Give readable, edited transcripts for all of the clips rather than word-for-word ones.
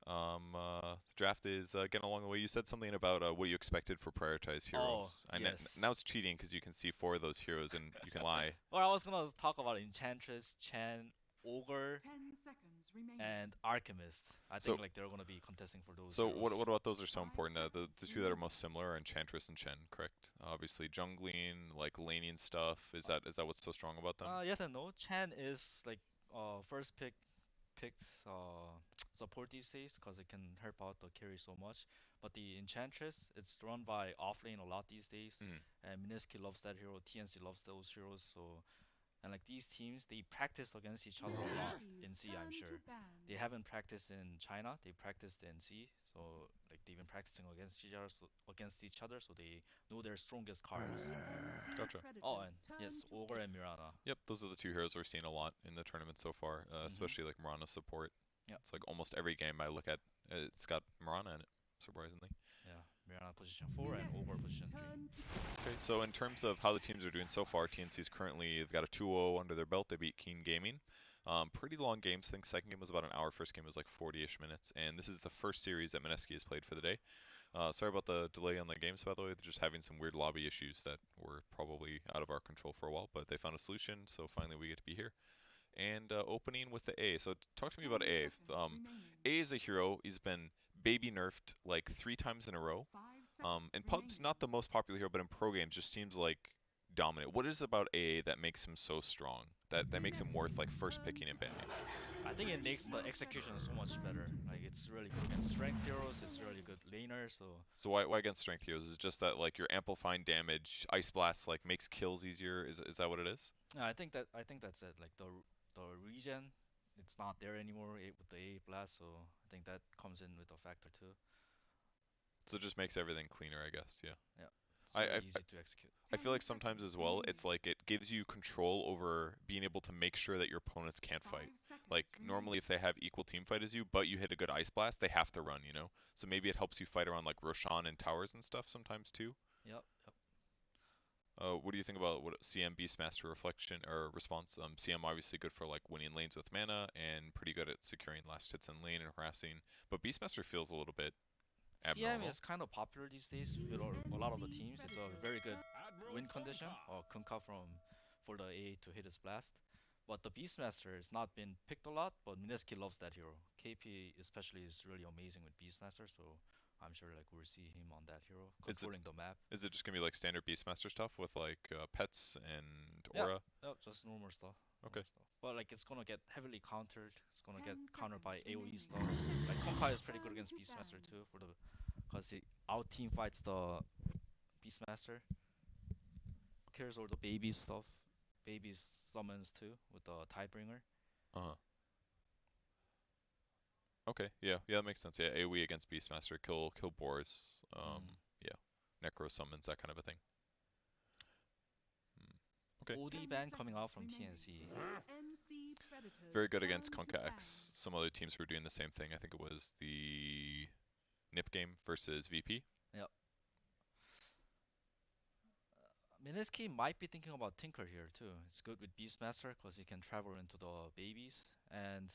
The draft is getting along the way. You said something about what you expected for prioritized Oh, heroes. Now yes. it's cheating because you can see four of those heroes and you can lie. Well, I was gonna talk about Enchantress, Chen, Ogre, 10 seconds remaining. and Alchemist. I think So like they're gonna be contesting for those so what heroes. about those are so Five important? The seconds two that are most remaining. similar are Enchantress and Chen, correct? Obviously jungling, like laning stuff. Is that what's so strong about them? Yes and no. Chen is like first picked support these days because it can help out the carry so much. But the Enchantress, it's run by offlane a lot these days, Mhm. and Mineski loves that hero. TNC loves those heroes. So and like these teams, they practice against each other a lot in Rookies C. I'm turn to sure they ban. haven't practiced in China. They practiced in C. So like they've been practicing against each other. So they know their strongest cards. TNC Gotcha. Oh, predators and turn yes, to Ogre and ban. Mirana. Yep, those are the two heroes we're seeing a lot in the tournament so far, Mm-hmm. especially like Mirana support. Yeah, It's like almost every game I look at, it's got Mirana in it, surprisingly. yeah. Mirana position 4 and Ogre Mineski position 3. turn to Okay, ban. so in terms of how the teams are doing so far, TNC's currently they've got a 2-0 under their belt. They beat Keen Gaming. Pretty long games. I think second game was about an hour. First game was like 40-ish minutes. And this is the first series that Mineski has played for the day. Sorry about the delay on the games, by the way. They're just having some weird lobby issues that were probably out of our control for a while, but they found a solution, so finally we get to be here. And opening with the A. So talk to me about 10 A. seconds remaining. A is a hero. He's been baby nerfed like 3 times in a row. 5 seconds In pub's not remaining. the most popular hero, but in pro games just seems like dominant. What is it about A that makes him so strong? That makes him worth like Mineski first turn picking to and banning. ban. I think it makes the Additional execution so predators much turn better. to Like ban. it's really good against strength heroes. It's really good laner. So So why against strength heroes? Is it just that like you're amplifying damage, ice blast like makes kills easier? Is that what it is? yeah, I think that's it. Like the regen, it's not there anymore with the A blast. So I think that comes in with a factor too. So it just makes everything cleaner, I guess. Yeah. Yeah, it's I really I, easy to execute. I feel 10 like sometimes seconds as well, it's remaining. like it gives you control over being able to make sure that your opponents can't fight. 5 seconds Like normally, remaining. if they have equal team fight as you, but you hit a good ice blast, they have to run. So maybe it helps you fight around like Roshan and towers and stuff sometimes too. Yep, yep. What do you think about what CM Beastmaster reflection or response? CM obviously good for like winning lanes with mana and pretty good at securing last hits in lane and harassing, but Beastmaster feels a little bit CM abnormal. is kind of popular these days with a lot of the TNC teams. It's a very predators good turn. win condition or Kunkka from for the A to hit his blast. But the Beastmaster has not been picked a lot, but Mineski loves that hero. KP especially is really amazing with Beastmaster, so I'm sure like we'll see him on that hero Is it controlling the map. is it just gonna be like standard Beastmaster stuff with like pets and Yeah, aura? yeah, just normal stuff. Okay. Normal stuff. But like it's gonna get heavily countered. It's gonna get 10 countered by seconds AoE remaining. stuff. Like Kunkka is pretty good Turn against to Beastmaster ban. too for the because he out team fights the Beastmaster. Cares all the baby stuff. Baby summons too with the Tidebringer. Uh huh. Okay. Yeah. Yeah. That makes sense. Yeah. AoE against Beastmaster, kill boars. Mm. Yeah. Necro summons that kind of a thing. Hmm. Okay. OD 10 ban coming out seconds from remaining. TNC. TNC Very predators good against turn to Kunkka X. ban. Some other teams were doing the same thing. I think it was the Nip game versus VP. Yep. Mineski might be thinking about Tinker here too. It's good with Beastmaster because he can travel into the babies. And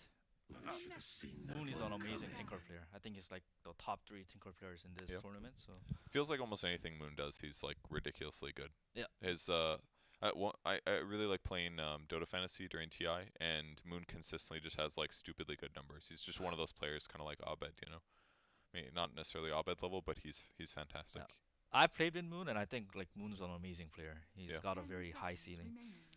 Moon is an Turn to amazing Tinker ban. player. I think he's like the top three Tinker players in this Yeah. tournament. So Feels like almost anything Moon does, he's like ridiculously good. yeah, His I really like playing Dota Fantasy during TI, and Moon consistently just has like stupidly good numbers. He's just one of those players, kind of like Abed. I mean, not necessarily Abed level, but he's yeah. fantastic. I played with Moon and I think like Moon's an amazing player. He's Yeah. got a 10 very high seconds ceiling.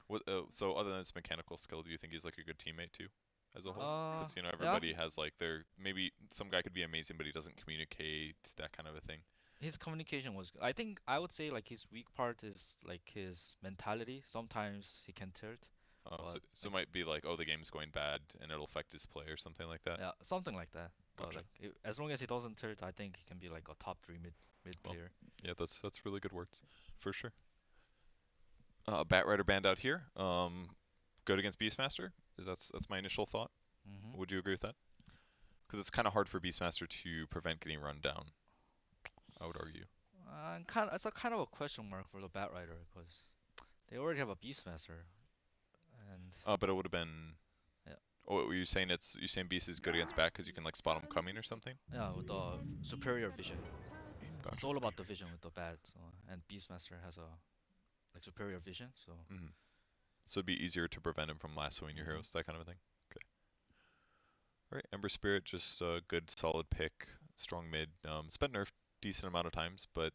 remaining. So other than his mechanical skill, do you think he's like a good teammate too, as a whole? 5 Because seconds Yeah. everybody remaining. has like their maybe some guy could be amazing, but he doesn't communicate that kind of a thing. His communication was good. I think I would say like his weak part is like his mentality. Sometimes he can tilt, So but so it like might be like, oh, the game's going bad and it'll affect his play or something like that. yeah, something like that. But Gotcha. like as long as he doesn't tilt, I think he can be like a top three mid Well, player. yeah, that's really good words, for sure. Batrider banned out here. Good against Beastmaster. That's my initial thought. Mm-hmm. Would you agree with that? Because it's kind of hard for Beastmaster to prevent getting run down. I would argue. It's a kind of a question mark for the Batrider because they already have a Beastmaster, and But it would have been. yeah, Oh, you're saying Beast is good against back because you can like spot him coming or something? Yeah, with the superior vision. It's Gotcha. all about the vision with the bat. So, and Beastmaster has a like superior vision. So. Hmm. So it'd be easier to prevent him from lassoing your Mhm. heroes, that kind of a thing. Okay. All right, Ember Spirit, just a good solid pick, strong mid. It's been nerfed decent amount of times, but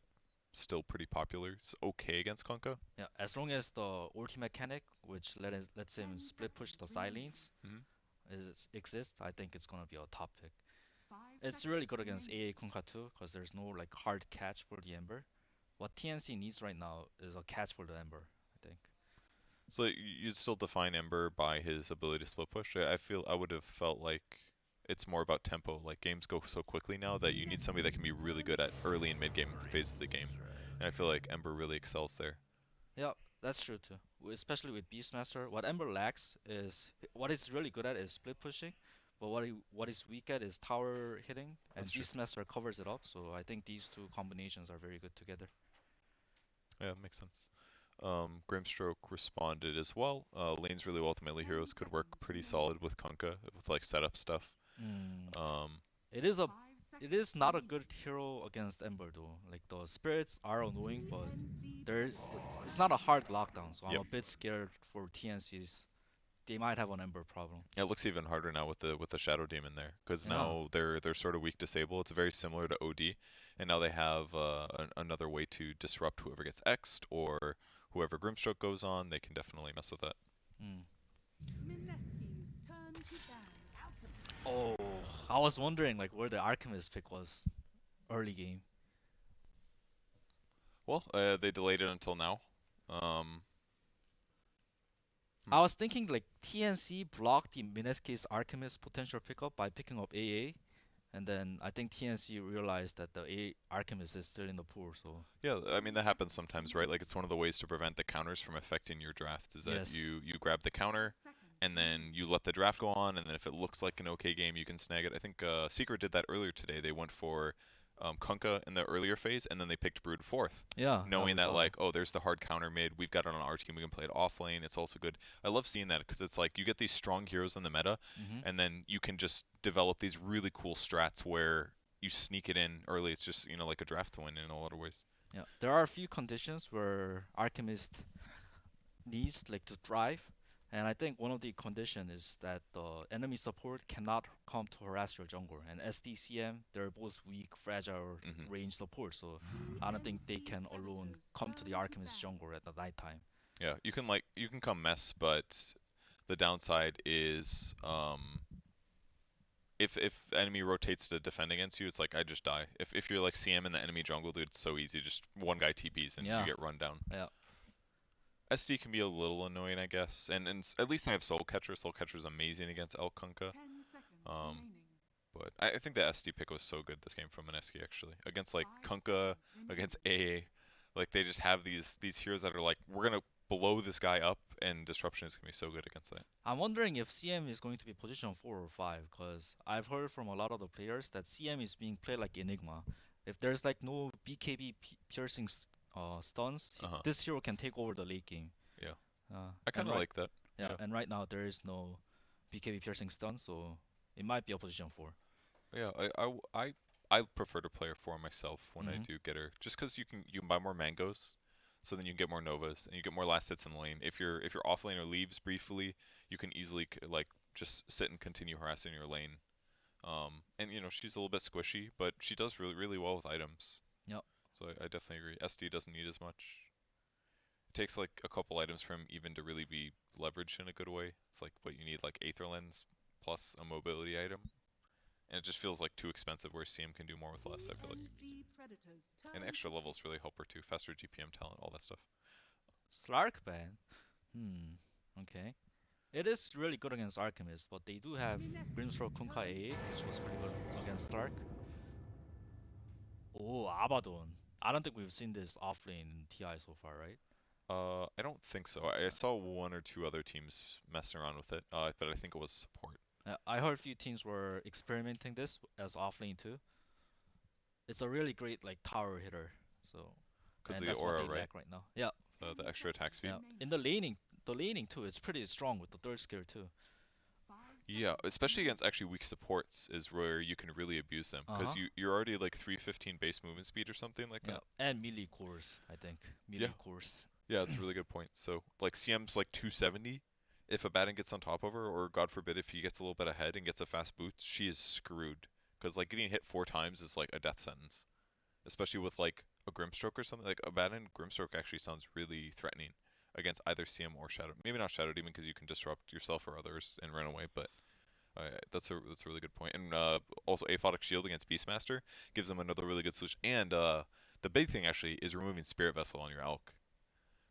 still pretty popular. It's okay against Kunkka. Yeah, as long as the ulti mechanic, which lets him split push the side lanes, Hmm. exists, I think it's gonna be a top pick. 5 It's really good seconds against remaining. AA Kunkka too, because there's no like hard catch for the Ember. What TNC needs right now is a catch for the Ember, I think. So you'd still define Ember by his ability to split push. I feel I would have felt like it's more about tempo. Like games go so quickly now that you need somebody that can be really good at early and mid game phases of the game. And I feel like Ember really excels there. Yeah, that's true too. Especially with Beastmaster, what Ember lacks is what he's really good at is split pushing, but what he's weak at is tower hitting, and That's true. Beastmaster covers it up. So I think these two combinations are very good together. Yeah, makes sense. Grimstroke responded as well. Lanes really well to melee heroes could work pretty solid with Kunkka with like setup stuff. Mm. Um, It is a 5 it seconds is not a remaining. good hero against Ember though. Like the spirits are annoying, but TNC it's not a hard lockdown. So I'm yep. a bit scared for TNCs. They might have an Ember problem. It looks even harder now with the Shadow Demon there, because Yeah. now they're sort of weak disable. It's very similar to OD, and now they have another way to disrupt whoever gets X'd or whoever Grimstroke goes on. They can definitely mess with that. Mm. Mineski's turn to ban. Oh, I was wondering like where the Alchemist pick was early game. Well, they delayed it until now. Um, I was thinking like TNC blocked the Mineski's Alchemist potential pickup by picking up AA, and then I think TNC realized that the A Alchemist is still in the pool. So Yeah, I mean that happens sometimes, right? Like it's one of the ways to prevent the counters from affecting your draft is that yes. you grab the 5 counter seconds and then remaining. you let the draft go on, and then if it looks like an okay game, you can snag it. I think Secret did that earlier today. They went for Kunkka in the earlier phase, and then they picked Brood fourth, Yeah, knowing we that saw that. like, oh, there's the hard counter mid. We've got it on our team. We can play it off lane. It's also good. I love seeing that because it's like you get these strong heroes in the meta, Mhm. and then you can just develop these really cool strats where you sneak it in early. It's just like a draft to win in a lot of ways. Yeah, there are a few conditions where Alchemist needs like to thrive, and I think one of the condition is that the enemy support cannot come to harass your jungler. And SDCM, they're both weak, fragile Hmm. range support, so I don't think they TNC can alone Predators come to the turn to Alchemist ban. jungle at the nighttime. Yeah, you can come mess, but the downside is if the enemy rotates to defend against you, it's like I just die. If you're like CM in the enemy jungle, dude, it's so easy. Just one guy TPs and you Yeah, get run down. yeah. SD can be a little annoying, I guess, and at least I have Soul Catcher. Soul Catcher is amazing against El Kunkka. 10 seconds Um, remaining. but I think the SD pick was so good this game from Mineski actually against like 5 Kunkka, seconds remaining. against AA. Like they just have these heroes that are like we're gonna blow this guy up, and disruption is gonna be so good against that. I'm wondering if CM is going to be position 4 or 5, because I've heard from a lot of the players that CM is being played like Enigma. If there's like no BKB piercing stuns, Uh huh. this hero can take over the late game. Yeah. Uh, I and kind of right, like that. yeah, Yeah. and right now there is no BKB piercing stun, so it might be a position 4. Yeah, I prefer to play her for myself when I Mm-hmm. do get her, just because you can buy more mangoes, so then you get more novas and you get more last hits in the lane. If your off laner leaves briefly, you can easily like just sit and continue harassing your lane. And she's a little bit squishy, but she does really really well with items. Yep. So I definitely agree. SD doesn't need as much. It takes like a couple items for him even to really be leveraged in a good way. It's like what you need like Aether Lens plus a mobility item. And it just feels like too expensive where CM can do more with less, I feel like. TNC Predators And turn extra to levels really help her too. Faster GPM talent, all that stuff. Slark ban. Okay. It is really good against Alchemist, but they do have Grimstroke Mineski's Kunkka turn AA, to which was ban. pretty good against Slark. Oh, Abaddon. I don't think we've seen this offlane in TI so far, right? I don't think so. I saw one or two other teams messing around with it, but I think it was support. I heard a few teams were experimenting this as offlane too. It's a really great like tower hitter, so Because and of the that's what aura, they right? lack right now. Yeah, The 10 extra attack seconds speed. yeah. remaining. In the laning too, it's pretty strong with the third skill too. 5 Yeah, especially against actually weak supports is where you can really abuse them because you're already like 315 base movement speed or something like Yeah, that. and melee cores, I think. Yeah. Melee cores. Yeah, it's a really good point. So like CM's like 270. If a Baton gets on top of her, or God forbid if he gets a little bit ahead and gets a fast boost, she is screwed. Because like getting hit 4 times is like a death sentence, especially with like a Grimstroke or something. Like a Baton Grimstroke actually sounds really threatening against either CM or Shadow. Maybe not Shadow Demon because you can disrupt yourself or others and run away, but that's a really good point. And also Aphotic Shield against Beastmaster gives them another really good solution. And the big thing actually is removing Spirit Vessel on your Alk.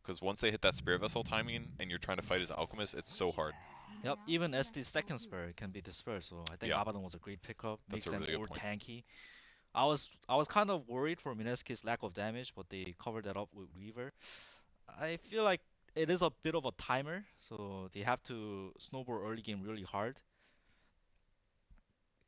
Because once they hit that Spirit Vessel timing and you're trying to fight as Alchemist, it's so hard. Yep, even SD's second spur can be dispersed, so I think Yeah. Abaddon was a great pickup. That's Makes a them really good more point. tanky. I was kind of worried for Mineski's lack of damage, but they covered that up with Weaver. I feel like it is a bit of a timer, so they have to snowball early game really hard.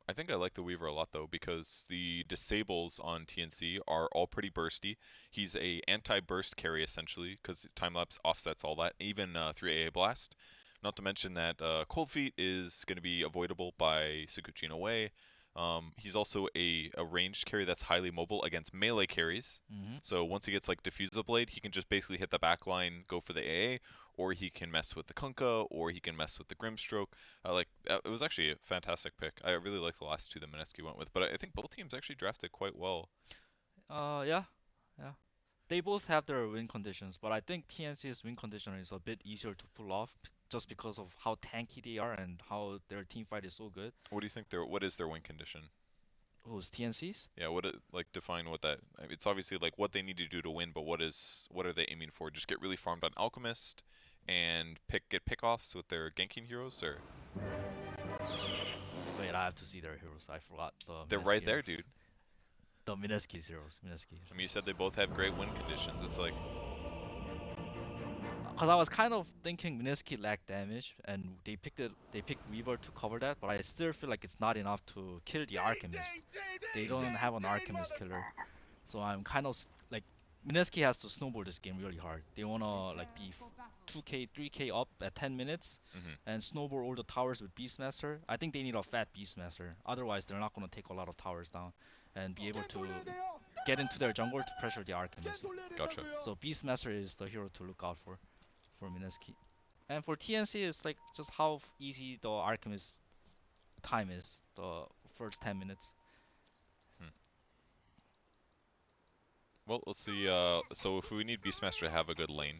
I think I like the Weaver a lot though because the disables on TNC are all pretty bursty. He's a anti-burst carry essentially because time lapse offsets all that, even 3 AA blast. Not to mention that Cold Feet is going to be avoidable by Sakuchi in a way. He's also a ranged carry that's highly mobile against melee carries. So once he gets like Diffusal Blade, he can just basically hit the back line, go for the AA, or he can mess with the Kunkka, or he can mess with the Grimstroke. It was actually a fantastic pick. I really like the last two that Mineski went with, but I think both teams actually drafted quite well. Yeah. They both have their win conditions, but I think TNC's win condition is a bit easier to pull off just because of how tanky they are and how their team fight is so good. What do you think what is their win condition? Who's TNC's? Yeah, define what that. I mean, it's obviously like what they need to do to win, but what are they aiming for? Just get really farmed on Alchemist and get pickoffs with their ganking heroes, or Wait, I have to see their heroes. I forgot the. they're Mineski right there, heroes. dude. The Mineski's heroes. Mineski. I mean, you said they both have great win conditions. It's like Because I was kind of thinking Mineski lacked damage, and they picked Weaver to cover that, but I still feel like it's not enough to kill the Alchemist. They don't have an Alchemist killer, so I'm kind of like Mineski has to snowball this game really hard. They wanna like be 2k, 3k up at 10 minutes, and snowball all the towers with Beastmaster. I think they need a fat Beastmaster. Otherwise, they're not gonna take a lot of towers down, and be able to get into their jungle to pressure the Alchemist. gotcha. So Beastmaster is the hero to look out for Mineski. And for TNC, it's like just how easy the Alchemist time is, the first 10 minutes. Well, let's see. So if we need Beastmaster to have a good lane,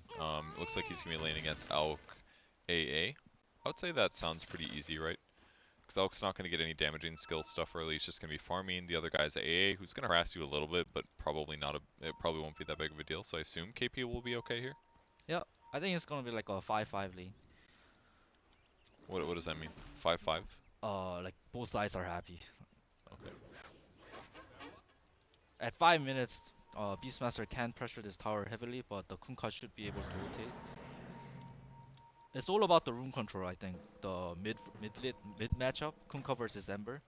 looks like he's gonna be laning against Alk AA. I would say that sounds pretty easy, right? Because Alk's not gonna get any damaging skill stuff early. He's just gonna be farming. The other guy's AA, who's gonna harass you a little bit, but probably not. It probably won't be that big of a deal. So I assume KP will be okay here. Yeah, I think it's gonna be like a 5-5 lane. What does that mean? 5-5? Like both sides are happy. Okay. At 5 minutes, Beastmaster can pressure this tower heavily, but the Kunkka should be able to rotate. It's all about the rune control, I think. The mid matchup, Kunkka versus Ember.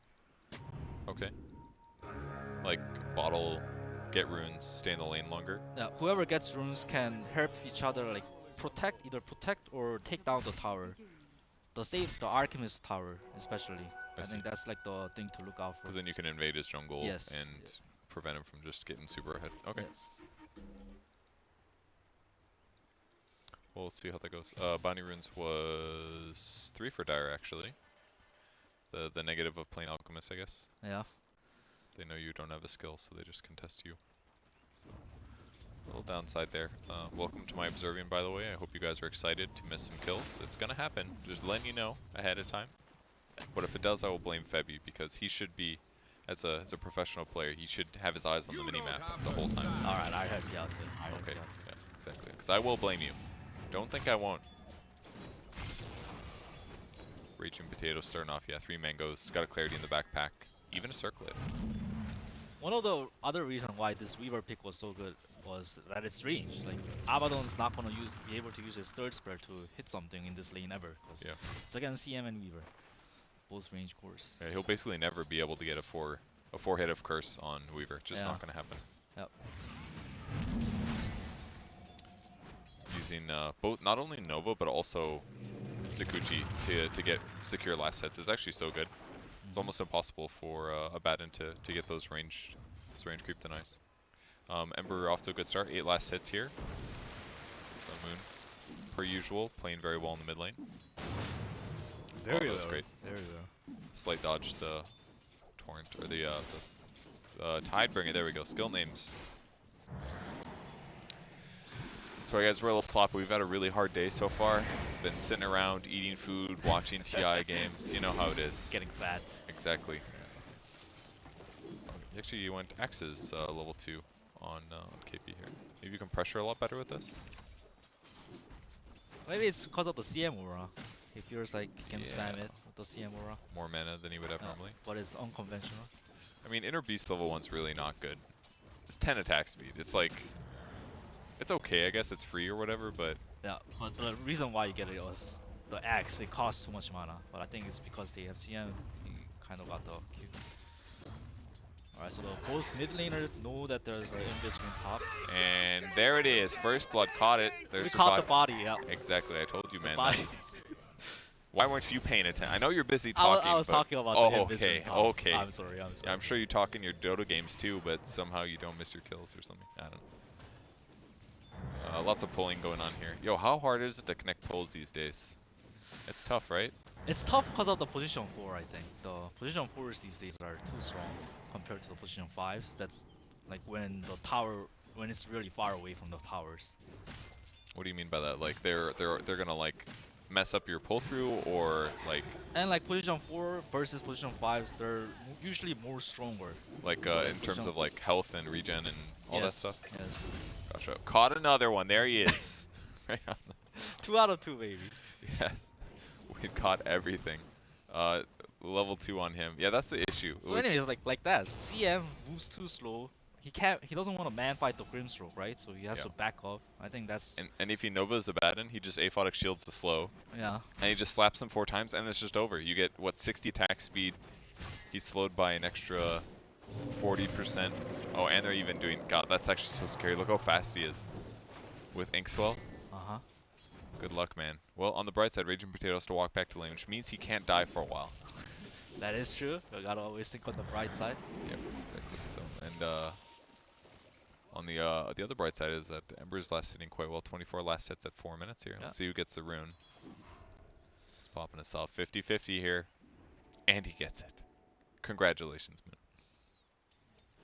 Okay. Like bottle, get runes, stay in the lane longer. Yeah, whoever gets runes can help each other, like either protect or take down the tower. The Alchemist tower, especially. I see. think that's like the thing to look out for. Because then you can invade his jungle Yes. and prevent him from just getting super ahead. Okay. Yes. Well, let's see how that goes. Bounty runes was 3 for Dire actually. The negative of playing Alchemist, I guess. Yeah. They know you don't have a skill, so they just contest you. So, a little downside there. Welcome to my observing, by the way. I hope you guys are excited to miss some kills. It's gonna happen. Just letting you know ahead of time. But if it does, I will blame Febby because he should be, as a professional player, he should have his eyes on the minimap the whole time. All right, I heard you out there. Okay, yeah, exactly. Because I will blame you. Don't think I won't. Raging Potato starting off, yeah, 3 mangoes, got a clarity in the backpack, even a circlet. One of the other reasons why this Weaver pick was so good was that it's range. Like Abaddon's not gonna be able to use his third spell to hit something in this lane ever. Yeah. It's against CM and Weaver, both range cores. Yeah, he'll basically never be able to get a four hit of curse on Weaver. Just Yeah. not gonna happen. Yep. Using both not only Nova but also Sakuchi to get secure last hits is actually so good. It's almost impossible for a Batten to get those range creep to nice. Ember off to a good start. 8 last hits here. So Moon, per usual, playing very well in the mid lane. Very that's well. great. Very well. Slight dodge the torrent or the Tidebringer. There we go. Skill names. Sorry guys, we're a little sloppy. We've had a really hard day so far. Been sitting around, eating food, watching TI games. You know how it is. Getting fat. Exactly. Actually, you went X's level 2 on KP here. Maybe you can pressure a lot better with this. Maybe it's because of the CM aura. He feels like he can spam Yeah. it with the CM aura. More mana than he would have normally. But it's unconventional. I mean, Inner Beast level 1's really not good. It's 10 attack speed. It's like, it's okay, I guess it's free or whatever, but Yeah, but the reason why you get it was the axe. It costs too much mana. But I think it's because they have CM. He kind of got the Q. Alright, so both mid laners know that there's an Invis Green top. and there it is. First blood caught it. There's We the caught the body, yeah. Exactly, I told you, man. Body. Why weren't you paying attention? I know you're busy I was, talking. I was but talking about oh, the Invis okay, Green top. okay. I'm sorry, I'm sorry. Yeah, I'm sure you talk in your Dota games too, but somehow you don't miss your kills or something. I don't know. Lots of pulling going on here. Yo, how hard is it to connect pulls these days? It's tough, right? It's tough because of the position 4, I think. The position 4s these days are too strong compared to the position 5s. That's like when the tower, when it's really far away from the towers. What do you mean by that? Like they're gonna like mess up your pull through, or like And like position 4 versus position 5s, they're usually more stronger. like So in terms of like health and regen and all that Yes, stuff? Yes. Gotcha. Caught another one. There he is. Right on the 2 out of 2, baby. yes. We caught everything. Level 2 on him. Yeah, that's the issue. It So was- anyways, like that. CM moves too slow. He doesn't want to man fight the Grimstroke, right? So he has Yeah. to back up. I think that's and if he Nova's a Batten, he just aphotic shields the slow. yeah. And he just slaps him 4 times, and it's just over. You get, what, 60 attack speed. He's slowed by an extra 40%. Oh, and they're even doing... God, that's actually so scary. Look how fast he is. With Inkswell. Uh-huh. Good luck, man. Well, on the bright side, Raging Potato has to walk back to lane, which means he can't die for a while. That is true. You gotta always think on the bright side. Yep, exactly. So, and on the other bright side is that Ember's last hitting quite well. 24 last hits at 4 minutes here. Yeah. Let's see who gets the rune. He's popping us off 50-50 here, and he gets it. Congratulations, Moon.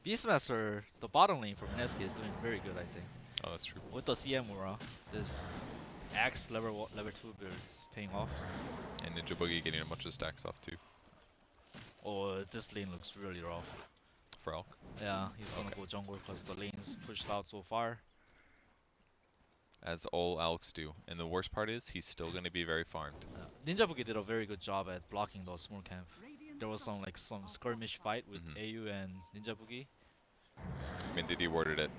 Beastmaster, the bottom lane for Mineski is doing very good, I think. Oh, that's true. With the CM aura, this Axe level 2 build is paying off. And Ninja Boogie getting a bunch of stacks off too. Oh, this lane looks really rough. For Elk. Yeah, he's gonna Okay. go jungle because the lane's pushed out so far. As all Alks do. And the worst part is, he's still going to be very farmed. Ninja Boogie did a very good job at blocking the small camp. Radiant There was some skirmish fight with Mhm. AU and Ninja Boogie. Mindidi warded it.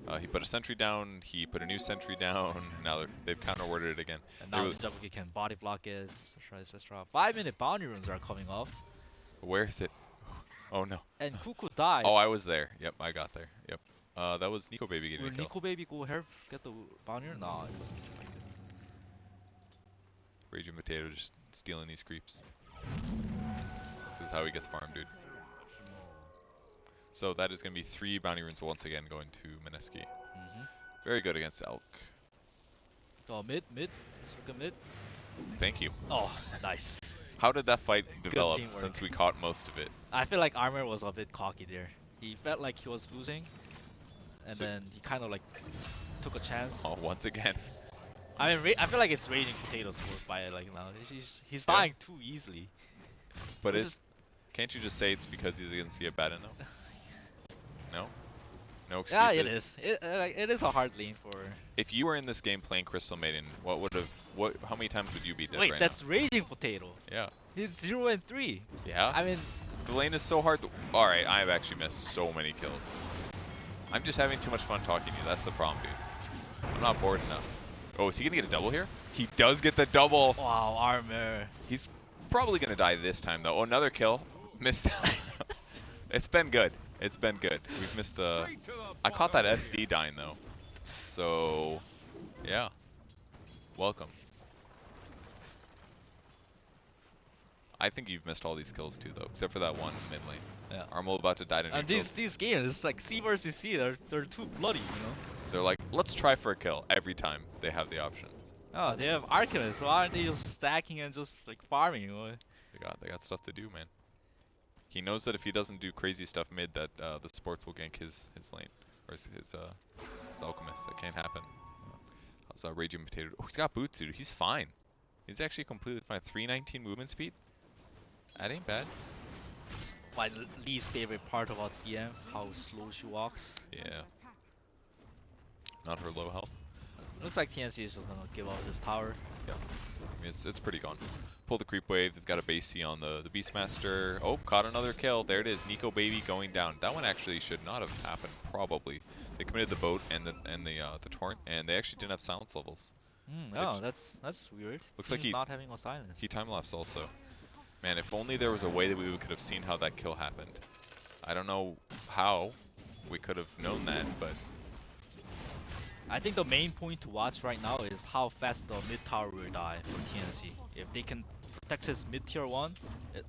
Yeah. He put a sentry down, he put a new sentry down, now they've counter-warded it again. And There now was- Ninja Boogie can body block it, etc, etc. 5-minute bounty runes are coming off. Where is it? Oh no. And Cuckoo died. Oh, I was there. Yep, I got there. Yep. That was Nico Baby getting Will a kill. Nico Baby go help get the bounty rune? No, it doesn't. Raging Potato just stealing these creeps. This is how he gets farmed, dude. So that is going to be 3 bounty runes once again going to Mineski. Very good against Elk. Oh, mid. Let's look at mid. Thank you. Oh, nice. How did that fight develop teamwork. since we caught most of it? I feel like Armor was a bit cocky there. He felt like he was losing, and So- then he kind of like took a chance. Oh, once again. I mean, I feel like it's Raging Potatoes for by like now. He's Yeah. dying too easily. But This is, can't you just say it's because he's against the Abaddon though? No? No Yeah, excuses? it is. It is a hard lane for. If you were in this game playing Crystal Maiden, how many times would you be dead Wait, right that's Raging Potato. now? Yeah. He's 0 and 3. Yeah? I mean, The lane is so hard. Alright, I've actually missed so many kills. I'm just having too much fun talking to you. That's the problem, dude. I'm not bored enough. Oh, is he going to get a double here? He does get the double. wow, Armor. He's probably going to die this time, though. Oh, another kill. Missed that. It's been good. It's been good. We've missed I caught that SD dying, though. So, yeah. Welcome. I think you've missed all these kills too, though, except for that one mid lane. Yeah. Armel about to die to And neutrals. these games, like C versus C, they're too bloody, you know. They're like, let's try for a kill every time they have the option. Oh, they have Arcanist, so aren't they just stacking and just like farming? You know? They got stuff to do, man. He knows that if he doesn't do crazy stuff mid, that the sports will gank his lane or his alchemist. That can't happen. How's Raging Potato? Oh, he's got boots, dude. He's fine. He's actually completely fine. 319 movement speed. That ain't bad. My least favorite part about CM, how slow she walks. Yeah. Not her low health. Looks like TNC is just gonna give up this tower. Yeah. I mean, it's pretty gone. Pull the creep wave. They've got a base C on the Beastmaster. Oh, caught another kill. There it is. Nico Baby going down. That one actually should not have happened. Probably. They committed the boat and the torrent, and they actually didn't have silence levels. Oh, that's weird. Looks like Team's he- not having a silence. He time lapse also. Man, if only there was a way that we could have seen how that kill happened. I don't know how we could have known that, but I think the main point to watch right now is how fast the mid tower will die for TNC. If they can protect his mid tier 1,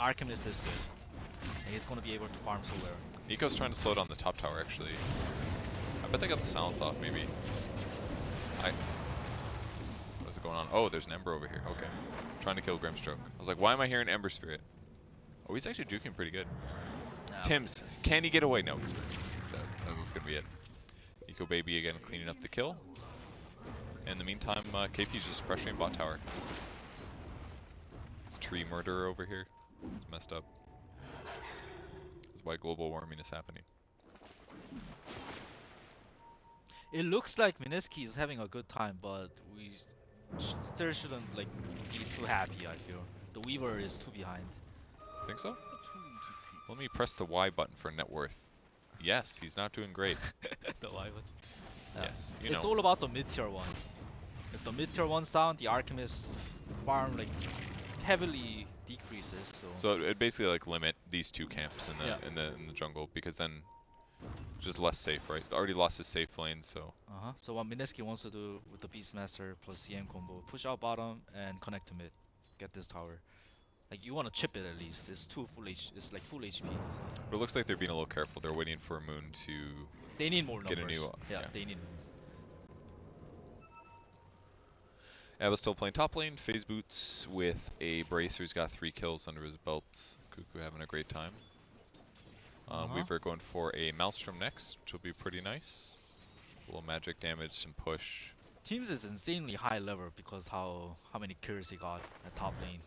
Arcanist is good. And he's gonna be able to farm so well. Nico's trying to slow down the top tower actually. I bet they got the silence off maybe. What's going on? Oh, there's an Ember over here. Okay. Trying to kill Grimstroke. I was like, why am I hearing Ember Spirit? Oh, he's actually juking pretty good. No. Tim's, can he get away? No, he's that's gonna be it. Nico Baby again cleaning up the kill. In the meantime, KP's just pressuring bot tower. It's tree murderer over here. It's messed up. This is why global warming is happening. It looks like Mineski is having a good time, but we still shouldn't like be too happy. I feel the Weaver is too behind. Think so? Let me press the Y button for net worth. Yes, he's not doing great. The Weaver. Yes, you It's know. all about the mid tier 1. If the mid tier 1's down, the Alchemist farm like heavily decreases. So it basically like limit these two camps in the Yeah. in the jungle because then just less safe, right? Already lost his safe lane, so So what Mineski wants to do with the Beastmaster plus CM combo, push out bottom and connect to mid, get this tower. Like you want to chip it at least. It's it's like full HP. So but it looks like they're being a little careful. They're waiting for Moon to they need more numbers. get a new yeah, they need. Abba's still playing top lane. FaZe Boots with a Bracer. He's got 3 kills under his belt. Cuckoo having a great time. Weaver going for a Maelstrom next, which will be pretty nice. A little magic damage, some push. Teams is insanely high level because how many kills he got at top lane.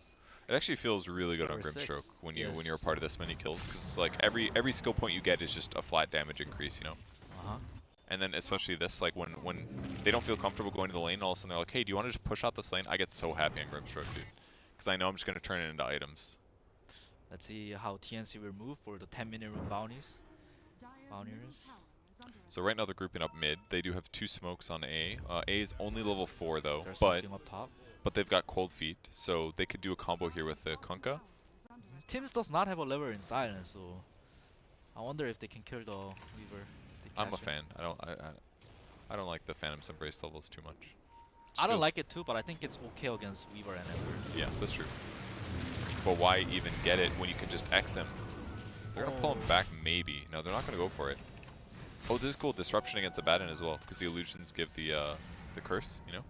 It actually feels really good on Over 6. Grimstroke when you're Yes. a part of this many kills, because it's like every skill point you get is just a flat damage increase, you know. And then especially this, like when they don't feel comfortable going to the lane, all of a sudden they're like, hey, do you want to just push out this lane? I get so happy on Grimstroke, dude, because I know I'm just gonna turn it into items. Let's see how TNC will move for the 10-minute rune bounties. Dire's Bounties. middle tower is under So right now they're grouping up mid. They do have 2 smokes on A. A is only level 4 though, There's but something up top. they've got cold feet, so they could do a combo here with the Kunkka. Teams does not have a lever in silence, so I wonder if they can kill the Weaver. if they I'm a catch him. fan. I don't like the Phantom's Embrace levels too much. I don't Feels- like it too, but I think it's okay against Weaver and Ember. Yeah, that's true. But why even get it when you can just X him? They're gonna pull him back, maybe. No, they're not gonna go for it. Oh, this is cool. Disruption against Abaddon as well, because the illusions give the curse, you know?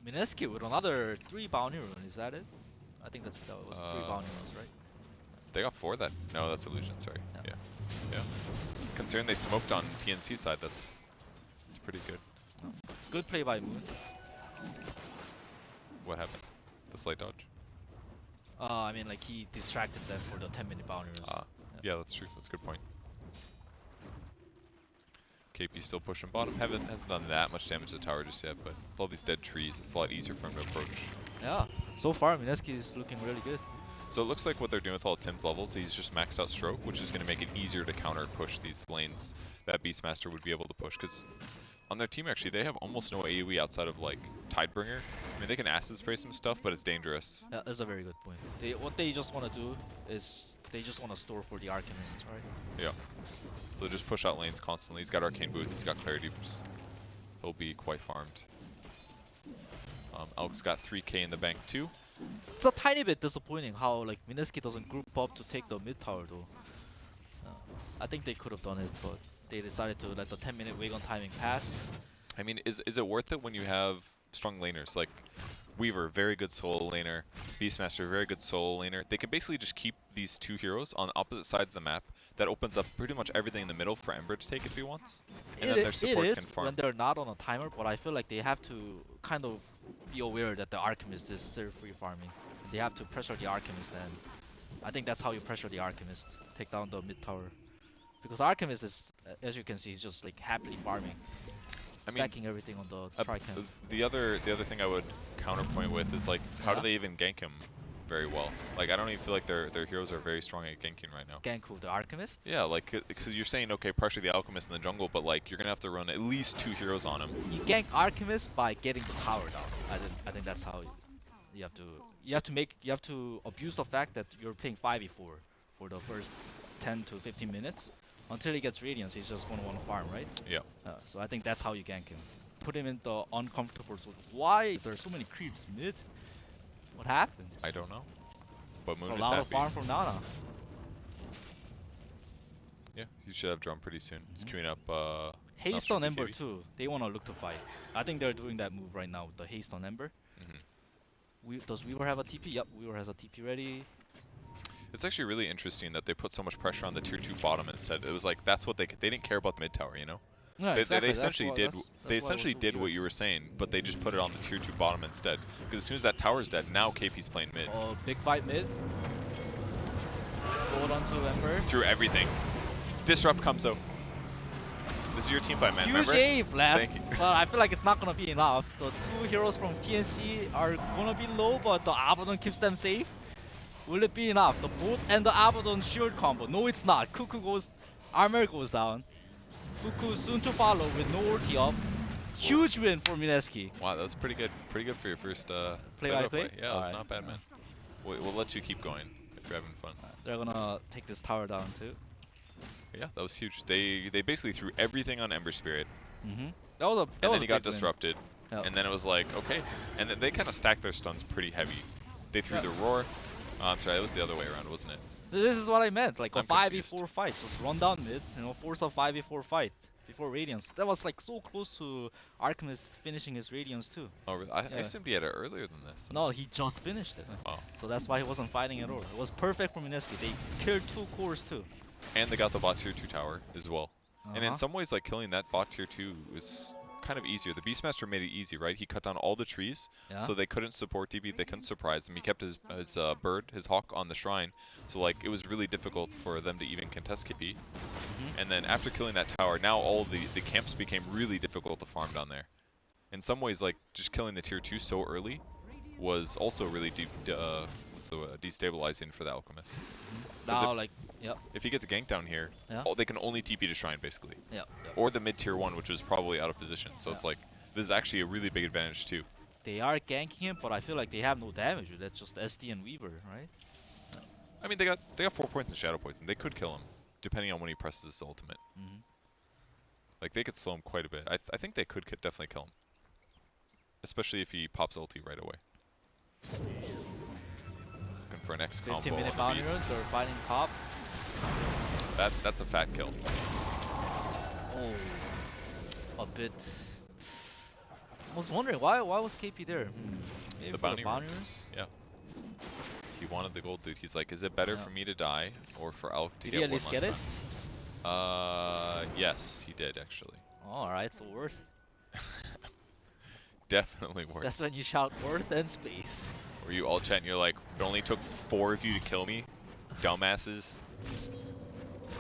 Mineski with another 3 bounty rune, is that it? I think that was 3 bounty runes, right? They got 4 that. No, that's illusion. Sorry. Yeah. Yeah. Considering they smoked on TNC side, that's pretty good. Good play by Moon. What happened? The slight dodge. I mean, like he distracted them for the 10-minute bounty runes. Yeah, that's true. That's a good point. KP still pushing bottom. Hasn't done that much damage to the tower just yet, but with all these dead trees, it's a lot easier for him to approach. Yeah, so far Mineski is looking really good. So it looks like what they're doing with all of Tim's levels, he's just maxed out stroke, which is going to make it easier to counter push these lanes that Beastmaster would be able to push. Because on their team, actually, they have almost no AoE outside of, like, Tidebringer. I mean, they can acid spray some stuff, but it's dangerous. Yeah, that's a very good point. What they just want to do is they just want to store for the Arcanist, right? Yeah. So just push out lanes constantly. He's got Arcane Boots, he's got Clarity Boots. He'll be quite farmed. Elk's got 3k in the bank too. It's a tiny bit disappointing how like Mineski doesn't group up to take the mid tower though. I think they could have done it, but they decided to let the 10-minute wait on timing pass. I mean, is it worth it when you have strong laners like Weaver, very good solo laner, Beastmaster, very good solo laner? They can basically just keep these two heroes on opposite sides of the map. That opens up pretty much everything in the middle for Ember to take if he wants, and then their supports can farm. When they're not on a timer, but I feel like they have to kind of be aware that the Alchemist is still free farming. And they have to pressure the Alchemist, and I think that's how you pressure the Alchemist. Take down the mid tower. Because Alchemist is, as you can see, he's just like happily farming. Stacking everything on the Tricam. The other thing I would counterpoint with is like, how do they even gank him very well? Like, I don't even feel like their heroes are very strong at ganking right now. Gank who, the Alchemist? Yeah, like, because you're saying, okay, pressure the Alchemist in the jungle, but like, you're gonna have to run at least 2 heroes on him. You gank Alchemist by getting the tower down. I think that's how you have to abuse the fact that you're playing 5v4 for the first 10 to 15 minutes. Until he gets Radiance, he's just going to want to farm, right? Yeah. So I think that's how you gank him. Put him in the uncomfortable zone. Why is there so many creeps mid? What happened? I don't know. But Moon It's is a lot happy. of farm from Nana. Yeah, you should have drum pretty soon. He's queuing up. Haste on Ember too. They want to look to fight. I think they're doing that move right now with the haste on Ember. Does Weaver have a TP? Yep, Weaver has a TP ready. It's actually really interesting that they put so much pressure on the tier 2 bottom instead. It was like that's what they didn't care about the mid tower, you know. Yeah, They exactly. essentially did. They essentially did what you were saying, but they just put it on the tier 2 bottom instead. Because as soon as that tower's dead, now KP's playing mid. Oh, big fight mid. Gold onto Ember. Through everything. Disrupt comes out. This is your team fight, man. Huge Remember? A blast. Thank you. But I feel like it's not gonna be enough. The 2 heroes from TNC are gonna be low, but the Abaddon keeps them safe. Will it be enough? The boat and the Abaddon shield combo. No, it's not. Cuckoo goes, armor goes down. Cuckoo soon to follow with no ulti up. Huge win for Mineski. Wow, that was pretty good. Pretty good for your first Play-by-play? Yeah, it was Alright. not bad, man. We'll let you keep going if you're having fun. They're gonna take this tower down too. Yeah, that was huge. They basically threw everything on Ember Spirit, That was a and then he got disrupted, Yep. and then it was like, okay. And then they kind of stacked their stuns pretty heavy. They threw the roar. I'm sorry, it was the other way around, wasn't it? This is what I meant, like a I'm 5v4 fight. Just run down mid, force a 5v4 fight before Radiance. That was like so close to Alchemist finishing his Radiance too. Oh, really? I Yeah. assumed he had it earlier than this. No, he just finished it. Oh. So that's why he wasn't fighting at all. It was perfect for Mineski. They killed 2 cores too. And they got the bot tier 2 tower as well. And in some ways, like killing that bot tier 2 was kind of easier. The Beastmaster made it easy, right? He cut down all the trees, so they couldn't support DB, they couldn't surprise him. He kept his bird, his hawk on the shrine, so like it was really difficult for them to even contest KP. And then after killing that tower, now all the camps became really difficult to farm down there. In some ways, like just killing the tier 2 so early was also really destabilizing for the Alchemist. Now, like, If he gets a gank down here, they can only TP to shrine basically. Or the mid tier 1, which was probably out of position. So it's like this is actually a really big advantage too. They are ganking him, but I feel like they have no damage. That's just SD and Weaver, right? I mean, they got 4 points in Shadow Poison. They could kill him, depending on when he presses his ultimate. Like they could slow him quite a bit. I think they could definitely kill him, especially if he pops ulti right away. Looking for an X combo. 15-minute on bounty the runs. beast. They're fighting top. That's a fat kill. Oh, a bit. I was wondering why was KP there? Maybe The for bounty runs? Yeah. He wanted the gold, dude. He's like, is it better for me to die or for Alk to Did get he one at least last get it? time? Yes, he did actually. Alright, so worth. Definitely worth. That's when you shout worth and space. Where you all chat and you're like, it only took 4 of you to kill me, dumbasses.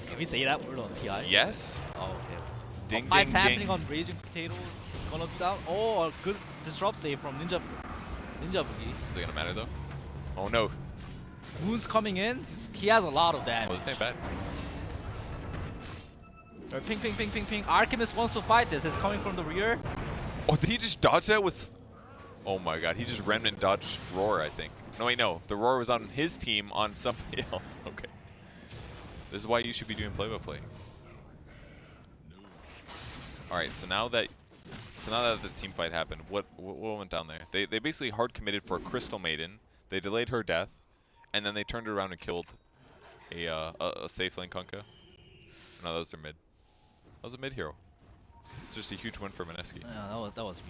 Did we say that word on TI? Yes. Oh, okay. Ding, ding, Fight's ding. happening on Raging Potato. It's gonna be down. Oh, a good disrupt save from Ninja Boogie. Is it gonna matter though? Oh no. Moon's coming in. He has a lot of Oh, damage. this ain't bad. Ping, ping, ping, ping, ping. Alchemist wants to fight this. It's coming from the rear. Oh, did he just dodge that with... Oh my god, he just remnant dodged Roar, I think. No, wait, no. The Roar was on his team on somebody else. Okay. This is why you should be doing play-by-play. Alright, so now that the team fight happened, what went down there? They basically hard committed for a Crystal Maiden They delayed her death, and then they turned it around and killed a safe lane Kunkka. No, that was their mid. That was a mid hero. It's just a huge win for Mineski. Yeah, that was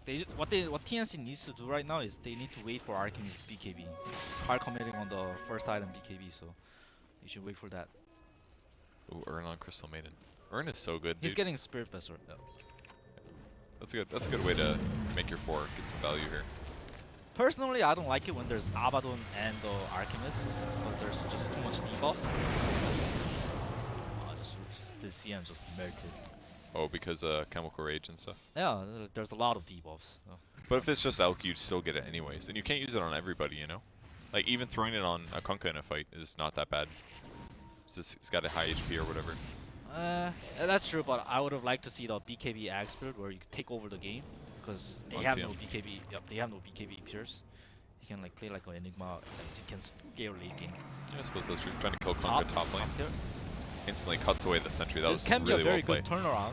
weird. What TNC needs to do right now is they need to wait for Archim's BKB. He's hard committing on the first item BKB, so you should wait for that. Ooh, Urn on Crystal Maiden. Urn is so good, He's dude. getting Spirit Besser. Yeah. That's good. That's a good way to make your 4 get some value here. Personally, I don't like it when there's Abaddon and the Alchemist because there's just too much debuffs. The CM just melted. Oh, because Chemical Rage and stuff. Yeah, there's a lot of debuffs. So. But if it's just Elk, you'd still get it anyways. And you can't use it on everybody, you know? Like, even throwing it on a Kunkka in a fight is not that bad. It's got a high HP or whatever. That's true, but I would have liked to see the BKB Axe build where you take over the game because they On have CM. no BKB. Yep, they have no BKB Pierce. You can like play like an Enigma. Like, you can scale late game. Yeah, I suppose that's true. Trying to kill Kunkka top lane. Here. Instantly cuts away the sentry. That This was can really be a very well played. good turnaround.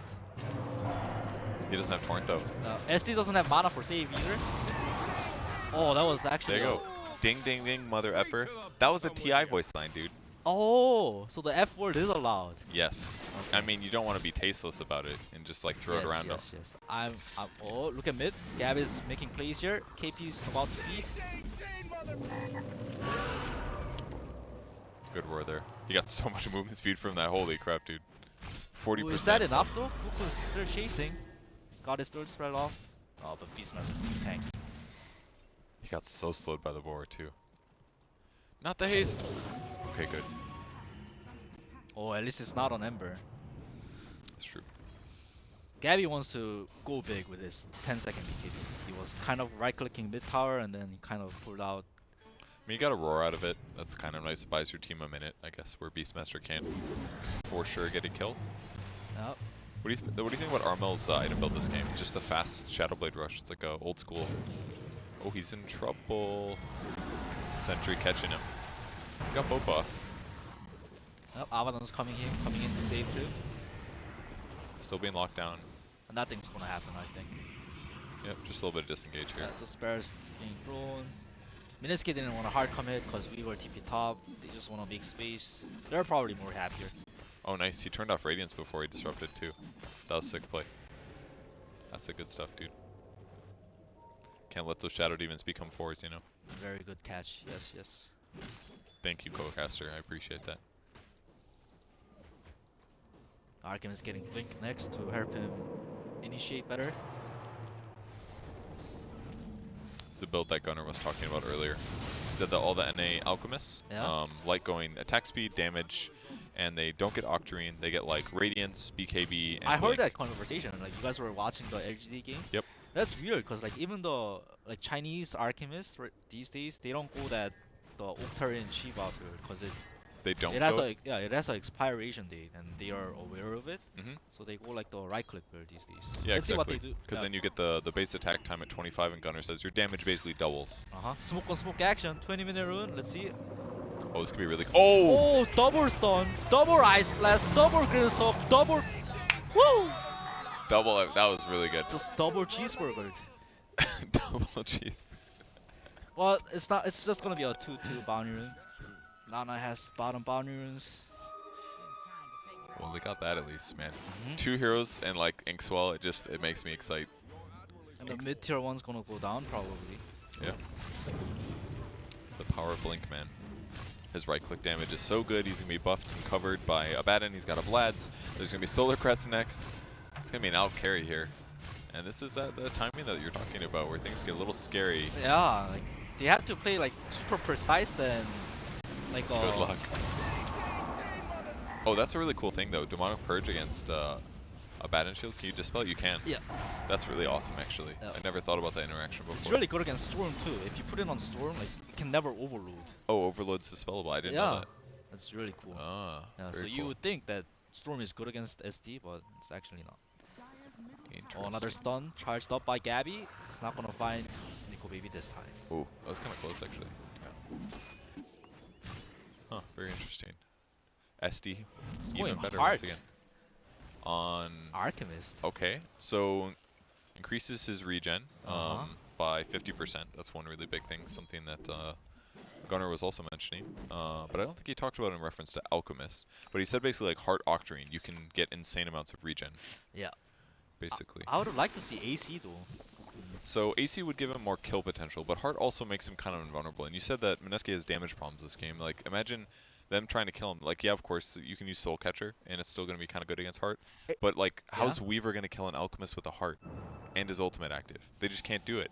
He doesn't have Torrent though. SD doesn't have mana for save either. Oh, that was actually. There you go. Ding ding ding, mother effer. That was a TI voice line, dude. Oh, so the F word is allowed. Yes. Okay. I mean, you don't want to be tasteless about it and just like throw it around. Yes, yes. Oh, look at mid. Gab is making plays here. KP's about to beat. Good roar there. He got so much movement speed from that. Holy crap, dude. 40%. Is that enough though? Kuku's still chasing. He's got his third spread off. Oh, but Beastmaster too tanky. He got so slowed by the boar too. Not the haste. Okay, good. Oh, at least it's not on Ember. That's true. Gabby wants to go big with his 10-second BKB. He was kind of right-clicking mid tower and then he kind of pulled out. I mean, you got a roar out of it. That's kind of nice. It buys your team a minute, I guess, where Beastmaster can't for sure get a kill. Yep. What do you think about Armel's item build this game? Just a fast Shadow Blade rush. It's like a old school. Oh, he's in trouble. Sentry catching him. He's got Bopa. Yep, Abaddon's coming in to save too. Still being locked down. And nothing's gonna happen, I think. Yep, just a little bit of disengage here. Yeah, just spares being thrown. Mineski didn't want to hard commit because we were TP top. They just want to make space. They're probably more happier. Oh, nice. He turned off Radiance before he disrupted too. That was sick play. That's the good stuff, dude. Can't let those Shadow Demons become 4s, you know? Very good catch. Yes, yes. Thank you, Co-caster. I appreciate that. Arkham is getting Blink next to help him initiate better. It's the build that Gunnar was talking about earlier. He said that all the NA Alchemists like going attack speed, damage, and they don't get Octarine. They get like Radiance, BKB, and I heard Blink. that conversation. Like you guys were watching the LGD game. Yep. That's weird because like even the like Chinese alchemists these days they don't go that the Octarine Shiva build because They don't it has go. it has an expiration date and they are aware of it. Mm-hmm. So they go like the right click build these days. Yeah, Let's exactly. see what they do. Because then you get the base attack time at 25, and Gunnar says your damage basically doubles. Smoke on smoke action. 20-minute rune. Let's see. Oh, this could be really. Oh! Oh, double stun, double ice blast, double green stalk, double. Woo! Double. That was really good. Just double cheeseburger. Double cheese. Well, it's not. It's just gonna be a 2-2 bounty rune. Nana has bottom bounty runes. Well, they got that at least, man. 2 heroes and like Inkswell. It makes me excited. And the mid tier one's gonna go down probably. Yeah. The power of Blink, man. His right click damage is so good. He's gonna be buffed and covered by Abaddon. He's got a Vlad's. There's gonna be Solar Crest next. It's gonna be an out carry here. And this is the timing that you're talking about, where things get a little scary. Yeah, like they have to play like super precise and like. Good luck. Oh, that's a really cool thing though. Demonic Purge against Abaddon Shield. Can you dispel it? You can. Yeah. That's really awesome, actually. Yeah. I never thought about that interaction before. It's really good against Storm too. If you put it on Storm, like you can never overload. Oh, Overload's dispellable. I didn't know that. That's really cool. Ah, Yeah, so very you cool. would think that Storm is good against SD, but it's actually not. Interesting. Oh, another stun charged up by Gabby. It's not gonna find Nico Baby this time. Oh, that was kind of close, actually. Huh, very interesting. SD, It's even going better hard. once again. On Alchemist. okay, so increases his regen. by 50%. That's one really big thing, something that Gunnar was also mentioning. But I don't think he talked about it in reference to Alchemist. But he said basically like Heart Octarine, you can get insane amounts of regen, Yeah. basically. I would like to see AC though. So AC would give him more kill potential, but Heart also makes him kind of invulnerable. And you said that Mineski has damage problems this game. Like, imagine them trying to kill him. Like, yeah, of course, you can use Soul Catcher, and it's still going to be kind of good against Heart. But, like, how's Weaver going to kill an Alchemist with a Heart and his ultimate active? They just can't do it.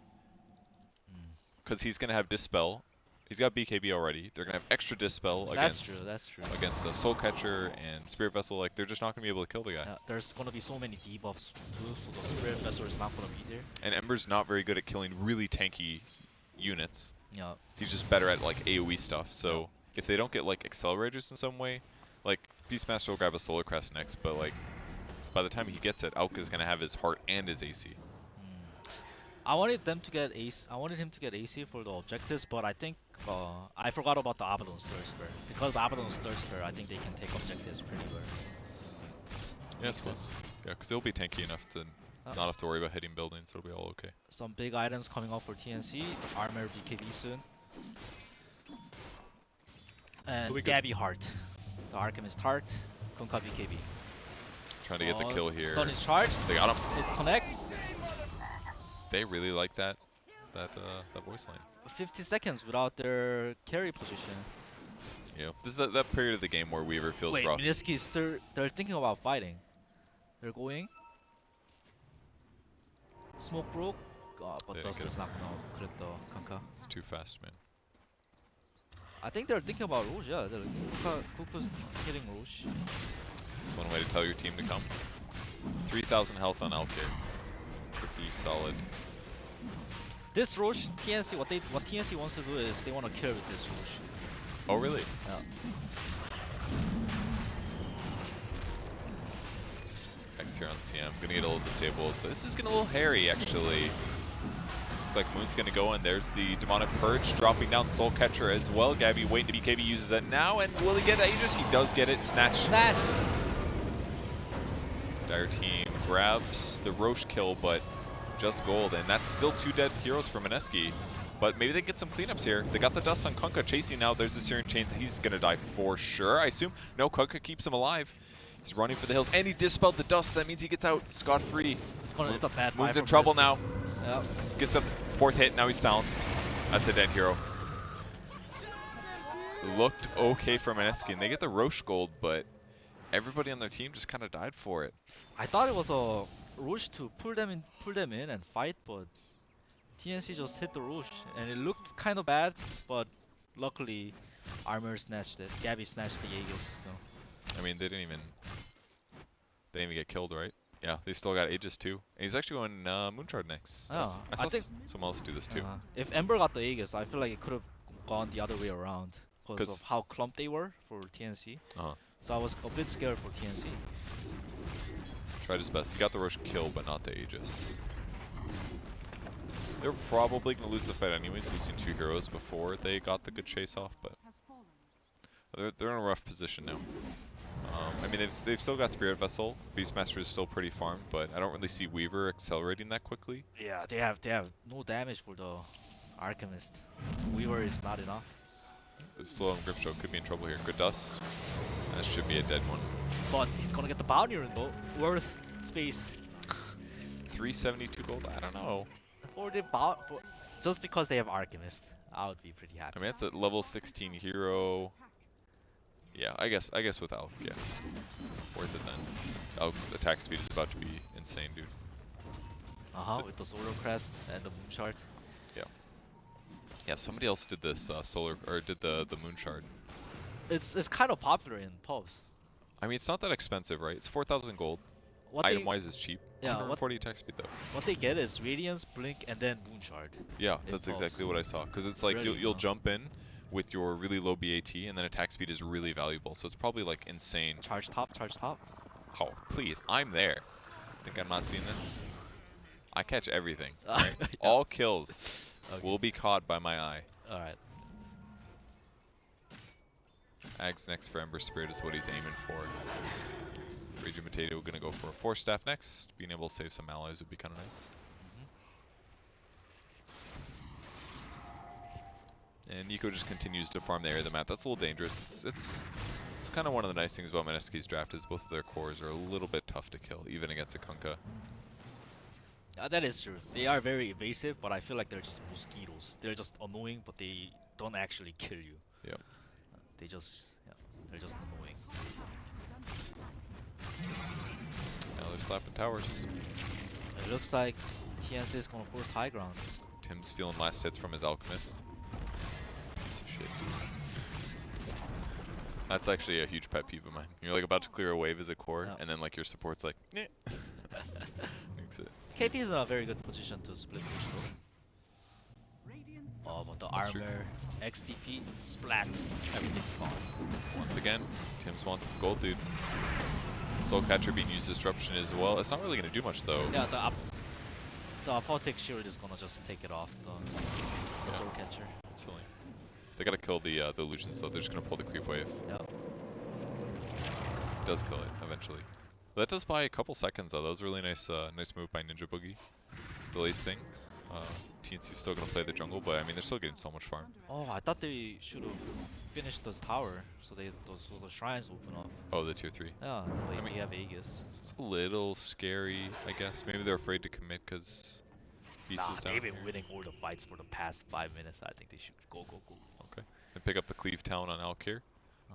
Because he's going to have Dispel. He's got BKB already. They're going to have extra Dispel That's true. against Soul Catcher and Spirit Vessel. Like, they're just not going to be able to kill the guy. Yeah, there's gonna be so many debuffs too, so the Spirit Vessel is not gonna be there. And Ember's not very good at killing really tanky units. Yeah. He's just better at like AoE stuff. So if they don't get like accelerators in some way, like Beastmaster will grab a Solar Crest next, but like by the time he gets it, Auk is gonna have his Heart and his AC. I wanted them to get AC. I wanted him to get AC for the objectives, but I think I forgot about the Abaddon's Third Spear. Because Abaddon's Third Spear, I think they can take objectives pretty well. Yeah, I Makes suppose. sense. Yeah, because it'll be tanky enough to not have to worry about hitting buildings. It'll be all okay. Some big items coming out for TNC. Armor BKB soon. And Gabby Heart. The Alchemist Heart. Kunkka BKB. Trying to get the kill here. Stun is charged. They got him. It connects. They really like that voice line. 50 seconds without their carry position. Yeah, this is that period of the game where Weaver feels Wait, rough. Mineski is still. They're thinking about fighting. They're going. Smoke broke. But They Dust didn't is get not gonna crit the Kunkka. It's too fast, man. I think they're thinking about Roche, yeah. Kuku's hitting Roche. That's one way to tell your team to come. 3,000 health on Alkir. Pretty solid. This Roche, TNC, what TNC wants to do is they want to kill with this Roche. Oh, really? Yeah. X here on CM. Gonna get a little disabled. But this is getting a little hairy, actually. Looks like Moon's gonna go in. There's the Demonic Purge dropping down Soul Catcher as well. Gabby waiting to BKB uses it now. And will he get Aegis? He does get it. Snatch. Dire team grabs the Roche kill, but just gold. And that's still 2 dead heroes for Mineski. But maybe they get some cleanups here. They got the dust on Kunkka chasing now. There's the Syrian Chains. He's gonna die for sure, I assume. No, Kunkka keeps him alive. He's running for the hills, and he dispelled the dust. That means he gets out scot-free. It's a bad Moon's fight in for trouble Mineski. now. Yeah. Gets a 4th hit. Now he's silenced. That's a dead hero. Looked okay for Mineski, and they get the Roche gold, but everybody on their team just kind of died for it. I thought it was a Roche to pull them in and fight, but TNC just hit the Roche, and it looked kind of bad, but luckily Armor snatched it. Gabby snatched the Aegis. So. I mean, they didn't even get killed, right? Yeah, they still got Aegis too. And he's actually going Moonshard next. Oh, I I think someone else do this too. If Ember got the Aegis, I feel like it could have gone the other way around because of how clumped they were for TNC. So I was a bit scared for TNC. Tried his best. He got the Roche kill, but not the Aegis. They're probably going to lose the fight anyways, losing 2 heroes before they got the good chase off, but they're in a rough position now. I mean, they've still got Spirit Vessel. Beastmaster is still pretty farmed, but I don't really see Weaver accelerating that quickly. Yeah, they have no damage for the Alchemist. Weaver is not enough. Slow and Grip Show could be in trouble here. Good dust. And this should be a dead one. But he's gonna get the bounty rune though. Worth space. 372 gold? I don't know. For the just because they have Alchemist, I would be pretty happy. I mean, it's a level 16 hero. Yeah, I guess with Alk, yeah. Worth it then. Alk's attack speed is about to be insane, dude. So with the Solar Crest and the Moon Shard. Yeah. Yeah, somebody else did this did the Moon Shard. It's kind of popular in pubs. I mean, it's not that expensive, right? It's 4,000 gold. What Item-wise, it's cheap. Yeah, 140 attack speed though. What they get is Radiance, Blink, and then Moon Shard. Yeah, that's exactly what I saw. Because it's like Really? you'll jump in with your really low BAT, and then attack speed is really valuable. So it's probably like insane. Charge top, charge top. Oh, please, I'm there. Think I'm not seeing this? I catch everything. Right? Yeah. All kills will be caught by my eye. Alright. Ags next for Ember Spirit is what he's aiming for. Raging Potato gonna go for a 4 staff next. Being able to save some allies would be kind of nice. And Nico just continues to farm the area of the map. That's a little dangerous. It's kind of one of the nice things about Mineski's draft is both of their cores are a little bit tough to kill, even against a Kunkka. That is true. They are very evasive, but I feel like they're just mosquitoes. They're just annoying, but they don't actually kill you. Yep. They just, yeah, they're just annoying. Now they're slapping towers. It looks like TNC is gonna force high ground. Tim's stealing last hits from his Alchemist. Piece of shit. That's actually a huge pet peeve of mine. You're like about to clear a wave as a core, Yeah. and then like your support's like, eh. Nukes it. KP is in a very good position to split push though. Oh, but the That's true. armor, XTP, splat, everything's gone. Once again, Tim's wants his gold, dude. Soulcatcher being used disruption as well. It's not really going to do much though. Yeah, the Aphotic Shield is gonna just take it off the Soul Catcher. It's silly. They gotta kill the illusion, so they're just gonna pull the creep wave. Yep. It does kill it eventually. That does buy a couple seconds though. That was a really nice nice move by Ninja Boogie. Delays things. TNC's still gonna play the jungle, but I mean they're still getting so much farm. Oh, I thought they should have finished this tower so the shrines open up. Oh, the tier 3. Yeah, like I mean- they have Aegis. It's a little scary, I guess. Maybe they're afraid to commit because Beast Nah, is down they've been here. winning all the fights for the past 5 minutes. I think they should go. Okay. And pick up the Cleave Town on Alkir.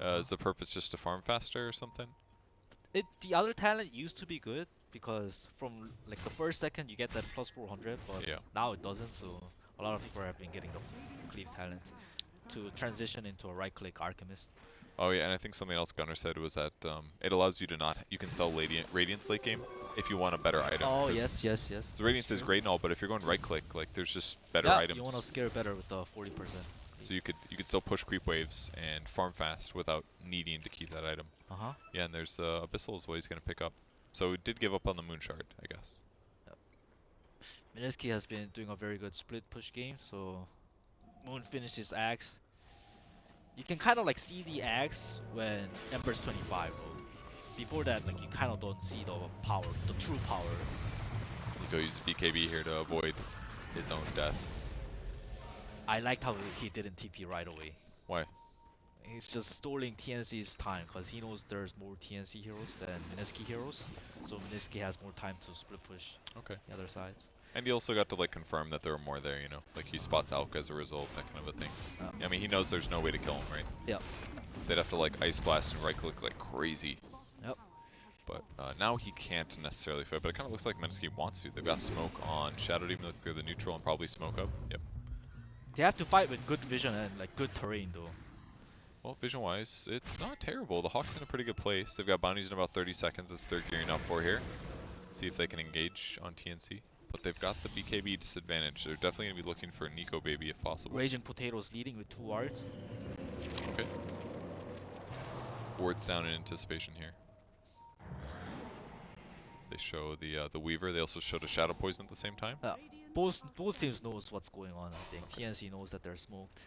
Is the purpose just to farm faster or something? The other talent used to be good because from like the first second you get that plus 400, but Yeah. now it doesn't. So a lot of people have been getting the cleave talent to transition into a right-click Alchemist. Oh yeah, and I think something else Gunnar said was that it allows you to not. You can sell Radiance late game if you want a better item. Oh 'cause yes. The Radiance is great and all, but if you're going right click, like there's just better Yeah, items. you want to scare better with the 40%. So you could still push creep waves and farm fast without needing to keep that item. Uh-huh. Yeah, and there's Abyssal is what he's gonna pick up. So it did give up on the Moon Shard, I guess. Mineski has been doing a very good split push game, so Moon finished his axe. You can kind of like see the axe when Ember's 25 though. Before that, like you kind of don't see the power, the true power. Nico uses BKB here to avoid his own death. I liked how he didn't TP right away. Why? He's just stalling TNC's time because he knows there's more TNC heroes than Mineski heroes. So Mineski has more time to split push Okay. the other sides. And he also got to like confirm that there were more there, you know? Like he spots Alk as a result, that kind of a thing. I mean, he knows there's no way to kill him, right? Yep. They'd have to like Ice Blast and right click like crazy. Yep. But now he can't necessarily fit, but it kind of looks like Mineski wants to. They've got smoke on Shadow Demon to clear the neutral and probably smoke up. Yep. They have to fight with good vision and like good terrain though. Well, vision-wise, it's not terrible. The Hawk's in a pretty good place. They've got bounties in about 30 seconds. That's what they're gearing up for here. See if they can engage on TNC. But they've got the BKB disadvantage. They're definitely going to be looking for a Nico baby if possible. Raging Potatoes leading with 2 wards. Okay. Wards down in anticipation here. They show the Weaver. They also showed a Shadow Poison at the same time. Both teams knows what's going on. I think TNC knows that they're smoked.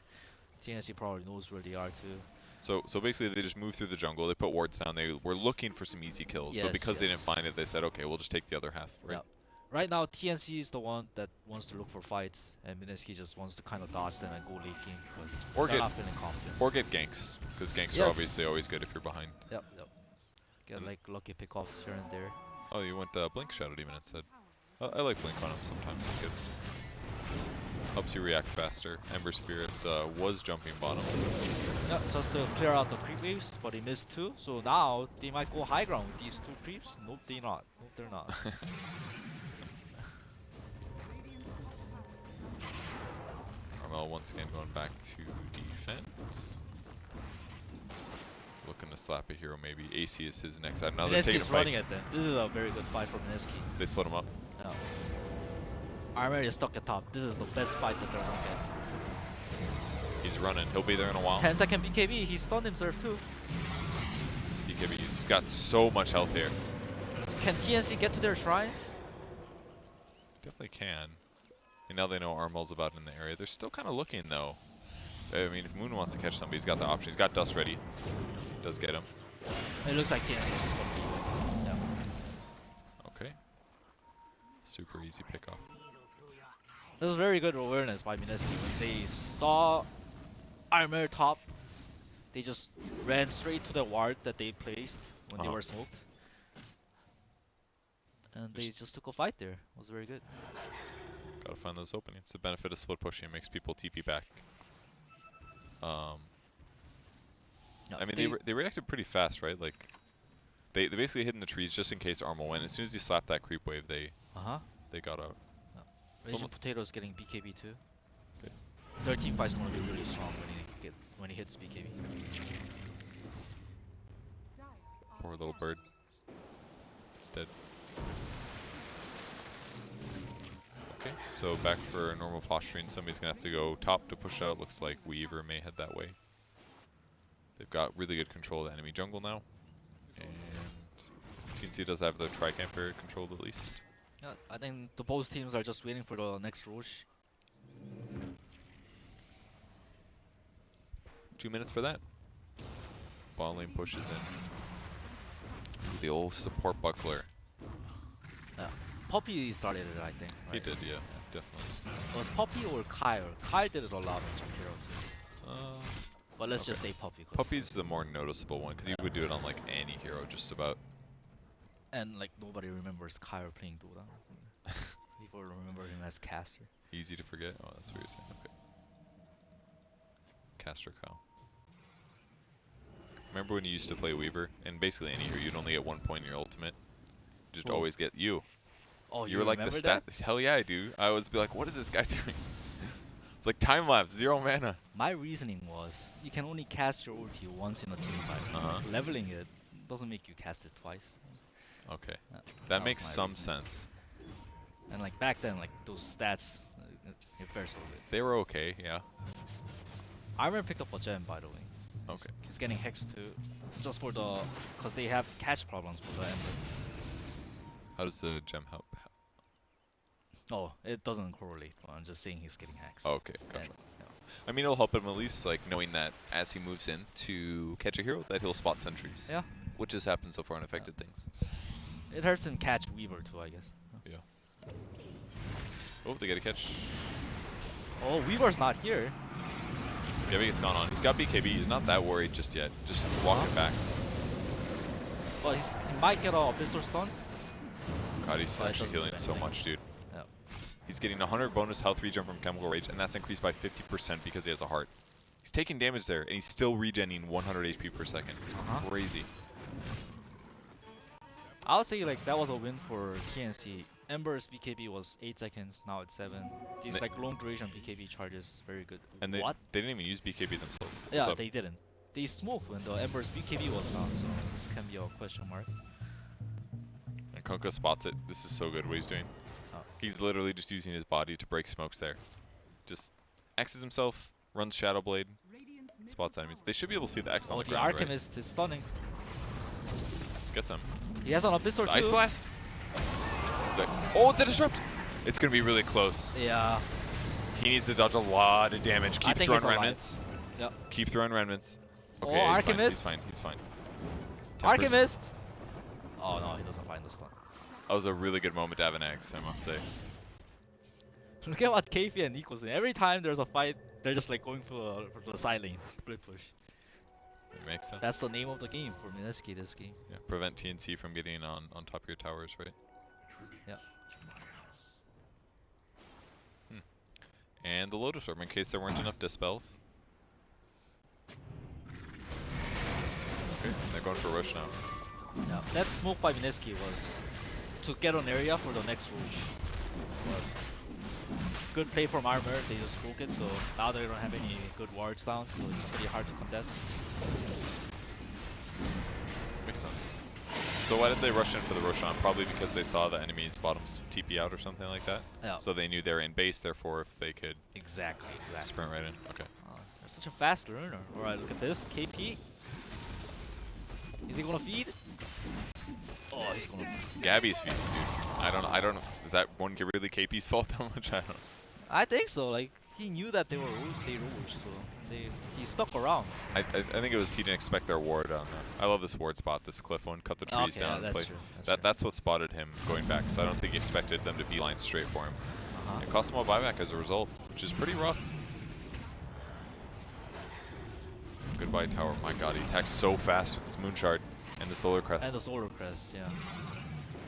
TNC probably knows where they are too. So basically they just moved through the jungle. They put wards down. They were looking for some easy kills, but Yes, because they yes. didn't find it, they said, okay, we'll just take the other half. Right. Yep. Right now TNC is the one that wants to look for fights, and Mineski just wants to kind of dodge them and go late game because Or they're get- not feeling confident. Or get ganks, because ganks are Yes. obviously always good if you're behind. Yep. Get like lucky pickoffs here and there. Oh, you went Blink Shadow Demon instead. I like Blink on him sometimes. It's good. Helps you react faster. Ember Spirit was jumping bottom. Yep, just to clear out the creep waves, but he missed 2. So now they might go high ground with these 2 creeps. Nope, they're not. Nope, they're not. Carmel once again going back to defend. Looking to slap a hero maybe. AC is his next. Now they're taking a Mineski's fight. running at them. This is a very good fight for Mineski. They split him up. Yeah. Armor is stuck at top. This is the best fight that they're gonna get. He's running. He'll be there in a while. 10-second BKB. He stunned himself too. BKB. He's got so much health here. Can TNC get to their shrines? Definitely can. And now they know Armel's about in the area. They're still kind of looking though. I mean, if Moon wants to catch somebody, he's got the option. He's got Dust ready. Does get him. It looks like TNC is just gonna be. Yeah. Okay. Super easy pickoff. This was very good awareness by Mineski when they saw armor top. They just ran straight to the ward that they placed when they Uh-huh. were smoked. And they just took a fight there. It was very good. Gotta find those openings. The benefit of split pushing makes people TP back. No, I mean, they reacted pretty fast, right? Like, they basically hid in the trees just in case Armor went. As soon as he slapped that creep wave, they got out. Raging Potato's getting BKB too. Good. Their team fight's gonna be really strong when he hits BKB. Poor little bird. It's dead. Okay, so back for normal posturing. Somebody's gonna have to go top to push out. Looks like Weaver may head that way. They've got really good control of the enemy jungle now. And TNC does have the Tricamp area controlled at least. Yeah, I think the both teams are just waiting for the next Roche. 2 minutes for that. Ball lane pushes in. The old support buckler. Poppy started it, I think. He Right? did, yeah, definitely. It was Poppy or Kyle? Kyle did it a lot in Jakiro too. But let's just say Poppy. Puppy's the more noticeable one because he would do it on like any hero just about. And like nobody remembers Kyle playing Dota. People remember him as caster. Easy to forget. Oh, that's what you're saying. Okay. Caster Kyle. Remember when you used to play Weaver? And basically any hero, you'd only get 1 point in your ultimate. Just Whoa. always get you. Oh, You were like the remember stat. that? Hell yeah, I do. I always be like, what is this guy doing? It's like time lapse, 0 mana. My reasoning was you can only cast your ulti once in a team fight. Uh-huh. Leveling it doesn't make you cast it twice. Okay. That That was makes my some reasoning. sense. And like back then, like those stats, it fared so good. They were okay, yeah. Armor picked up a gem, by the way. Okay. He's getting hexed too, just for the, cause they have catch problems for the Ember. How does the gem help? Oh, it doesn't correlate. But I'm just saying he's getting hexed. Oh, okay, gotcha. And, yeah. I mean, it'll help him at least, like, knowing that as he moves in to catch a hero, that he'll spot sentries. Yeah. Which has happened so far and affected things. It hurts him catch Weaver too, I guess. Yeah. Oh, they get a catch. Oh, Weaver's not here. Yeah, but it's gone on. He's got BKB. He's not that worried just yet. Just walking back. Well, he might get a Abyssal stun. God, he's But it actually doesn't do healing so anything. much, dude. Yeah. He's getting 100 bonus health regen from Chemical Rage, and that's increased by 50% because he has a heart. He's taking damage there, and he's still regenning 100 HP per second. It's crazy. I would say like that was a win for TNC. Ember's BKB was 8 seconds, now it's 7. These like long duration BKB charges, very good. And they What? didn't even use BKB themselves. What's Yeah, up? they didn't. They smoked when the Ember's BKB was down, so this can be a question mark. And Konka spots it. This is so good what he's doing. Oh. He's literally just using his body to break smokes there. Just X's himself, runs Shadow Blade, spots enemies. They should be able to see the X on Oh, the the ground, right? Alchemist is stunning. Gets him. He has an Abyssal The Ice too. Blast! Oh, the Disrupt! It's going to be really close. Yeah. He needs to dodge a lot of damage. Keep think throwing he's alive. remnants. Yep. Keep throwing remnants. Oh, Okay, he's Alchemist. fine. He's fine. 10%. Archimist! Oh no, he doesn't find the stun. That was a really good moment to have an X, I must say. Look at what KP and Nico's doing. Every time there's a fight, they're just like going for the side lane, split push. It makes sense. That's the name of the game for Mineski this game. Yeah, prevent TNC from getting on top of your towers, right? Yeah. And the Lotus Orb, in case there weren't enough dispels. Okay, they're going for Rush now. Yeah. That smoke by Mineski was to get an area for the next Rouge. Good play from Armor, they just broke it, so now they don't have any good wards down, so it's pretty hard to contest. Makes sense. So why did they rush in for the Roshan? Probably because they saw the enemy's bottoms TP out or something like that? Yeah. So they knew they were in base, therefore if they could Exactly. sprint right in. Okay. They're such a fast learner. Alright, look at this. KP. Is he gonna feed? Oh, he's gonna feed. Gabby's feeding, dude. I don't know. Is that one really KP's fault that much? I don't know. I think so. Like, he knew that they were Rouge, so he stuck around. I think it was he didn't expect their ward on there. I love this ward spot, this cliff one. Cut the trees Okay, down yeah, and that's play. true. That's what spotted him going back, so I don't think he expected them to beeline straight for him. It cost him a buyback as a result, which is pretty rough. goodbye tower. My god, he attacks so fast with this Moon Shard and the Solar Crest. And the Solar Crest, yeah.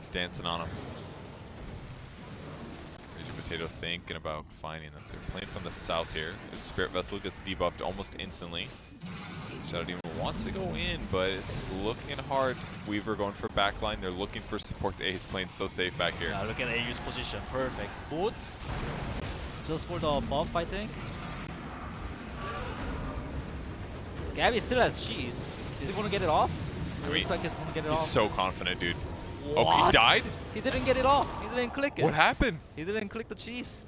He's dancing on him. Raging Potato thinking about finding them. They're playing from the south here. Their Spirit Vessel gets debuffed almost instantly. Shadow Demon wants to go in, but it's looking hard. Weaver going for backline. They're looking for support. A's playing so safe back here. Yeah, look at AU's position. Perfect. Boot. Just for the buff, I think. Gabby still has cheese. Is he going to get it off? It looks like he's going to get it off. He's so confident, dude. What? Oh, he died? He didn't get it off. He didn't click it. What happened? He didn't click the cheese.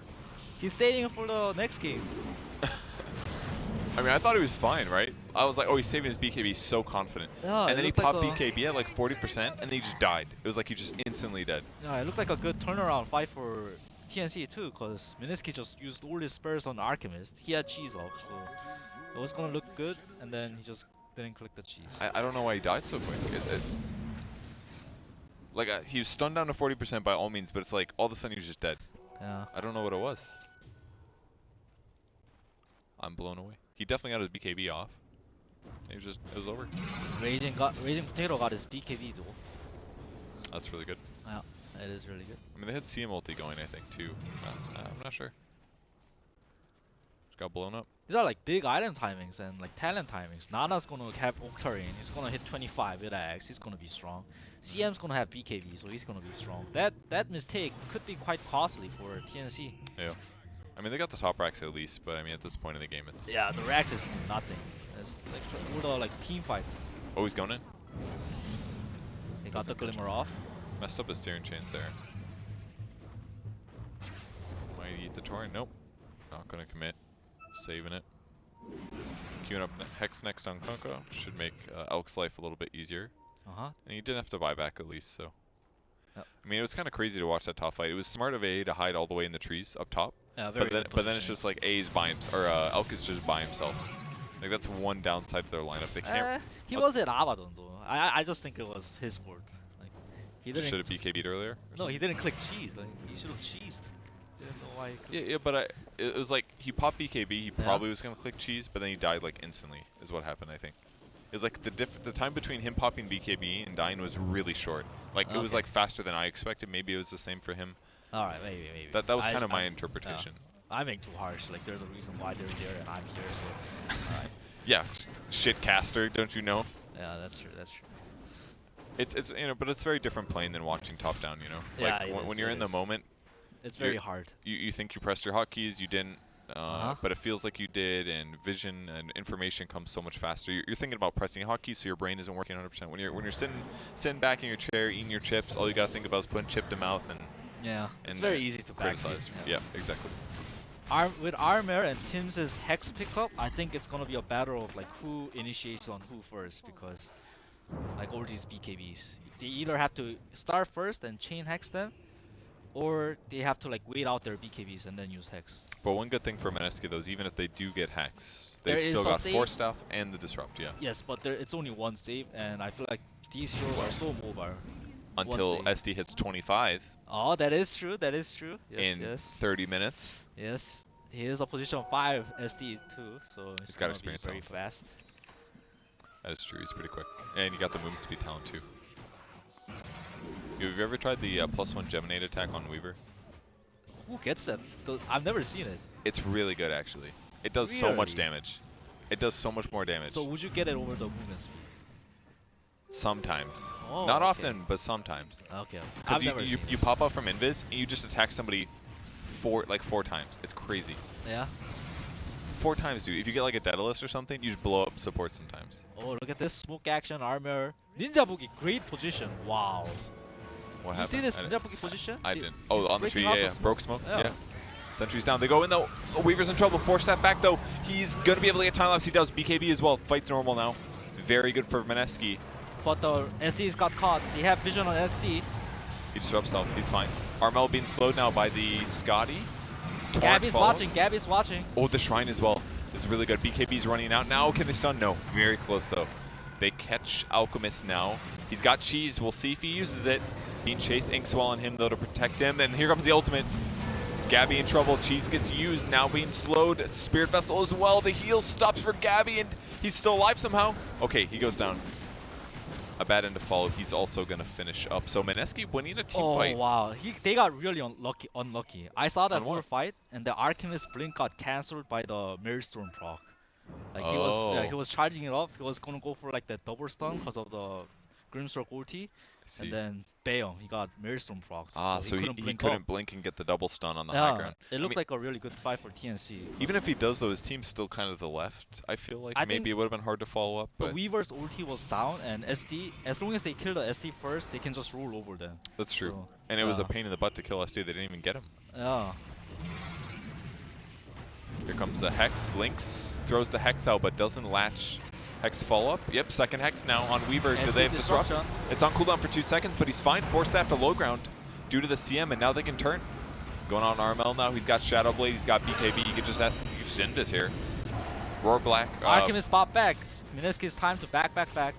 He's saving for the next game. I mean, I thought he was fine, right? I was like, oh, he's saving his BKB. He's so confident. Yeah, and it then he looked like popped a- BKB at like 40%, and then he just died. It was like he just instantly dead. Yeah, it looked like a good turnaround fight for TNC too, because Mineski just used all his spurs on Alchemist. He had cheese off, so it was gonna look good, and then he just didn't click the cheese. I don't know why he died so quick. Like, he was stunned down to 40% by all means, but it's like, all of a sudden he was just dead. Yeah. I don't know what it was. I'm blown away. He definitely got his BKB off. It was over. Raging Potato got his BKB though. That's really good. Yeah, it is really good. I mean, they had CM ulti going, I think, too. I'm not sure. Just got blown up. These are like big item timings and like talent timings. Nana's gonna have Octarine. He's gonna hit 25 with Axe. He's gonna be strong. CM's gonna have BKB, so he's gonna be strong. That mistake could be quite costly for TNC. Yeah. I mean, they got the top racks at least, but I mean, at this point in the game, it's... Yeah, the racks is nothing. It's like all the like team fights. Oh, he's going in. They got the Doesn't catch glimmer him. off. Messed up his Searing Chains there. Might eat the Torrent. Nope. Not going to commit. Saving it. Queuing up Hex next on Kunko. Should make Elk's life a little bit easier. Uh-huh. And he didn't have to buy back at least, so... Yep. I mean, it was kind of crazy to watch that top fight. It was smart of A to hide all the way in the trees up top. Yeah, very good but then it's positioning. just like A's by himself, or Elk is just by himself. Like, that's one downside of their lineup. They can't... He was at Abaddon though. I just think it was his fault. Like he Just should didn't. have BKB'd earlier? or No, something? he didn't click cheese. Like he should have cheesed. Didn't know why. He Yeah, but it was like he popped BKB. He probably was gonna click cheese, but then he died like instantly. Is what happened, I think. It was like the time between him popping BKB and dying was really short. Like it was Okay. like faster than I expected. Maybe it was the same for him. All right, maybe. That was I kind of my I'm- interpretation. I think too harsh. Like there's a reason why they're here and I'm here. So. All right. Yeah, shit caster, don't you know? Yeah, that's true. That's true. It's but it's very different playing than watching top down. You know, Yeah, like it when is, you're it in the is. moment, It's very You're- hard. you think you pressed your hotkeys, you didn't. Uh-huh. But it feels like you did, and vision and information comes so much faster. You're thinking about pressing hotkeys, so your brain isn't working 100%. When you're sitting back in your chair, eating your chips, all you gotta think about is putting chip to mouth and Yeah, it's and, very easy to criticize. backseat. Yeah, exactly. With Armor and Tim's Hex pickup, I think it's gonna be a battle of like who initiates on who first, because like all these BKBs, they either have to start first and chain Hex them, or they have to like wait out their BKBs and then use Hex. But one good thing for Mineski though is even if they do get Hex, There they've is still a got save. Force Staff and the Disrupt. Yeah. Yes, but it's only one save, and I feel like these heroes are so mobile. Until save. SD hits 25 Oh, that is true. That is true. Yes, in yes, 30 minutes. yes. He is a position 5 SD too, so He's it's got gonna experience be very now. fast. That is true. He's pretty quick, and you got the movement speed talent too. Have you ever tried the +1 Geminate attack on Weaver? Who gets that? I've never seen it. It's really good actually. It does so much Really? damage. It does so much more damage. So would you get it over the movement speed? Sometimes. Oh, Not okay. often, but sometimes. Okay. I've Because never you seen it. pop up from invis and you just attack somebody four times. It's crazy. Yeah. 4 times, dude. If you get like a Daedalus or something, you just blow up support sometimes. Oh, look at this smoke action armor. Ninja Boogie, great position. Wow. What You happened? see this I Ninja didn't- Boogie position? I He- didn't. he's Oh, on the breaking tree, out yeah. the Broke smoke. Yeah. Yeah. Sentry's down. They go in though. Oh, Weaver's in trouble. Force that back though. He's gonna be able to get time lapse. He does. BKB as well. Fight's normal now. Very good for Mineski. But the SD's got caught. They have vision on SD. He disrupts himself. He's fine. Armel being slowed now by the Scotty. Torrent Gabby's follow. watching. Gabby's watching. Oh, the Shrine as well. This is really good. BKB's running out. Now can they stun? No. Very close though. They catch Alchemist now. He's got cheese. We'll see if he uses it. Being chased. Inkswell on him though to protect him. And here comes the ultimate. Gabby in trouble. Cheese gets used, now being slowed. Spirit Vessel as well. The heal stops for Gabby, and he's still alive somehow. Okay, he goes down. A bad end to follow. He's also going to finish up. So Mineski winning a team fight. Oh wow, they got really unlucky. I saw that On what? whole fight, and the Alchemist blink got cancelled by the Maelstrom proc. Like he was charging it off. He was gonna go for like that double stun because of the Grimstroke ulti, and then bam, he got Maelstrom proc. So he blink couldn't up. blink and get the double stun on the high ground. It looked like a really good fight for TNC. Even if he does, though, his team's still kind of the left. I feel like I maybe think it would have been hard to follow up. the But Weaver's ulti was down, and SD, as long as they kill the SD first, they can just roll over them. that's true. So, And it was a yeah. pain in the butt to kill SD. They didn't even get him. Yeah. Here comes the Hex. Lynx throws the Hex out, but doesn't latch. Hex follow-up. Yep, second Hex now on Weaver. Do they have Disrupt? It's on cooldown for 2 seconds, but he's fine. Force staff to low ground due to the CM, and now they can turn. Going on RML now. He's got Shadow Blade. He's got BKB. He could just end this here. Roar Black. Alchemist pop back. Mineski's time to back. Did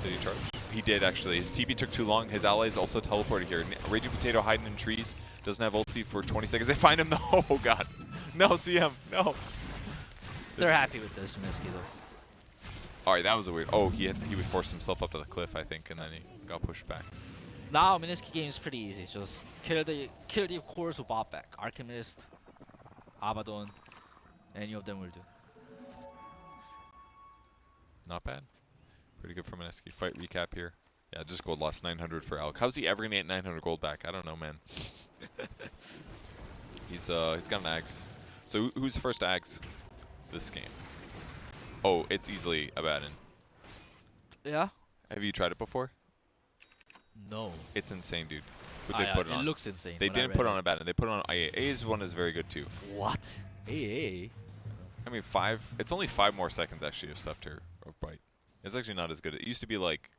he charge? He did, actually. His TP took too long. His allies also teleported here. Raging Potato hiding in trees. Doesn't have ulti for 20 seconds. They find him, though. Oh, God. No, CM. No. They're happy with this Mineski though. All right, that was a weird. Oh, he would force himself up to the cliff, I think, and then he got pushed back. Now Mineski game is pretty easy. Just kill the cores who bop back. Alchemist, Abaddon, any of them will do. Not bad. Pretty good for Mineski. Fight recap here. Yeah, just gold loss 900 for Alk. How's he ever gonna get 900 gold back? I don't know, man. He's got an Ags. So who's the first Ags this game? Oh, it's easily Abaddon. Yeah? Have you tried it before? No. It's insane, dude. Who they put it on? It looks insane. They didn't put it on Abaddon. They put it on IA. AA's one is very good too. What? Hey. I mean, 5. It's only 5 more seconds actually of Scepter or Bite. It's actually not as good. It used to be like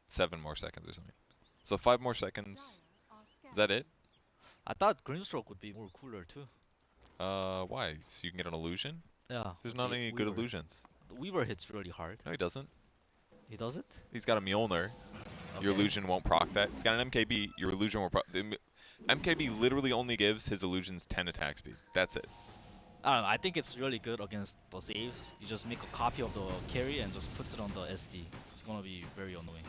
7 more seconds or something. So 5 more seconds. Is that it? I thought Grimstroke would be more cooler too. Why? So you can get an illusion? Yeah. There's not any good Weaver. illusions. The Weaver hits really hard. No, he doesn't. He does it? He's got a Mjolnir. Your Okay. illusion won't proc that. He's got an MKB. Your illusion won't proc. MKB literally only gives his illusions 10 attack speed. That's it. I don't know. I think it's really good against the saves. You just make a copy of the carry and just puts it on the SD. It's gonna be very annoying.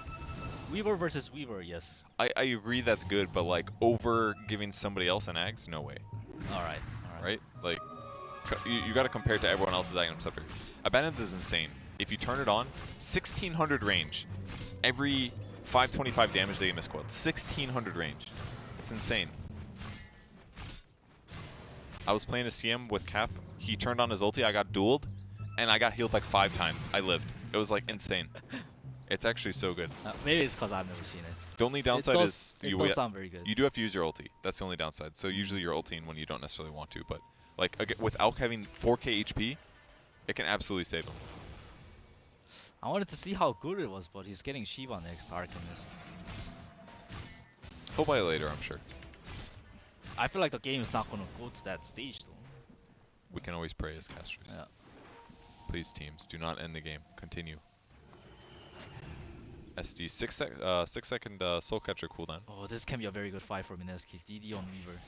Weaver versus Weaver, yes. I agree that's good, but like over giving somebody else an Ags, no way. Alright. Right? Like, you got to compare it to everyone else's item scepter. Abandon's is insane. If you turn it on, 1600 range. Every 525 damage they get misquoted. 1600 range. It's insane. I was playing a CM with Cap. He turned on his ulti. I got dueled, and I got healed like 5 times. I lived. It was like insane. It's actually so good. Maybe it's because I've never seen it. The only downside is it does sound very good. you do have to use your ulti. That's the only downside. So usually you're ulting when you don't necessarily want to, but like with Alk having 4k HP, it can absolutely save him. I wanted to see how good it was, but he's getting Shiva next, Alchemist. He'll play later, I'm sure. I feel like the game is not gonna go to that stage though. We can always pray as casters. Yeah. Please, teams, do not end the game. Continue. SD 6 second Soul Catcher cooldown. Oh, this can be a very good fight for Mineski. DD on Weaver.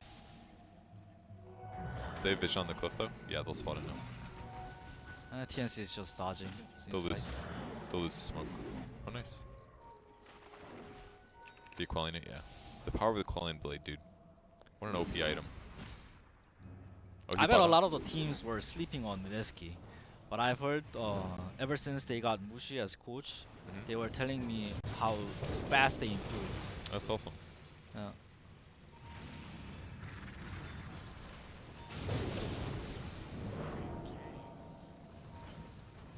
Do they have vision on the cliff though? Yeah, they'll spot it now. TNC is just dodging. They'll seems lose. They'll lose the smoke. Oh, nice. The Equalian, yeah. The power of the Equalian Blade, dude. What an OP item. Oh, he I bet a bought lot of the teams were sleeping on Mineski, but I've heard ever since they got Mushi as coach, they were telling me how fast they improved. That's awesome. Yeah.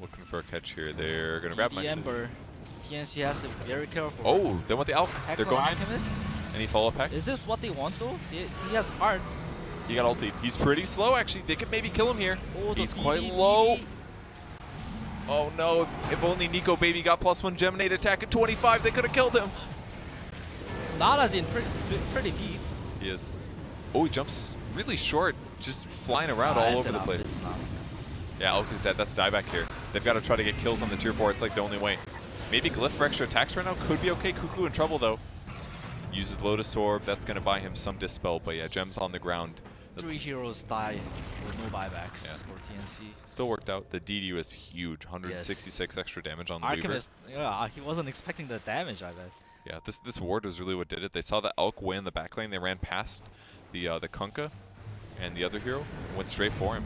Looking for a catch here. They're gonna grab my. The Ember. TNC has to be very careful. Oh, they want the Alk. Hex They're on going. Alchemist? Any follow-up Hex? Is this what they want though? He has heart. He got ultied. He's pretty slow actually. They could maybe kill him here. Oh, the He's quite BB. low. Oh no, if only Nico Baby got +1 Geminate attack at 25, they could have killed him. Nada's in pretty deep. He is. Oh, he jumps really short, just flying around all over the place. Yeah, Elk is dead. That's dieback here. They've got to try to get kills on the tier 4. It's like the only way. Maybe Glyph for extra attacks right now could be okay. Cuckoo in trouble though. Uses Lotus Orb. That's going to buy him some Dispel, but yeah, Gem's on the ground. 3 heroes die with no buybacks Yeah. for TNC. Still worked out. The DD was huge, 166 extra damage on the Weaver. Archimist, yeah, he wasn't expecting the damage, I bet. Yeah, this ward was really what did it. They saw the Elk way in the back lane. They ran past the Kunkka and the other hero, went straight for him.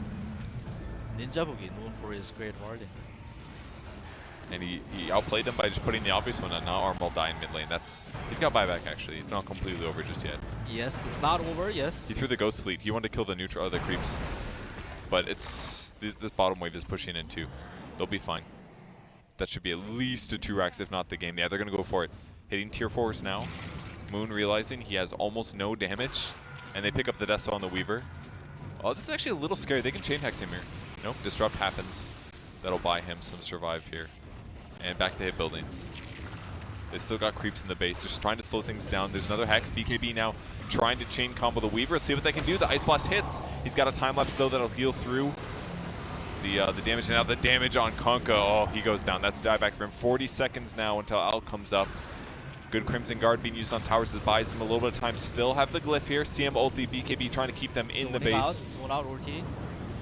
Ninja Boogie, known for his great warding. And he outplayed them by just putting the obvious one on. Now Arm will die in mid lane. He's got buyback actually. It's not completely over just yet. Yes, it's not over, yes. He threw the Ghost Fleet. He wanted to kill the neutral other creeps. But it's this bottom wave is pushing in too. They'll be fine. That should be at least a 2 racks, if not the game. Yeah, they're gonna go for it. Hitting tier 4s now. Moon realizing he has almost no damage. And they pick up the Deso on the Weaver. Oh, this is actually a little scary. They can chain hex him here. Nope, disrupt happens. That'll buy him some survive here. And back to hit buildings. They've still got creeps in the base. They're just trying to slow things down. There's another hex. BKB now trying to chain combo the Weaver. See what they can do. The Ice Blast hits. He's got a time lapse though that'll heal through the damage. And now the damage on Kunkka. Oh, he goes down. That's dieback for him. 40 seconds now until Al comes up. Good Crimson Guard being used on towers. This buys him a little bit of time. Still have the glyph here. CM ulti. BKB trying to keep them in the base. Zone out ulti.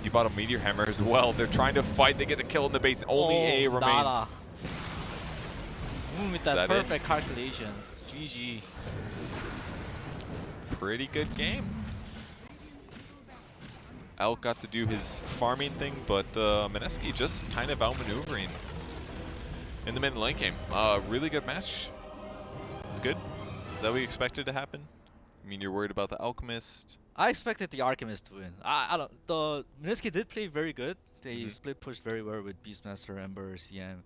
You bought a Meteor Hammer as well. They're trying to fight. They get the kill in the base. Only A remains. Nada. With that that perfect calculation. GG. Pretty good game. Elk got to do his farming thing, but Mineski just kind of outmaneuvering in the mid lane game. Really good match. It's good. Is that what you expected to happen? I mean, you're worried about the Alchemist. I expected the Archimist to win. I don't. The Mineski did play very good. They split pushed very well with Beastmaster, Ember, CM,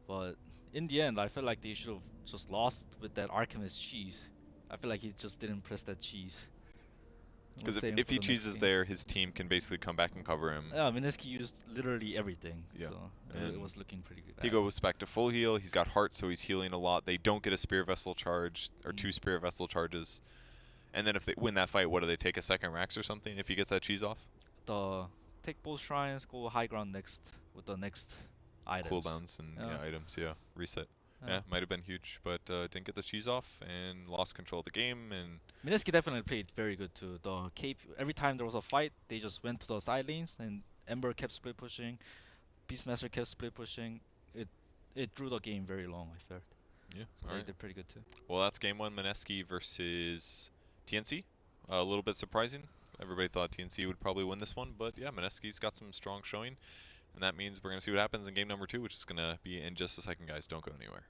but in the end, I feel like they should have just lost with that Archimist cheese. I feel like he just didn't press that cheese. Because if he cheeses there, his team can basically come back and cover him. Yeah, Mineski used literally everything. Yeah. So it was looking pretty good. He goes back to full heal. He's got heart, so he's healing a lot. They don't get a Spear Vessel charge, or 2 Spear Vessel charges. And then if they win that fight, what do they take, a second Rax or something if he gets that cheese off? Take both shrines, go high ground next with the next items. Cooldowns and items, reset. Yeah, might have been huge, but didn't get the cheese off and lost control of the game. And Mineski definitely played very good too. The Cape, every time there was a fight, they just went to the side lanes, and Ember kept split pushing, Beastmaster kept split pushing. It drew the game very long, I felt. Yeah, So they did pretty good too. Well, that's game 1, Mineski versus TNC. A little bit surprising. Everybody thought TNC would probably win this one, but yeah, Mineski's got some strong showing. And that means we're going to see what happens in game number 2, which is going to be in just a second, guys. Don't go anywhere.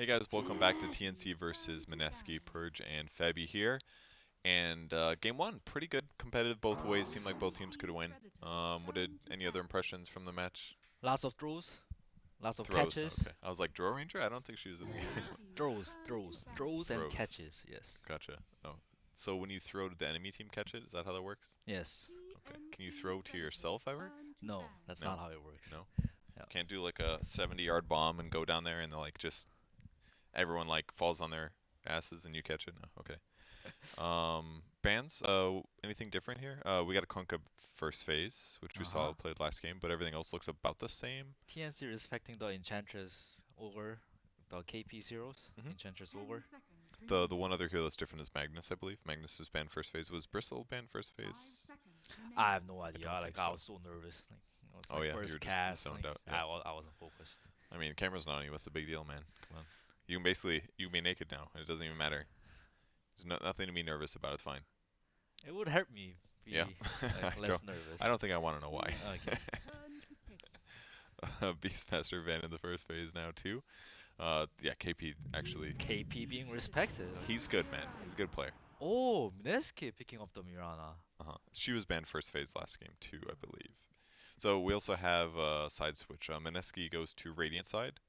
guys, welcome back to TNC versus Mineski, Purge, and Fabi here. And game one, pretty good, competitive both ways. Seemed like both teams could win. What did any other impressions from the match? Lots of throws, lots of Throws. catches. Okay, I was like Draw Ranger. I don't think she was in the game. Throws and Throws. catches. Yes. Gotcha. Oh, so when you throw, did the enemy team catch it? Is that how that works? Yes. Okay. Can you throw to yourself ever? No, that's No. not how it works. No. Yeah. Can't do like a 70-yard bomb and go down there and like just everyone like falls on their asses and you catch it. No. Okay. Bans. Anything different here? We got a Kunkka first phase, which we saw played last game, but everything else looks about the same. TNC respecting the Enchantress over the KP zeros. Enchantress over. The one other hero that's different is Magnus, I believe. Magnus was banned first phase. Was Bristle banned first phase? I have no idea. don't Like think I so. was so nervous. Like it was Oh, my yeah, you first were just cast. zoned Like, out, yeah. I wasn't focused. I mean, camera's not on you. What's the big deal, man? Come on. You can basically be naked now. It doesn't even matter. There's nothing to be nervous about. It's fine. It would hurt me. Be, Yeah. like, less nervous. I don't think I want to know why. Okay. Beastmaster banned in the first phase now too. Yeah, KP actually. KP being respected. He's good, man. He's a good player. Oh, Mineski picking up the Mirana. She was banned first phase last game too, I believe. So we also have a side switch. Mineski goes to Radiant side.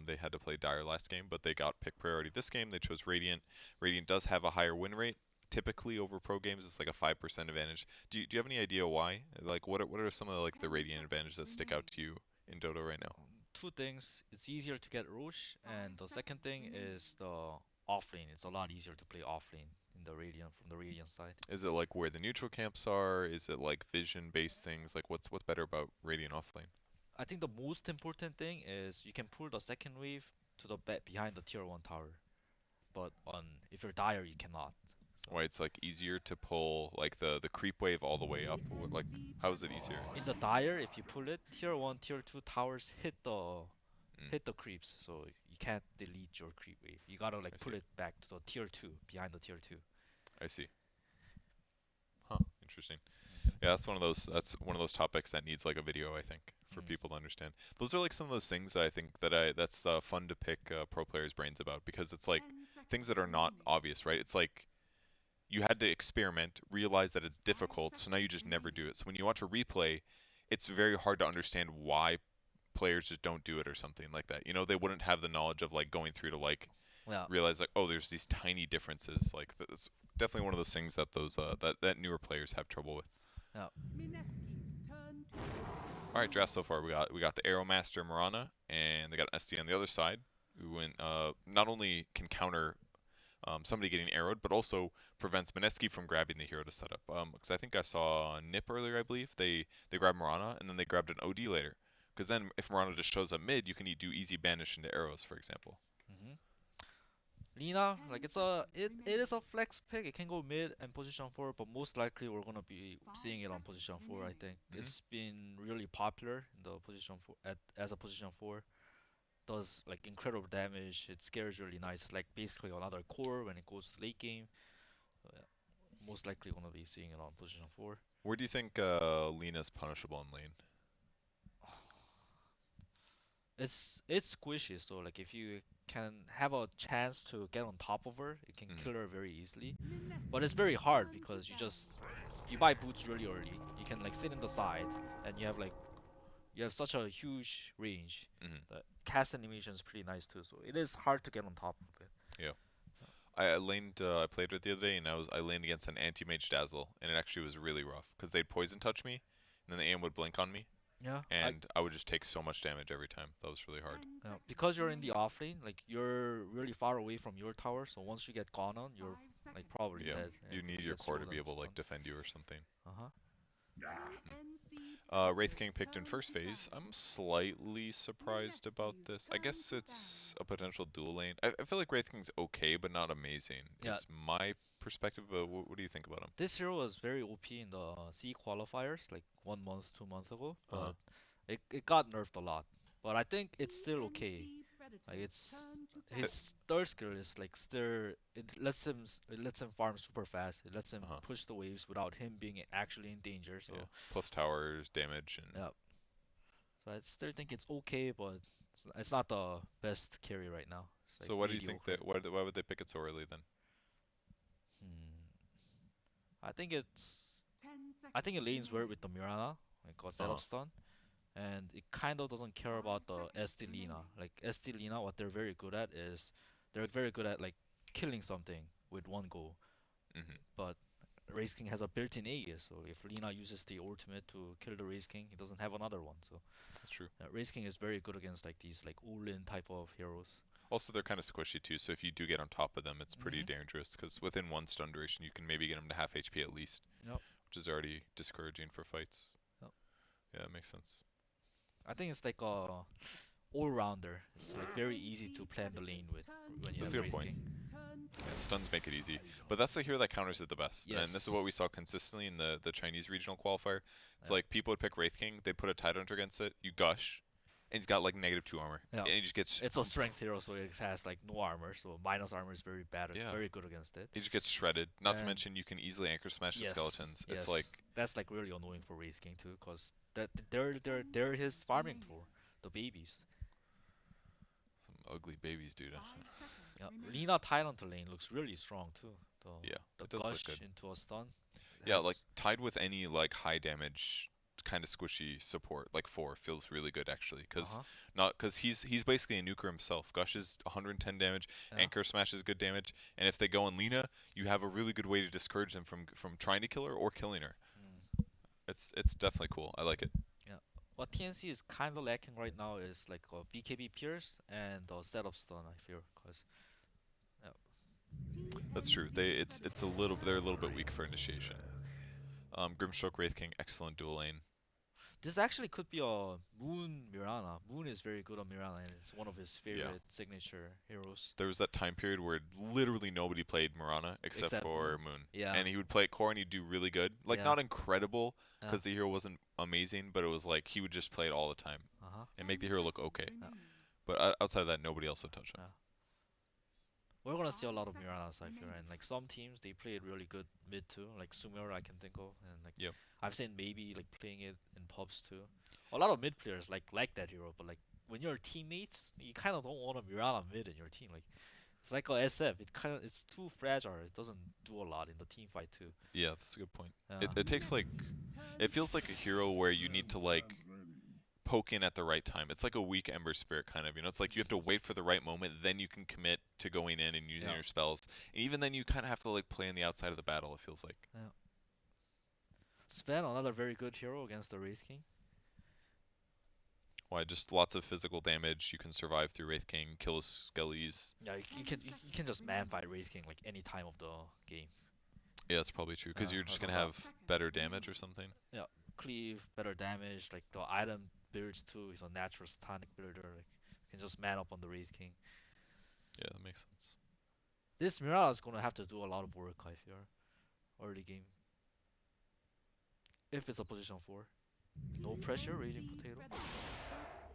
They had to play Dire last game, but they got pick priority this game. They chose Radiant. Radiant does have a higher win rate. Typically over pro games, it's like a 5% advantage. Do you have any idea why? Like, what are some of like the Radiant advantages that stick out to you in Dota right now? Two things. It's easier to get Roche, and the second thing is the offlane. It's a lot easier to play offlane in the Radiant from the Radiant side. Is it like where the neutral camps are? Is it like vision-based things? Like, what's better about Radiant offlane? I think the most important thing is you can pull the second wave to the back behind the tier 1 tower. But if you're Dire, you cannot. Why it's like easier to pull like the creep wave all the way up? Like, how is it easier? In the Dire, if you pull it, tier 1, tier 2 towers hit the creeps, so you can't delete your creep wave. You gotta like pull it back to the tier 2, behind the tier 2. I see. Huh, interesting. Yeah, that's one of those topics that needs like a video, I think, for people to understand. Those are like some of those things that I think that's fun to pick pro players' brains about, because it's like things that are not obvious, right? It's like you had to experiment, realize that it's difficult, so now you just never do it. So when you watch a replay, it's very hard to understand why players just don't do it or something like that. You know, they wouldn't have the knowledge of like going through to like realize like, oh, there's these tiny differences. Like that's definitely one of those things that those that newer players have trouble with. Yeah. All right, draft so far we got the Aeromaster Mirana, and they got an SD on the other side, who not only can counter somebody getting arrowed, but also prevents Mineski from grabbing the hero to set up. Because I think I saw Nip earlier, I believe. They grabbed Mirana, and then they grabbed an OD later. Because then if Mirana just shows up mid, you can do easy banish into arrows, for example. Lina, like it is a flex pick. It can go mid and position 4, but most likely we're gonna be seeing it on position 4. I think it's been really popular in the position 4 as a position 4. Does like incredible damage. It scares really nice. Like basically another core when it goes to late game. So, yeah, most likely gonna be seeing it on position 4. Where do you think Lina's punishable in lane? It's squishy, so like if you can have a chance to get on top of her, you can kill her very easily. But it's very hard because you buy boots really early. You can like sit in the side, and you have such a huge range. The cast animation is pretty nice too, so it is hard to get on top of it. Yeah. I played it the other day, and I laned against an anti-mage Dazzle, and it actually was really rough because they'd poison touch me, and then the AM would blink on me. Yeah. And I would just take so much damage every time. That was really hard. Because you're in the offlane, like you're really far away from your tower, so once you get gone on, you're like probably dead. You need your core to be able to like defend you or something. Uh-huh. Wraith King picked in first phase. I'm slightly surprised about this. I guess it's a potential dual lane. I feel like Wraith King's okay, but not amazing. Yeah. Is my perspective, but what do you think about him? This hero was very OP in the C qualifiers like 1 month, 2 months ago, but it got nerfed a lot. But I think it's still okay. Like his third skill is like it lets him farm super fast. It lets him push the waves without him being actually in danger. So plus towers damage and So I still think it's okay, but it's not the best carry right now. It's like So why do you think mediocre. why would they pick it so early then? Hmm. I think it's 10 I think it seconds lanes well remaining. with the Mirana, like a Uh-huh. setup stun, and it kind of doesn't care 5 about the seconds SD Lina. remaining. Like SD Lina, what they're very good at is they're very good at like killing something with one go. Mhm. But Race King has a built-in Aegis, so if Lina uses the ultimate to kill the Race King, he doesn't have another one. So That's true. Race King is very good against like these like all-in type of heroes. Also, they're kind of squishy too, so if you do get on top of them, it's pretty Mhm. dangerous because within one stun duration, you can maybe get them to half HP at least, Yep. which is already discouraging for fights. Yep. Yeah, it makes sense. I think it's like a all-rounder. It's like very easy to TNC plan the lane Predators with turn when to you That's have a good Race point. King. turn to Yeah, stuns make it easy, but that's the hero that counters it the best. And this is what we Yes. saw consistently in the Chinese regional qualifier. It's Yeah. like people would pick Wraith King, they put a Tidehunter against it, you gush, and he's got like -2 armor, Yeah. and he just gets It's a strength hero, so it has like no armor, so minus armor is very bad, Yeah. very good against it. he just gets shredded. Not to And mention you can easily anchor smash the yes, skeletons. yes, It's like that's like really annoying for Wraith King too, cause they're his 10 farming seconds tool, the babies. some ugly babies, dude. 5 seconds Yeah, remaining. Lina Thailand lane looks really strong too. Yeah, The it does look gush good. into a stun. It Yeah, has- like tied with any like high damage kind of squishy support like 4 feels really good actually because uh-huh. not because he's basically a nuker himself. Gush is 110 damage, Yeah. anchor smash is good damage, and if they go on Lena, you have a really good way to discourage them from trying to kill her or killing her. Mm. It's definitely cool. I like it. Yeah. What TNC is kind of lacking right now is like a BKB Pierce and a setup stun. I feel, cause That's true. It's a little they're a little bit weak for initiation. Grimstroke Wraith King, excellent dual lane. this actually could be a Moon Mirana. Moon is very good on Mirana, and it's one of his favorite signature heroes. There was that time period where literally nobody played Mirana except Except for Moon. Moon. Yeah. And he would play it core and he'd do really good. Like, Yeah. not incredible, Yeah. because the hero wasn't amazing, but it was like he would just play it all the time Uh-huh. and make the hero look okay. Yeah. But outside of that, nobody else would touch him. Yeah. We're gonna see a lot of 5 Miranas, I seconds feel, and like some teams they play it really good mid too, like Sumer I can think of, and like Yep. I've seen maybe like playing it in pubs too. A lot of mid players like that hero, but like when you're teammates, you kind of don't want a Mirana mid in your team. Like it's like a SF. It's too fragile. It doesn't do a lot in the team fight too. Yeah, that's a good point. Yeah. It takes like, it feels like a hero where you need to like poke in at the right time. It's like a weak Ember Spirit kind of, you know, it's like you have to wait for the right moment, then you can commit to going in and using Yeah. your spells. And even then you kind of have to like play on the outside of the battle, it feels like. Sven, another very good hero against the Wraith King. Why, just lots of physical damage, you can survive through Wraith King, kill his skellies. Yeah, you can just man fight Wraith King like any time of the game. Yeah, that's probably true, because Yeah, you're just that's going to a lot. have better damage or something. Cleave, better damage, like the item builds too. He's a natural tonic builder. Like you can just man up on the Wraith King. Yeah, that makes sense. This Mirage is gonna have to do a lot of work, I fear, early game. If it's a position 4. No pressure, Raging Potato.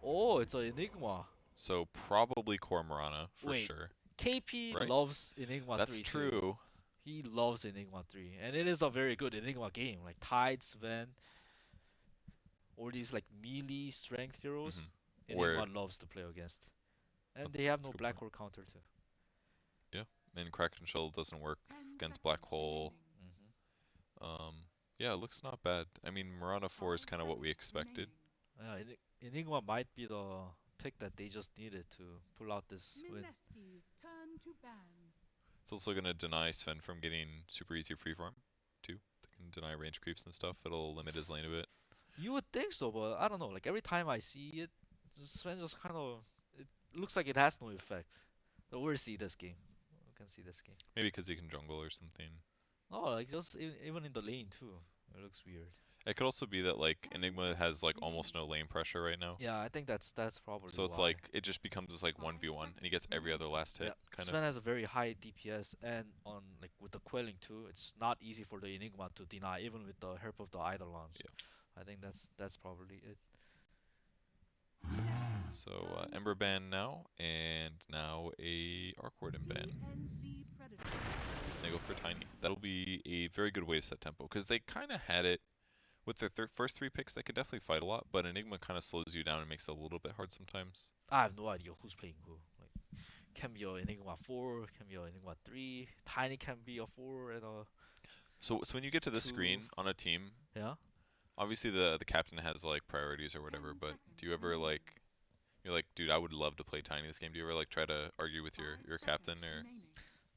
Oh, it's an Enigma. So probably Core Mirana, for Wait, sure. KP Right? loves Enigma That's 3 true. too. He loves Enigma 3, and it is a very good Enigma game. Like Tide, Sven, all these like melee strength heroes. Mhm. Enigma Where- loves to play against, and That's- they have that's a no good black point. hole counter too. And Kraken Shell doesn't work against Black Hole. Yeah, it looks not bad. I mean, Mirana 4 is kind of what we expected. Yeah, Enigma might be the pick that they just needed to pull out this win. Mineski's turn to ban. It's also going to deny Sven from getting super easy freeform, too. They can deny range creeps and stuff. It'll limit his lane a bit. You would think so, but I don't know. Like every time I see it, Sven just kind of it looks like it has no effect. So we'll see this game. We can see this game. Maybe because he can jungle or something. Oh, like just even in the lane too. It looks weird. It could also be that like Enigma has like almost no lane pressure right now. Yeah, I think that's probably. So it's why. like it just becomes this like 1v1 and he gets every other last hit kind Sven of. has a very high DPS, and on like with the quelling too, it's not easy for the Enigma to deny, even with the help of the Eidolons. Yeah. I think that's probably it. So Ember ban now, and now a Arc Warden ban. TNC Predators. They go for Tiny. That'll be a very good way to set tempo because they kind of had it With their first 3 picks, they could definitely fight a lot, but Enigma kind of slows you down and makes it a little bit hard sometimes. I have no idea who's playing who. Like, can be a Enigma 4, can be a Enigma 3. Tiny can be a 4 and a So when you get to this 2. screen on a team, Yeah. obviously the captain has like priorities or whatever, 10 but seconds do you ever remaining. like you're like, dude, I would love to play Tiny this game. Do you ever like try to argue with your 5 captain seconds or? remaining.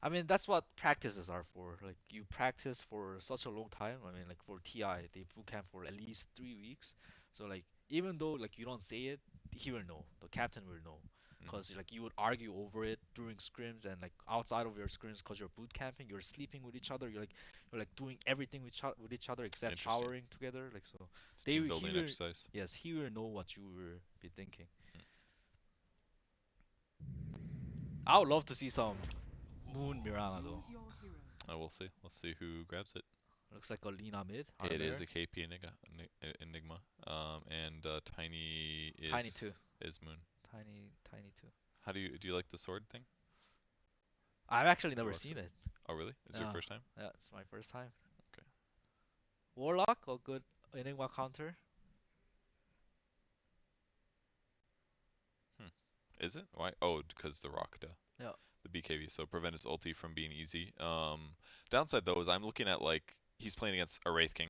I mean, that's what practices are for. Like, you practice for such a long time. I mean, like for TI, they boot camp for at least 3 weeks. So like, even though like you don't say it, he will know. The captain will know, Mhm. cause like you would argue over it during scrims and like outside of your scrims, cause you're boot camping, you're sleeping with each other, you're like doing everything with each other except Interesting. showering together. Like so, It's they team he building will exercise. yes he will know what you will be thinking. I would love to see some Moon Mirana though. Choose your hero. Oh, we'll see. Let's see who grabs it. Looks like a Lina mid. It is Armor. a KP Enigma. And Tiny is Tiny too. is Moon. Tiny too. How do you like the sword thing? I've actually never looks seen it. Oh, really? Is it your Yeah. first time? Yeah, it's my first time. Okay. Warlock, a good Enigma counter. Is it? Why? Oh, because the rock, duh. Yeah. The BKB, so prevent his ulti from being easy. Downside though is I'm looking at like he's playing against a Wraith King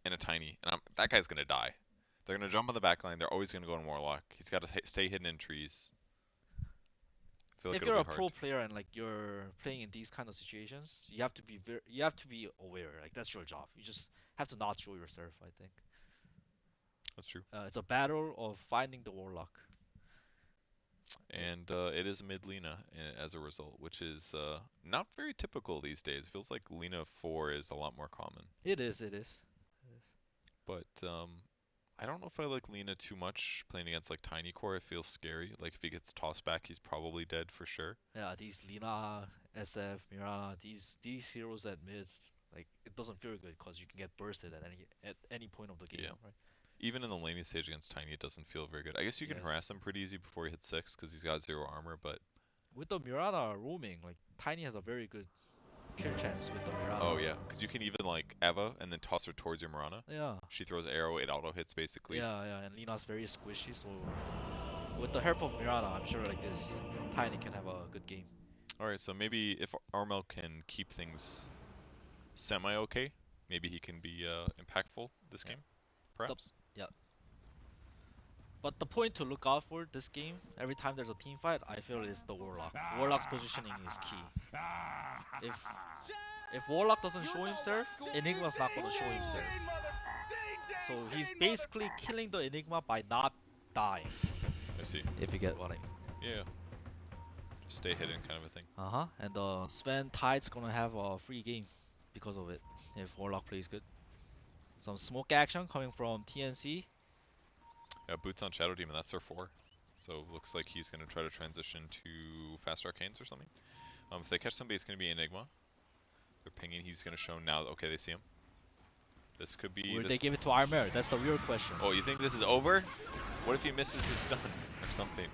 and a Tiny, and that guy's gonna die. They're gonna jump on the back line. They're always gonna go in Warlock. He's got to stay hidden in trees. I feel like If it'll you're a be hard. pro player and like you're playing in these kind of situations, you have to be you have to be aware. Like that's your job. You just have to not show yourself. I think That's true. it's a battle of finding the Warlock. And it is mid Lina as a result, which is not very typical these days. It feels like Lina 4 is a lot more common. It is. It is. But I don't know if I like Lina too much playing against like Tiny Core. It feels scary. Like if he gets tossed back, he's probably dead for sure. Yeah, these Lina, SF, Mirana, these heroes at mid, like it doesn't feel good because you can get bursted at any point of the game, Yeah. right? Even in the laning stage against Tiny, it doesn't feel very good. I guess you can Yes. harass him pretty easy before he hits 6 because he's got 0 armor, but With the Mirana roaming, like Tiny has a very good kill chance with the Mirana. oh yeah, because you can even like Eva and then toss her towards your Mirana. Yeah. She throws arrow, it auto hits basically. Yeah, yeah, and Lina's very squishy, so with the help of Mirana, I'm sure like this Tiny can have a good game. Alright, so maybe if Armel can keep things semi-okay, maybe he can be impactful this Yeah. game, perhaps? But the point to look out for this game, every time there's a team fight, I feel is the Warlock. Warlock's positioning is key. If Warlock doesn't show himself, Enigma's not gonna show himself. So he's basically killing the Enigma by not dying. I see. If you get what I mean. Yeah. Just stay hidden kind of a thing. And Sven Tide's gonna have a free game because of it. If Warlock plays good. Some smoke action coming from TNC. Yeah, boots on Shadow Demon, that's their 4. So looks like he's going to try to transition to Fast Arcanes or something. If they catch somebody, it's going to be Enigma. They're pinging, he's going to show now. Okay, they see him. This could be... Will they give it to Armor? That's the real question. Oh, you think this is over? What if he misses his stun or something?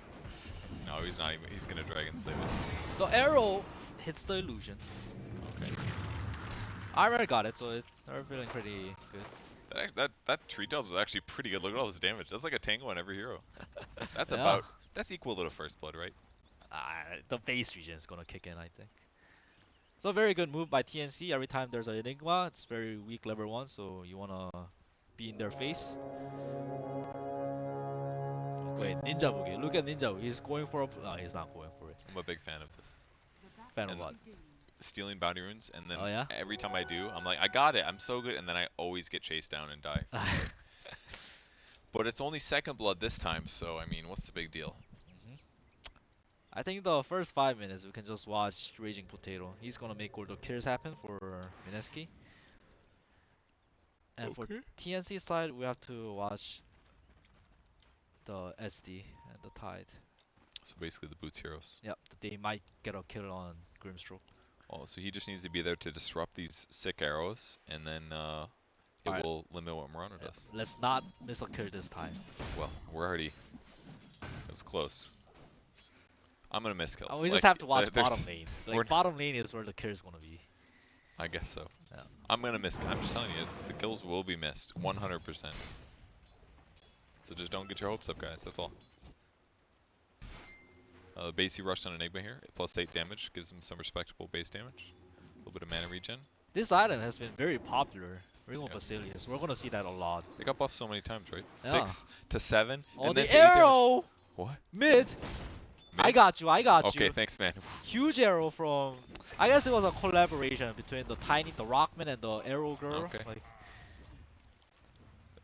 No, he's not even... He's going to Dragon Slave it. The arrow hits the illusion. Okay. Armor got it, so they're feeling pretty good. That Tree Tails was actually pretty good. Look at all this damage. That's like a tango on every hero. That's Yeah. about... That's equal to the First Blood, right? The base region is gonna kick in, I think. So very good move by TNC. Every time there's an Enigma, it's very weak level 1, so you wanna be in their face. Wait, Ninja Boogie. Look at Ninja Boogie. He's going for a... No, he's not going for it. I'm a big fan of this. The battle Fan of And- what? begins. Stealing bounty runes, and then Oh, yeah? every time I do, I'm like, I got it, I'm so good, and then I always get chased down and die. But it's only second blood this time, so I mean, what's the big deal? I think the first 5 minutes we can just watch Raging Potato. He's gonna make all the kills happen for Mineski. And for TNC side, we have to watch the SD and the Tide. So basically the boots heroes. Yep, they might get a kill on Grimstroke. Oh, so he just needs to be there to disrupt these sick arrows, and then it Alright. will limit what Murano does. Let's not miss a kill this time. Well, we're already... It was close. I'm gonna miss kills. We just Like, have to watch there's- bottom lane. we're Like bottom lane is where the kill is gonna be. I guess so. Yeah. I'm gonna miss. I'm just telling you, the kills will be missed, 100%. So just don't get your hopes up, guys. That's all. Base he rushed on Enigma here, +8 damage, gives him some respectable base damage. A little bit of mana regen. This item has been very popular. Ring of Yeah. Basilius. We're gonna see that a lot. They got buffed so many times, right? Yeah. 6 to 7. Oh, and then the to 8 damage. arrow! What? Mid! I Mid? got you, I got Okay, you. thanks, man. Huge arrow from... I guess it was a collaboration between the Rockman and the arrow girl. Okay. Like,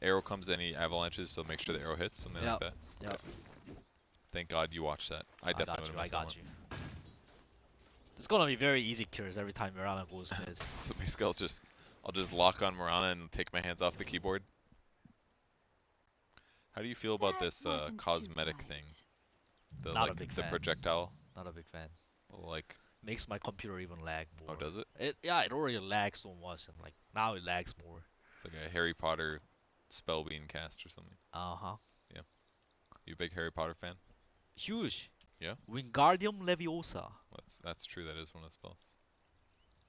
Arrow comes in, he avalanches, so make sure the arrow hits, something like that. Yep. Thank God you watched that. I definitely would have I missed that got one. you. It's gonna be very easy kills every time Mirana goes mid. So basically, I'll just lock on Mirana and take my hands off the keyboard. How do you feel about this cosmetic thing? The Not a big the fan. projectile, Not a big fan. like. Makes my computer even lag more. Oh, does it? It already lags so much, and like now it lags more. It's like a Harry Potter spell being cast or something. Uh-huh. You a big Harry Potter fan? Huge. Yeah? Wingardium Leviosa. That's true. That is one of the spells.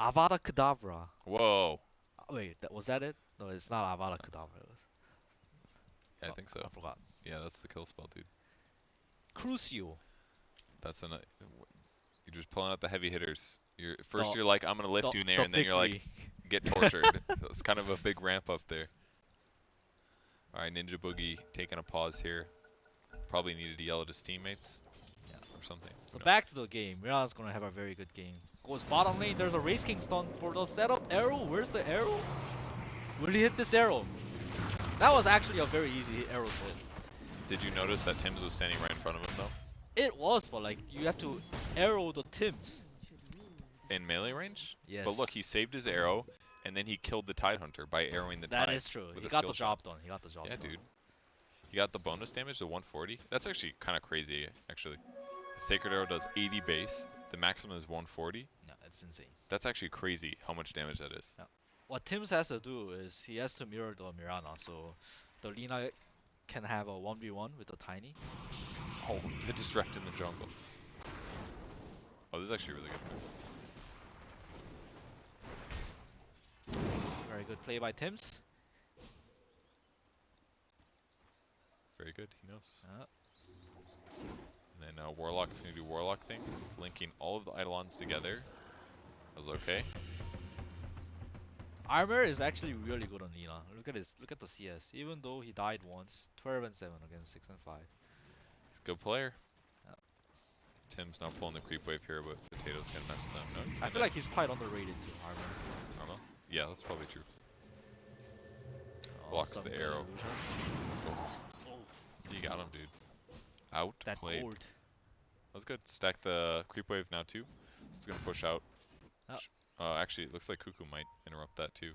Avada Kedavra. Whoa. Wait, was that it? No, it's not Avada Kedavra. It was, Yeah, I think so. I forgot. Yeah, that's the kill spell, dude. Crucio. That's you're just pulling out the heavy hitters. First The- you're like, I'm gonna lift you in there, the and then you're like, victory. get tortured. It's kind of a big ramp up there. All right, Ninja Boogie taking a pause here. Probably needed to yell at his teammates. Yeah. Or something. So back to the game. Mirana's gonna have a very good game. Goes bottom lane. There's a Race King stun for the setup. Arrow. Where's the arrow? Will he hit this arrow? That was actually a very easy arrow to hit. Did you notice that Tim's was standing right in front of him though? It was, but like you have to arrow the Tims. In melee range? Yes. But look, he saved his arrow, and then he killed the Tide Hunter by arrowing the Tide. That is true. with He a got skill the shot. job done. He got the job Yeah, done. dude. He got the bonus damage, the 140. That's actually kind of crazy, actually. The Sacred Arrow does 80 base. The maximum is 140. No, it's insane. That's actually crazy how much damage that is. What Tims has to do is he has to mirror the Mirana, so the Lina can have a 1v1 with the Tiny. Oh, the Disrupt in the jungle. Oh, this is actually a really good move. Very good play by Tims. Very good, he knows. Uh, And then Warlock's going to do Warlock things, linking all of the Eidolons together. That was okay. Armor is actually really good on Lina. Look at this. Look at the CS. Even though he died once, 12 and 7 against 6 and 5. He's a good player. Yeah. Tim's not pulling the creep wave here, but Potato's going to mess with them. No, he's I gonna feel like he's quite underrated too, Armor. Armo? Yeah, that's probably true. Oh, Blocks some the good arrow. illusion. Oh, you got him, dude. Out. That played. gold. That's good. Stack the creep wave now too. So it's gonna push out. Oh. Actually, it looks like Cuckoo might interrupt that too.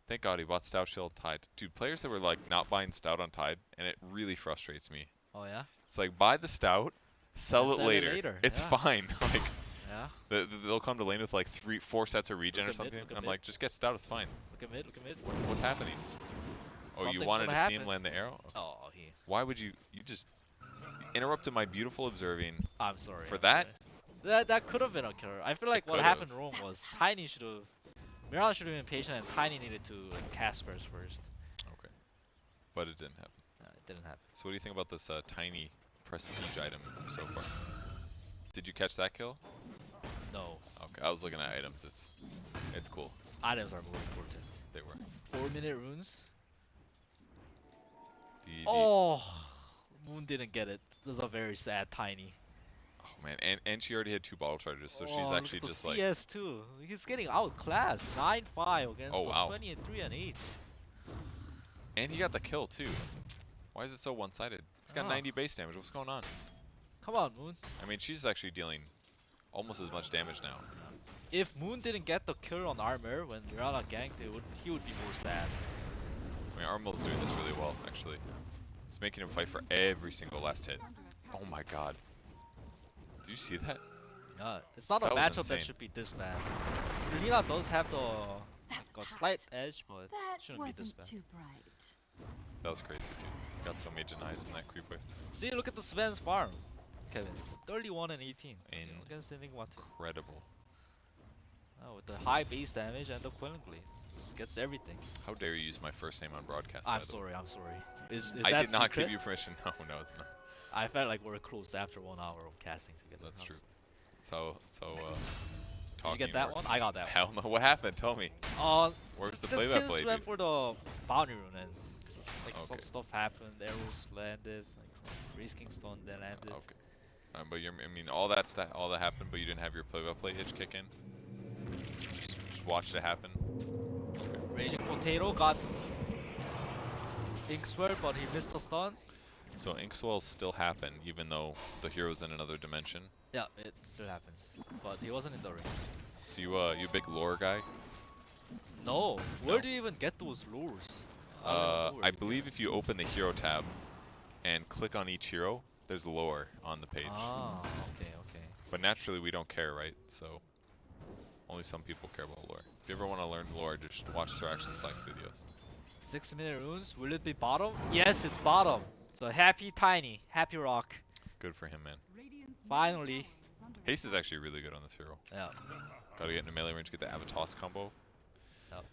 Thank God he bought Stout Shield Tide. Dude, players that were like not buying Stout on Tide, and it really frustrates me. Oh yeah? It's like buy the Stout, sell And it later. It's yeah. fine. Like Yeah. they'll come to lane with like 4 sets of regen or Look at mid, something. look And at I'm mid. like, just get Stout. It's fine. Look at mid, look at mid. What's happening? Oh, you Something's wanted gonna to see him happen. land the arrow? Oh, he. Why would you just interrupted my beautiful observing I'm sorry. for I'm that? sorry. That could have been a killer. I feel like what could've. happened wrong was Tiny should have. Mirana should have been patient, and Tiny needed to cast spurs first. Okay. But it didn't happen. It didn't happen. So what do you think about this tiny prestige item so far? Did you catch that kill? No. Okay, I was looking at items. It's cool. Items are more important. They were. 4-minute runes. The- Oh, Moon didn't get it. This is a very sad Tiny. oh man, and she already had 2 bottle charges, so Oh, she's look actually at the just like. CS too. He's getting outclassed. 9-5 against Oh, the wow. 20 and 3 and 8. And he got the kill too. Why is it so one-sided? He's got Ah. 90 base damage. What's going on? Come on, Moon. I mean, she's actually dealing almost as much damage now. If Moon didn't get the kill on Armor when Mirana ganked, he would be more sad. I mean, Armel's doing this really well, actually. It's making him fight for every single last hit. Oh my god. Did you see that? Yeah, it's not a That was matchup insane. that should be this bad. Lina does have the like, a slight edge, but That shouldn't be this wasn't bad. too bright. That was crazy, dude. Got so many denies in that creep wave. See, look at the Sven's farm, Kevin. 31 and 18 In- against Enigma. Incredible. With the high base damage and the Quelling Blade. Just gets everything. How dare you use my first name on broadcast? by I'm the way. sorry, I'm sorry. Is I that did not secret? give you permission. No, no, it's not. I felt like we were close after 1 hour of casting together. That's Huh? true. So Did you talking get that works. one? I got that Hell no. What happened? Tell me. one. Where's the Just play-by-play? Tims went dude? for the bounty rune and just like some Okay. stuff happened. Arrows landed, like some risking stun then landed. Okay. But I mean, all that happened, but you didn't have your play-by-play itch kick in. Just watched it happen. Raging Potato got Inkswell, but he missed the stun. So Inkswells still happen, even though the hero's in another dimension. Yeah, it still happens. But he wasn't in the ring. So you a big lore guy? No, where No. do you even get those lures? I believe if you open the hero tab and click on each hero, there's lore on the page. Ah, okay, okay. But naturally, we don't care, right? So only some people care about lore. If you ever want to learn lore, just watch Sir Action Slack's videos. 6-minute runes, will it be bottom? Yes, it's bottom. So happy Tiny, happy Rock. Good for him, man. Radiant's middle Finally. tower is under Haste is actually really good on this hero. Yeah. Gotta get into melee range, get the Avatos combo. Yep.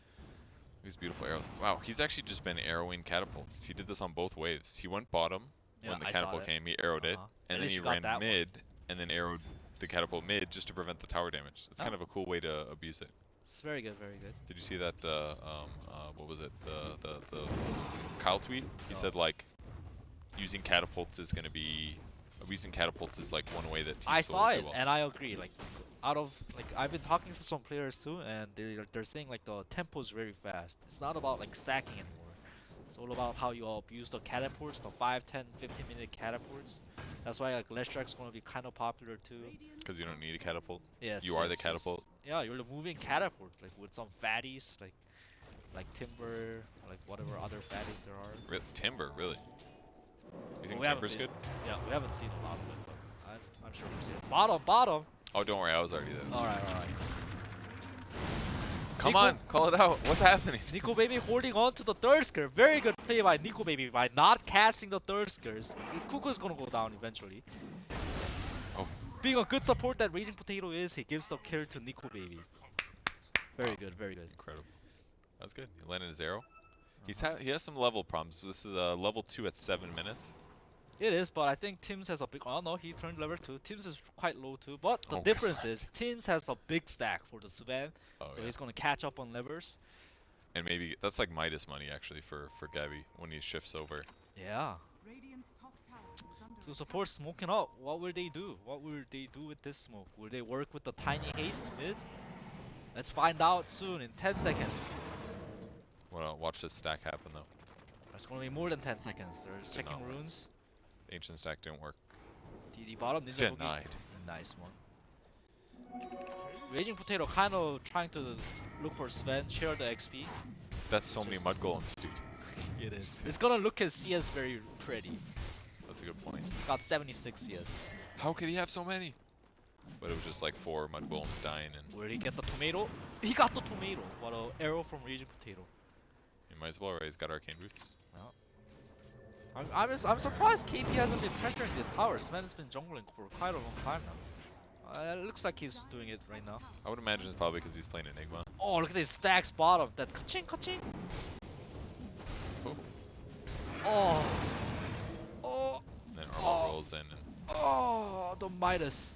These beautiful arrows. Wow, he's actually just been arrowing catapults. He did this on both waves. He went bottom Yeah, when the I saw catapult that. came. He arrowed it, Uh-huh. At and then least he you got ran that one. mid, and then arrowed the catapult mid just to prevent the tower damage. It's kind Oh. of a cool way to abuse it. It's very good, very good. Did you see that? What was it? The Kyle tweet. He No. said like using catapults is gonna be using catapults is like one way that teams I will saw do it, well. and I agree. Like, I've been talking to some players too, and they're saying like the tempo is very fast. It's not about like stacking anymore. It's all about how you abuse the catapults, the 5, 10, 15-minute catapults. That's why like Leshrack's gonna be kind of popular too. Radiant Because you don't need a catapult. Yes. You are the yes, yes. catapult. Yeah, you're the moving catapult, like with some fatties, like Timber, like whatever other fatties there are. Timber, really? You think we haven't Timber's been- good? Yeah, we haven't seen a lot of it, but I'm sure we'll see it. Bottom. Oh, don't worry, I was already there. All right. Come Nico- on, call it out. What's happening? Nico Baby holding on to the third skirt. Very good play by Nico Baby by not casting the third skirts. Kuko's gonna go down eventually. Oh. Being a good support that Raging Potato is, he gives the kill to Nico Baby. Very good, very good. Incredible. That was good. He landed his arrow. He has some level problems. So this is level 2 at 7 minutes. It is, but I think Tims has a big. Oh no, he turned level 2. Tims is quite low too, but the Oh, difference is Tims has a big stack for the Sven, Oh, so yeah. he's gonna catch up on levers. And maybe that's like Midas money actually for Gabby when he shifts over. Yeah. Radiant's top tower is under To attack. support smoking up, what will they do? What will they do with this smoke? Will they work with the tiny haste mid? Let's find out soon in 10 seconds. Well, watch this stack happen though. It's gonna be more than 10 seconds. They're Did checking not work. runes. The ancient stack didn't work. DD bottom, Ninja Boogie. Denied. Nice one. Raging Potato kind of trying to look for Sven, share the XP. That's so many Just- mud golems, dude. It is. It's gonna look his CS very pretty. That's a good point. Got 76 CS. How could he have so many? But it was just like 4 mud golems dying, and Where did he get the tomato? He got the tomato. What a arrow from Raging Potato. he might as well, right? He's got arcane boots. I'm surprised KP hasn't been pressuring this tower. Sven has been jungling for quite a long time now. It looks like he's doing it right now. I would imagine it's probably because he's playing Enigma. Oh, look at this stacks bottom. That ka-ching, ka-ching. Oh. Oh. Oh. And then Armor Oh. rolls in, and Oh, the Midas.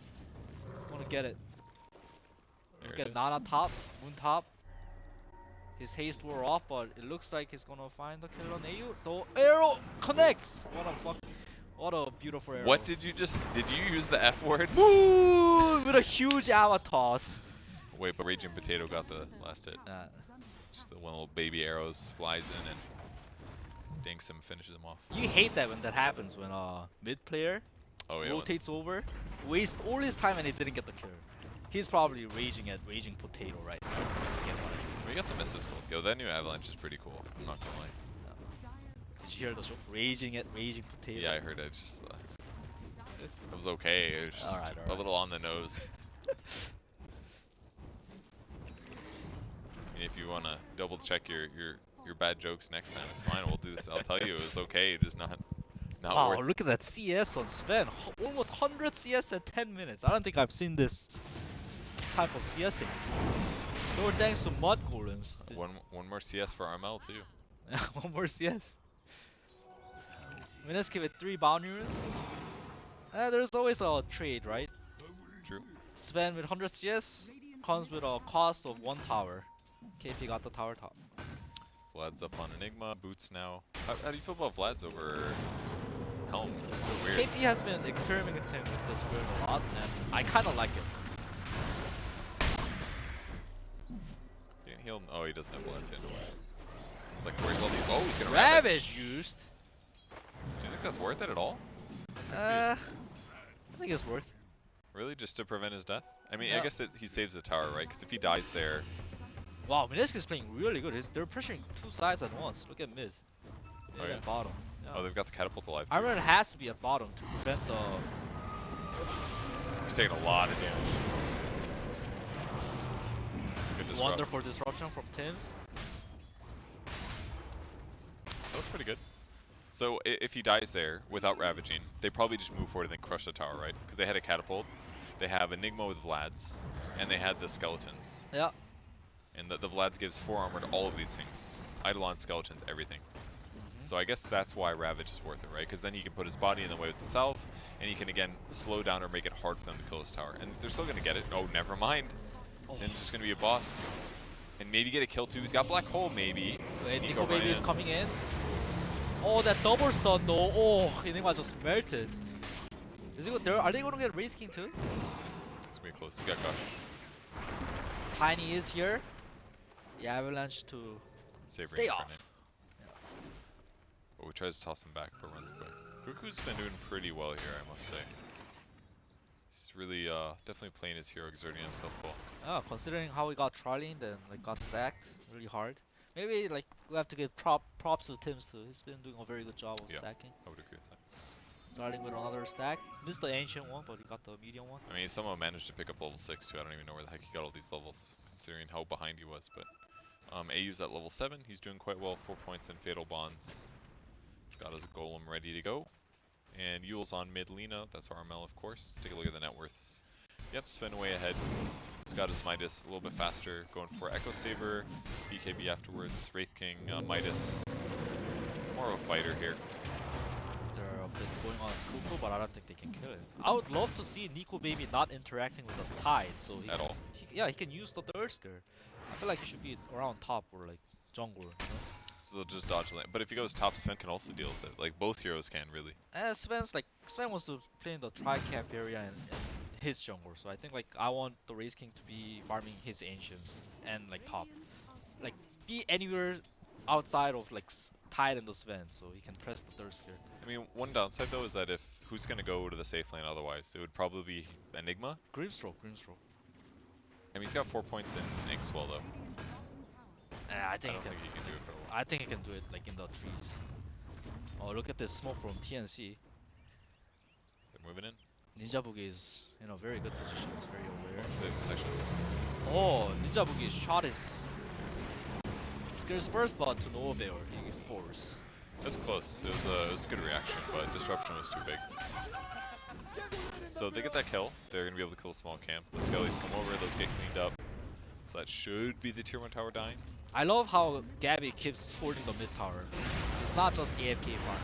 He's gonna get it. there Look it at is. Nana top, Moon top. His haste wore off, but it looks like he's gonna find the kill on AU. The arrow connects! What a beautiful arrow. What did you use the F word? Moon with a huge avatars. Wait, but Raging Potato got the last hit. Is under Just the one little baby arrows flies in and dinks him, finishes him off. You hate that when that happens, when a mid player Oh yeah. when- rotates over, waste all his time and he didn't get the kill. He's probably raging at Raging Potato right now. Get what I mean. We got some mystical. Yo, that new avalanche is pretty cool. I'm not gonna lie. Dire's Did you hear the show? Raging at Raging Potato. Yeah, I heard it. It's just it was okay. It was just Alright, a alright. little on the nose. I mean, if you wanna double check your bad jokes next time, it's fine. We'll do this. I'll tell you, it was okay. Just not Wow, worth. look at that CS on Sven. Almost 100 CS at 10 minutes. I don't think I've seen this. type of CSing. So thanks to Mud Golems. One more CS for Armel too. One more CS. Mineski with 3 boundaries. There's always a trade, right? True. Sven with 100 CS comes with a cost of 1 tower. KP got the tower top. Vlad's up on Enigma. Boots now. How do you feel about Vlad's over Helm? Weird. KP has been experimenting with this build a lot, and I kind of like it. Didn't heal. Oh, he doesn't have Vlad's hand away. He's like, where's all these? Oh, he's gonna Ravage used. Do you think that's worth it at all? I think it's worth. Really, just to prevent his death? I mean, Yeah. I guess he saves the tower, right? Because if he dies there, Wow, Mineski is playing really good. They're pushing 2 sides at once. Look at mid. Oh, Mid yeah? and bottom. Yeah. oh, they've got the catapult alive too. Iron has to be at bottom to prevent the. He's taking a lot of damage. Good disrupt. Wonderful disruption from Tim's. That was pretty good. So if he dies there without ravaging, they probably just move forward and then crush the tower, right? Because they had a catapult, they have Enigma with Vlad's, and they had the skeletons. Yeah. And the Vlad's gives 4 armor to all of these things. Eidolon, skeletons, everything. So I guess that's why Ravage is worth it, right? Because then he can put his body in the way with the salve, and he can again slow down or make it hard for them to kill his tower. And they're still going to get it. Oh, never mind. Tim's just going to be a boss. And maybe get a kill too. He's got Black Hole, maybe. Wait, Nico Nico Baby run is in. coming in. Oh, that double stun though. Oh, Enigma just melted. Are they going to get Wraith King too? It's going to be close. He's got Gush. Tiny is here. The Avalanche to Save stay reincarnate. off. But we tries to toss him back, but runs quick. Kuku's been doing pretty well here, I must say. He's really, definitely playing his hero, exerting himself well. Yeah, considering how he got Charlene, then like got sacked really hard. Maybe like we have to give props to Tim's too. He's been doing a very good job of Yeah. stacking. I would agree with that. Starting with another stack. Missed the ancient one, but he got the medium one. I mean, he somehow managed to pick up level 6 too. I don't even know where the heck he got all these levels, considering how behind he was. But AU's at level 7. He's doing quite well. 4 points in Fatal Bonds. Got his golem ready to go. And Yule's on mid Lena. That's RML, of course. Take a look at the net worths. Yep, Sven way ahead. He's got his Midas a little bit faster. Going for Echo Saber. BKB afterwards. Wraith King, Midas. More of a fighter here. They're a bit going on Kuku, but I don't think they can kill it. I would love to see Nico Baby not interacting with the Tide, so he At all. yeah, he can use the third skill. I feel like he should be around top or like jungle. You know? So they'll just dodge lane. But if he goes top, Sven can also deal with it. Like, both heroes can, really. Sven wants to play in the tri-cap area and his jungle, so I think like I want the Race King to be farming his ancients and like top, like be anywhere outside of like Tide and the Sven, so he can press the third skill. I mean, one downside, though, is that if who's going to go to the safe lane otherwise? It would probably be Enigma. Grimstroke. I mean, he's got 4 points in Inkswell, though. I I think don't he think can. he can do it for a while. I think he can do it like in the trees. Oh, look at this smoke from TNC. They're moving in. Ninja Boogie is in a very good position. He's very aware. The protection. Oh, Ninja Boogie's shot is skills first, but to no avail. He force. It was close. It was a good reaction, but disruption was too big. So they get that kill. They're going to be able to kill a small camp. The Skellies come over. Those get cleaned up. So that should be the tier 1 tower dying. I love how Gabby keeps holding the mid tower. It's not just AFK farm.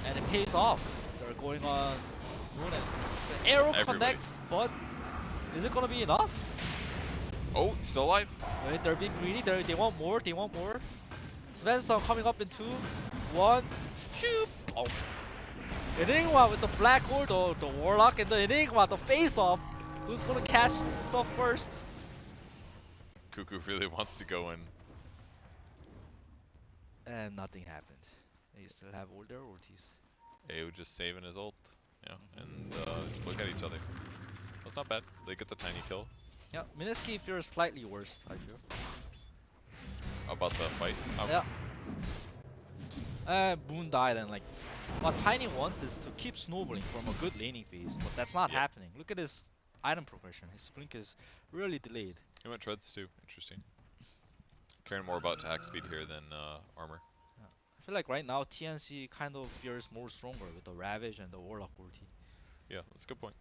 And it pays off. They're going on Moon. The arrow Everybody. connects, but is it gonna be enough? Oh, still alive. Wait, they're being greedy. They want more. Svensson coming up in 2, 1, shoot! Oh. Enigma with the Black Hole, the Warlock, and the Enigma, the face-off. Who's gonna catch stuff first? Kuku really wants to go in. And nothing happened. They still have all their ultis. AO just saving his ult. Yeah, and just look at each other. That's not bad. They get the tiny kill. Yeah, Mineski feels slightly worse, I feel. About the fight. Yeah. Moon died and like, what Tiny wants is to keep snowballing from a good laning phase, but that's not Yeah. happening. Look at his item progression. His blink is really delayed. He went treads too. Interesting. Caring more about attack speed here than armor. I feel like right now TNC kind of feels more stronger with the Ravage and the Warlock ulti. Yeah, that's a good point.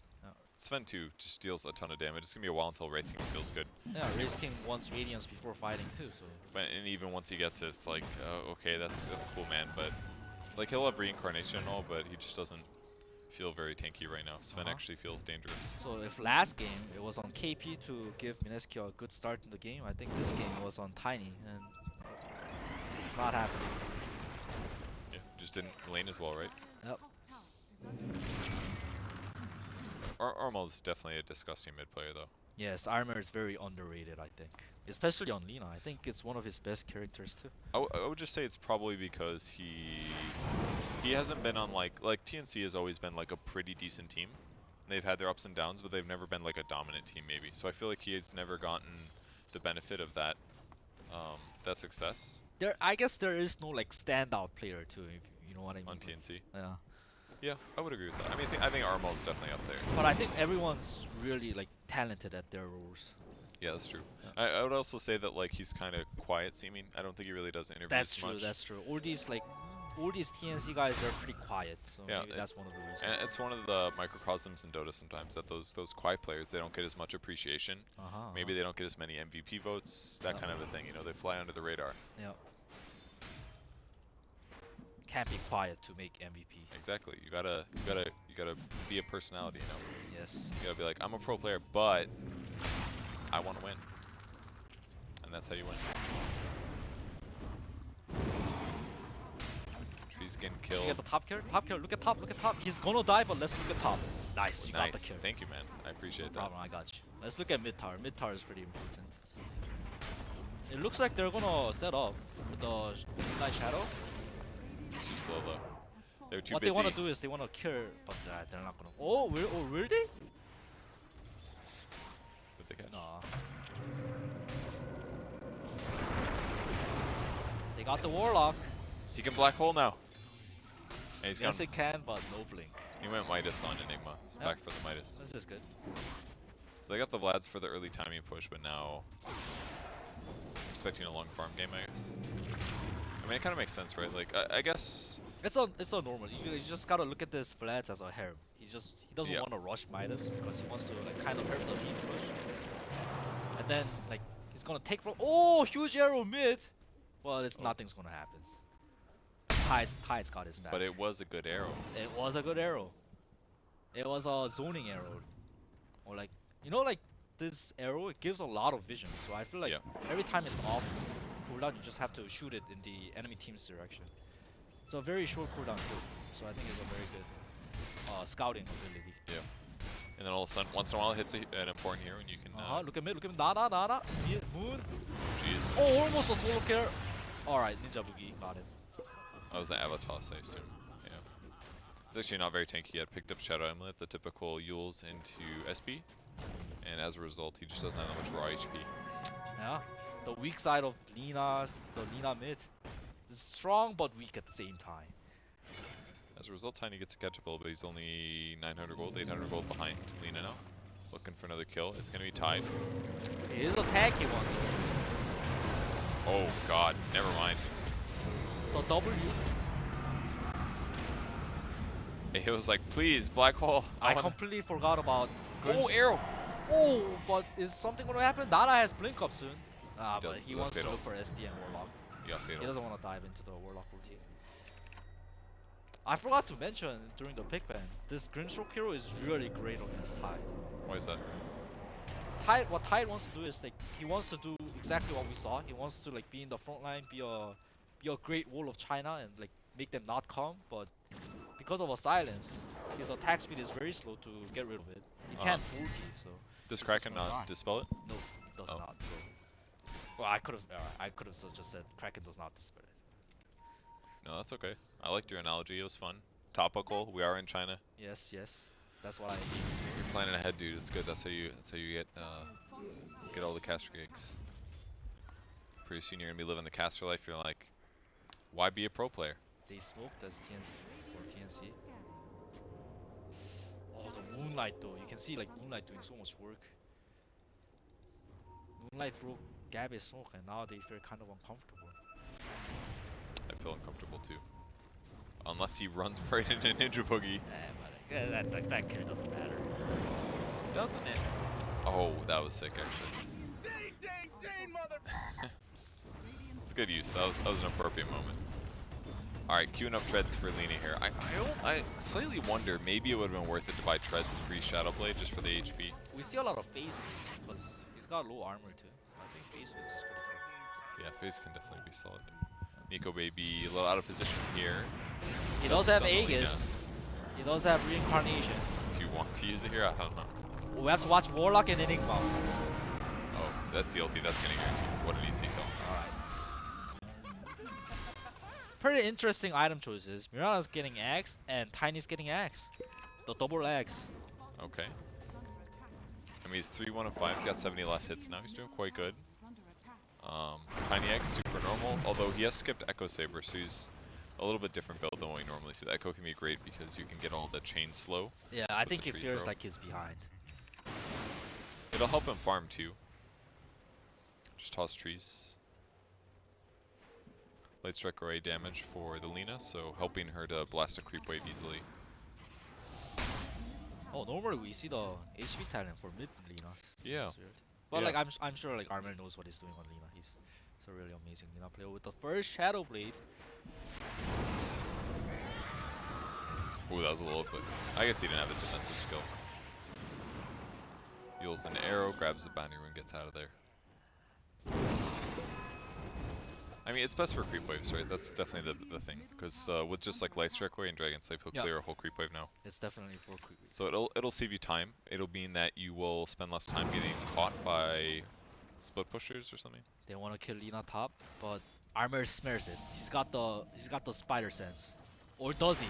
Sven too just deals a ton of damage. It's gonna be a while until Wraith King feels good. Yeah, Race King wants Radiance before fighting too, so. But and even once he gets it, it's like, okay, that's cool, man. But like he'll have reincarnation and all, but he just doesn't feel very tanky right now. Sven actually feels dangerous. So if last game it was on KP to give Mineski a good start in the game, I think this game was on Tiny, and it's not happening. Yeah, just didn't lane as well, right? Yep. Top tower is under Armal is definitely a disgusting mid player though. Yes, Armor is very underrated, I think. Especially on Lina. I think it's one of his best characters too. I would just say it's probably because he hasn't been on like TNC has always been like a pretty decent team. They've had their ups and downs, but they've never been like a dominant team maybe. So I feel like he has never gotten the benefit of that that success I guess there is no like standout player too, if you know what I mean. on TNC. Yeah. Yeah, I would agree with that. I mean, I think Armal is definitely up there. But I think everyone's really like talented at their roles. Yeah, that's true. Yeah. I would also say that like he's kind of quiet seeming. I don't think he really does interviews That's true, much. that's true. All these TNC guys, they're pretty quiet, so Yeah, maybe that's one of the reasons. And it's one of the microcosms in Dota sometimes that those quiet players, they don't get as much appreciation. Maybe they don't get as many MVP votes, that kind of a thing. You know, they fly under the radar. Yeah. Can't be quiet to make MVP. Exactly. You gotta be a personality. You know. Yes. You gotta be like, I'm a pro player, but I want to win, and that's how you win. He's getting killed. You get the top kill? Top kill, look at top, look at top. He's gonna die, but let's look at top. Nice, you got the Nice. kill. Thank you, man. I appreciate No that. problem, I got you. Let's look at mid tower. Mid tower is pretty important. It looks like they're gonna set up with the Night Shadow. It's too slow though. They're too What busy. they wanna do is they wanna kill, but they're not gonna. Oh, will they? With the catch. Nah. They got the Warlock. He can black hole now. And he's Yes, gone. it can, but no blink. He went Midas on Enigma. He's Yep. back for the Midas. This is good. So they got the Vlads for the early timing push, but now expecting a long farm game, I guess. I mean, it kind of makes sense, right? Like, I guess. It's a normal. You just gotta look at this Vlad as a harem. He doesn't Yeah. want to rush Midas because he wants to like kind of hurt the team push. And then like he's gonna take from huge arrow mid, but it's nothing's gonna happen. Tide's got his back. But it was a good arrow. It was a good arrow. It was a zoning arrow, or like like this arrow. It gives a lot of vision. So I feel like every time it's off cooldown, you just have to shoot it in the enemy team's direction. It's a very short cooldown too, so I think it's a very good scouting ability. Yeah. And then all of a sudden, once in a while, it hits an important hero, and you can. Look at me, look at me. Nada. Moon. Jeez. Oh, almost a solo kill. Alright, Ninja Boogie, got it. That was an Avatos, I assume. Yeah. It's actually not very tanky yet. Picked up Shadow Amulet, the typical Yules into SP. And as a result, he just doesn't have that much raw HP. Yeah. The weak side of Lina, the Lina mid. Is strong but weak at the same time. As a result, Tiny gets a catchable, but he's only 900 gold, 800 gold behind Lina now. Looking for another kill. It's going to be tied. It is a tanky one though. Oh, God. Never mind. The W. It was like, please, black hole. I wanna- completely forgot about. Oh, arrow! Oh, but is something gonna happen? Nada has blink up soon. But does, he look wants to fatal. look for SD and Warlock. Yeah, He fatal. doesn't want to dive into the Warlock routine. I forgot to mention during the pick ban, this Grimstroke hero is really great against Tide. Why is that? What Tide wants to do is like he wants to do exactly what we saw. He wants to like be in the front line, be a great wall of China and like make them not come. But because of a silence, his attack speed is very slow to get rid of it. He can't ulti, so. Does it's just Kraken gonna die. not dispel it? No, it does Oh. not. So. Well, I could have just said Kraken does not dispel it. No, that's okay. I liked your analogy. It was fun. Topical. We are in China. Yes. That's what I. You're planning ahead, dude. It's good. That's how you get all the caster gigs. Pretty soon you're gonna be living the caster life. You're like, why be a pro player? They smoked as TNC for TNC. Oh, the Moonlight though. You can see like Moonlight doing so much work. Moonlight broke Gabby's smoke and now they feel kind of uncomfortable. I feel uncomfortable too. Unless he runs right into Ninja Boogie. But that kill doesn't matter. doesn't it? Oh, that was sick actually. It's good use. That was an appropriate moment. Alright, queuing up treads for Lina here. I slightly wonder maybe it would have been worth it to buy treads pre-Shadow Blade just for the HP. We see a lot of phase moves because he's got low armor too. I think phase moves is pretty good. Yeah, phase can definitely be solid. Nico Baby a little out of position here. He does have stun the Aegis. He does have Reincarnation. Do you want to use it here? I don't know. We have to watch Warlock and Enigma. Oh, that's the ulti. That's getting guaranteed. What an easy kill. Alright. Pretty interesting item choices. Mirana's getting Axe and Tiny's getting Axe. The double Axe. Okay. I mean, he's 3-1 and 5. He's got 70 less hits now. He's doing quite good. Tiny X, super normal. Although he has skipped Echo Saber, so he's a little bit different build than what we normally see. The Echo can be great because you can get all the chain slow. Yeah, I with think the it tree feels throw. like he's behind. It'll help him farm too. Just toss trees. Light Strike array damage for the Lina, so helping her to blast a creep wave easily. Oh, normally we see the HP talent for mid Lina. Yeah. That's weird. But Yeah. like I'm sure like Armel knows what he's doing on Lina. He's a really amazing Lina player with the first Shadow Blade. Ooh, that was a little quick. I guess he didn't have the defensive skill. Yules an arrow, grabs the bounty rune, gets out of there. I mean, it's best for creep waves, right? That's definitely the thing. Because with just like Light Strike Ray and Dragon Slave, he'll Yeah. clear a whole creep wave now. It's definitely for quick. So it'll save you time. It'll mean that you will spend less time getting caught by split pushers or something. They want to kill Lina top, but Armor smears it. He's got the spider sense. Or does he?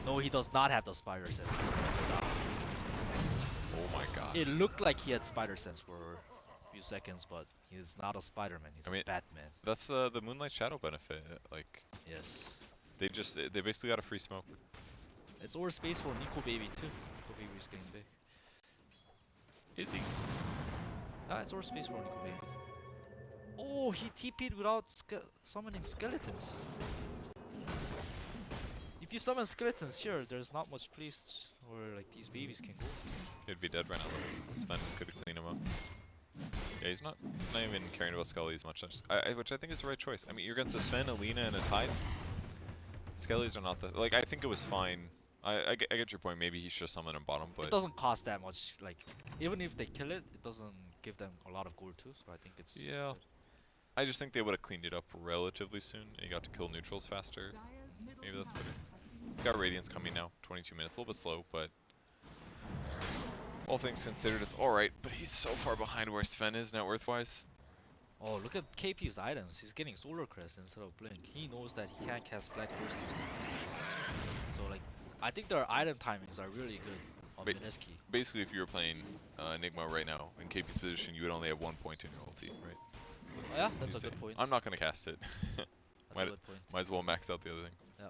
No, he does not have the spider sense. He's gonna go down. Oh my god. It looked like he had spider sense for a few seconds, but he's not a Spider-Man. He's I mean, a Batman. That's the Moonlight Shadow benefit. Like, Yes. they basically got a free smoke. It's over space for Nico Baby too. Nico Baby is getting big. Is he? Ah, it's over space for Nico Baby. Oh, he TP'd without summoning skeletons. If you summon skeletons here, there's not much place where like these babies can go. He'd be dead right now though. Sven could clean him up. Yeah, he's not even caring about Skelly as much, which I think is the right choice. I mean, you're against a Sven, a Lina, and a Tide. Skellys are not the like. I think it was fine. I get your point. Maybe he should have summoned him bottom, but It doesn't cost that much. Like, even if they kill it, it doesn't give them a lot of gold too. So I think it's yeah. good. I just think they would have cleaned it up relatively soon, and you got to kill neutrals faster. Maybe that's better. It's got Radiance coming now. 22 minutes, a little bit slow, but all things considered, it's alright. But he's so far behind where Sven is net worth-wise. Oh, look at KP's items. He's getting Solar Crest instead of Blink. He knows that he can't cast Black Burst this game. So like, I think their item timings are really good on Mineski. Basically, if you were playing Enigma right now, in KP's position, you would only have 1 point in your ulti, right? Oh, yeah, that's a good point. I'm not going to cast it. That's might, a good point. might as well max out the other things. Yeah.